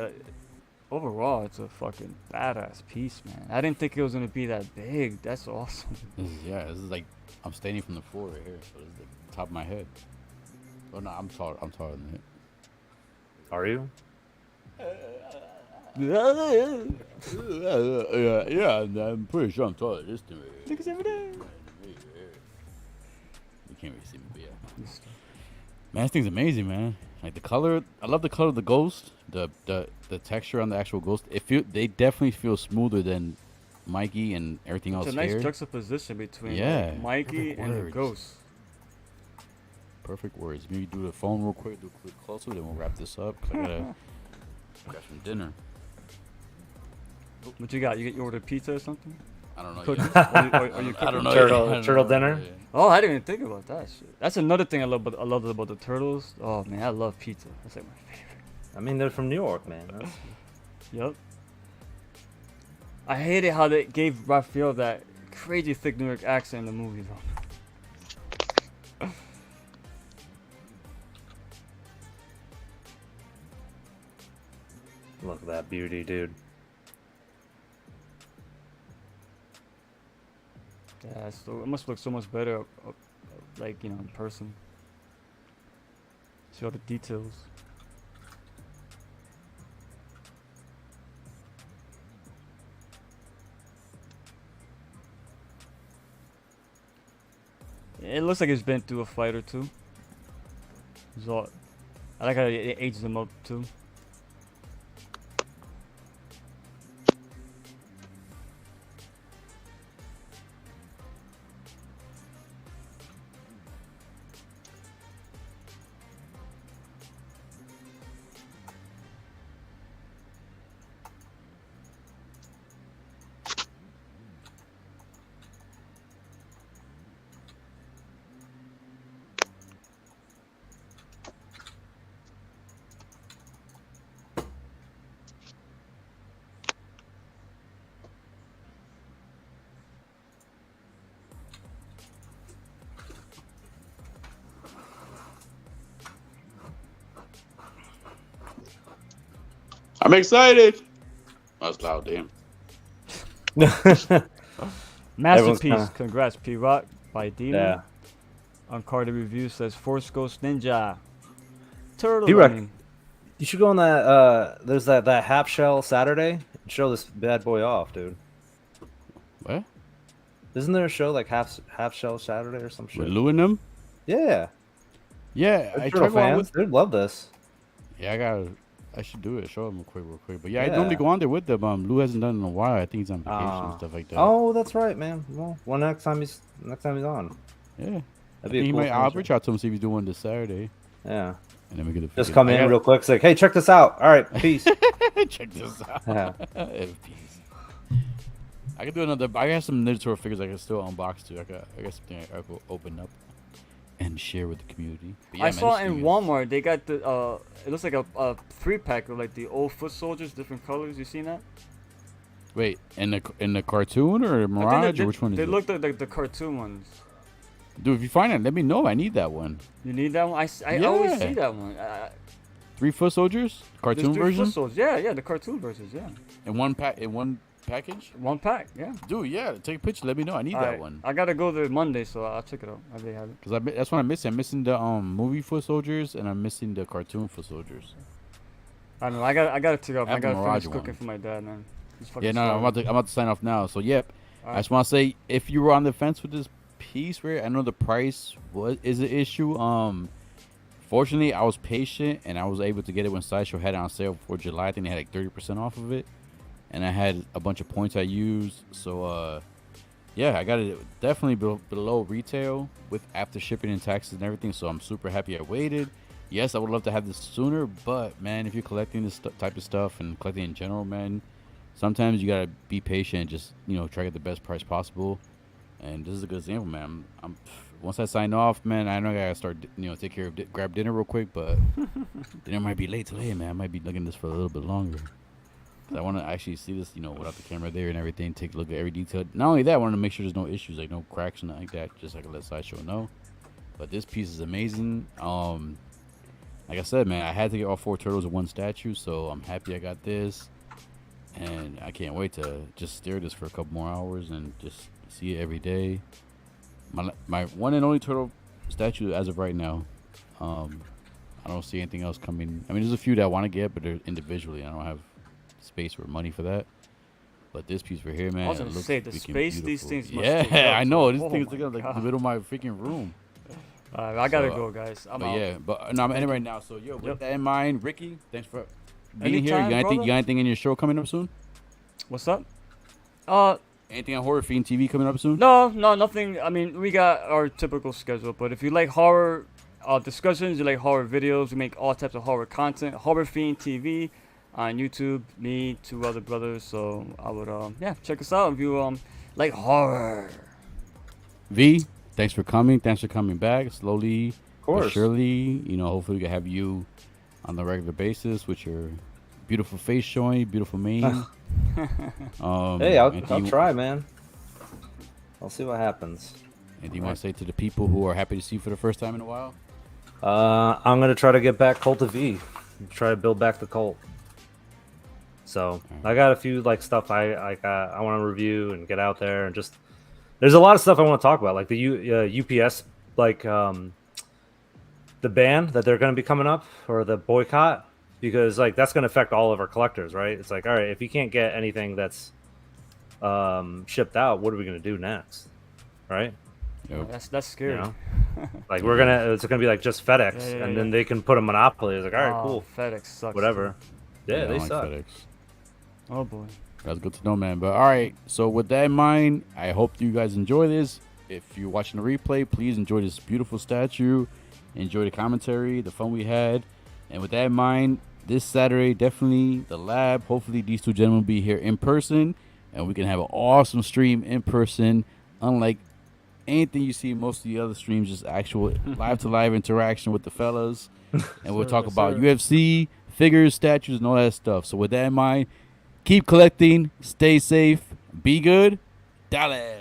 Overall, it's a fucking badass piece, man. I didn't think it was gonna be that big. That's awesome. This is like I'm standing from the floor right here, so this is the top of my head. Oh no, I'm taller than it. Are you? Yeah, I'm pretty sure I'm taller than this thing. Look at every day. You can't really see me, but yeah. Man, this thing's amazing, man. Like the color, I love the color of the ghost. The texture on the actual ghost. Mm-hmm. They definitely feel smoother than Mikey and everything else It's a nice here. juxtaposition between Yeah, like, Mikey perfect and the words. ghost. Perfect words. Maybe do the phone real quick, do a quick closer, then we'll wrap this up. 'Cause I gotta grab some dinner. What you got? You ordered pizza or something? I don't know. Cooking? yet. Or you I don't cooking? know. Turtle- yet. I don't turtle know. dinner? Yeah. Oh, I didn't even think about that shit. That's another thing I love about the turtles. Oh man, I love pizza. That's like my favorite. I mean, they're from New York, man. That's- Yep. I hated how they gave Raphael that crazy thick New York accent in the movie though. Look at that beauty, dude. Yeah, so it must look so much better, like in person. See all the details. It looks like it's been through a fight or two. So I like how it ages him up too. I'm excited. That's loud, damn. Masterpiece. kinda- Congrats, P Rock by Demon. Yeah. Uncarded review says Force Ghost Ninja. Turtle. P-Rock. I mean. You should go on that. There's that half shell Saturday. Show this bad boy off, dude. What? Isn't there a show like half shell Saturday or some shit? With Lou and them? Yeah. Yeah, They're I Turtle tried going fans. with. They'd love this. Yeah, I should do it. Show them real quick. But yeah, I Yeah. normally go on there with them. Lou hasn't done it in a while. I think he's on vacation and stuff like that. Oh, that's right, man. Well, next time he's on. Yeah. I That'd think be a he cool might. I'll thing. reach out to him see if he's doing one this Saturday, Yeah. and then we get Just come in real quick. It's like, hey, check this out. All right, peace. Check this out. Yeah. Peace. I can do another. I got some Ninja Turtle figures I can still unbox too. I got something I could open up and share with the community. But yeah, I man, saw this in thing is- Walmart they got the it looks like a 3-pack of like the old foot soldiers, different colors. You seen that? Wait, in the cartoon or I think Mirage they, or which one is they it? look like the cartoon ones. Dude, if you find it, let me know. I need that one. You need that one? I always Yeah. see that one. 3 foot soldiers, cartoon There's 3 version, foot yeah, the cartoon versions, yeah. in one package. 1 pack, yeah. Dude, yeah, take a picture. Let me know. I need that Alright, one. I gotta go there Monday, so I'll check it out. I may have it. Cause that's what I'm missing. I'm missing the movie foot soldiers, and I'm missing the cartoon foot soldiers. I don't know. I gotta take off. I I have the gotta Mirage finish cooking one. for my dad, man. He's fucking Yeah, no, I'm starving. about to sign off now. So yep, I Alright. just want to say if you were on the fence with this piece, right? I know the price is an issue. Fortunately, I was patient and I was able to get it when Sideshow had it on sale for July. I think they had like 30% off of it, and I had a bunch of points I used. So yeah, I got it definitely below retail with after shipping and taxes and everything. So I'm super happy I waited. Yes, I would love to have this sooner, but man, if you're collecting this type of stuff and collecting in general, man, sometimes you gotta be patient. Just try to get the best price possible. And this is a good example, man. I'm once I sign off, man. I know I gotta start, take care of grab dinner real quick, but dinner might be late today, man. I might be looking at this for a little bit longer. 'Cause I want to actually see this, without the camera there and everything. Take a look at every detail. Not only that, I want to make sure there's no issues, like no cracks and nothing like that. Just like let Sideshow know. But this piece is amazing. Like I said, man, I had to get all 4 turtles in one statue, so I'm happy I got this, and I can't wait to just stare at this for a couple more hours and just see it every day. My one and only turtle statue as of right now. I don't see anything else coming. I mean, there's a few that I want to get, but they're individually. I don't have space or money for that. But this piece right here, man, I was it gonna looks say, the freaking space these beautiful. things must Yeah, take up, I know. too. This Oh thing is my taking up like the God. middle of my freaking room. I gotta So, go, guys. I'm But out. yeah, but no, I'm ending right now. So yo, with Yep. that in mind, Ricky, thanks for being here. Anytime, You got anything in your show coming up soon? What's up? Anything on Horror Fiend TV coming up soon? No, nothing. I mean, we got our typical schedule, but if you like horror discussions, you like horror videos, we make all types of horror content. Horror Fiend TV on YouTube. Me, 2 other brothers. So I would, check us out if you like horror. V, thanks for coming. Thanks for coming back. Slowly Of but course. surely, hopefully we can have you on a regular basis with your beautiful face showing, beautiful mane. Hey, I'll anything, try, man. I'll see what happens. anything you want to say to the people who are happy to see you for the first time in a while? I'm gonna try to get back Cult of V. Try to build back the cult. So I got a few like stuff I want to review and get out there, and just there's a lot of stuff I want to talk about, like the UPS, like the ban that they're going to be coming up, or the boycott, because like that's going to affect all of our collectors, right? It's like, all right, if you can't get anything that's shipped out, what are we going to do next, right? Yep. That's scary. Like it's gonna be like just FedEx, Yeah, and then they can put a monopoly. It's like, all right, Oh, cool, FedEx sucks. whatever. Yeah, I they don't like suck. FedEx. Oh boy. That's good to know, man. But all right, so with that in mind, I hope you guys enjoy this. If you're watching the replay, please enjoy this beautiful statue. Enjoy the commentary, the fun we had. And with that in mind, this Saturday, definitely the lab. Hopefully these 2 gentlemen will be here in person, and we can have an awesome stream in person, unlike anything you see in most of the other streams, just actual live-to-live interaction with the fellas. And we'll talk Yes, about sir. UFC, figures, statues, and all that stuff. So with that in mind, keep collecting, stay safe, be good, dale.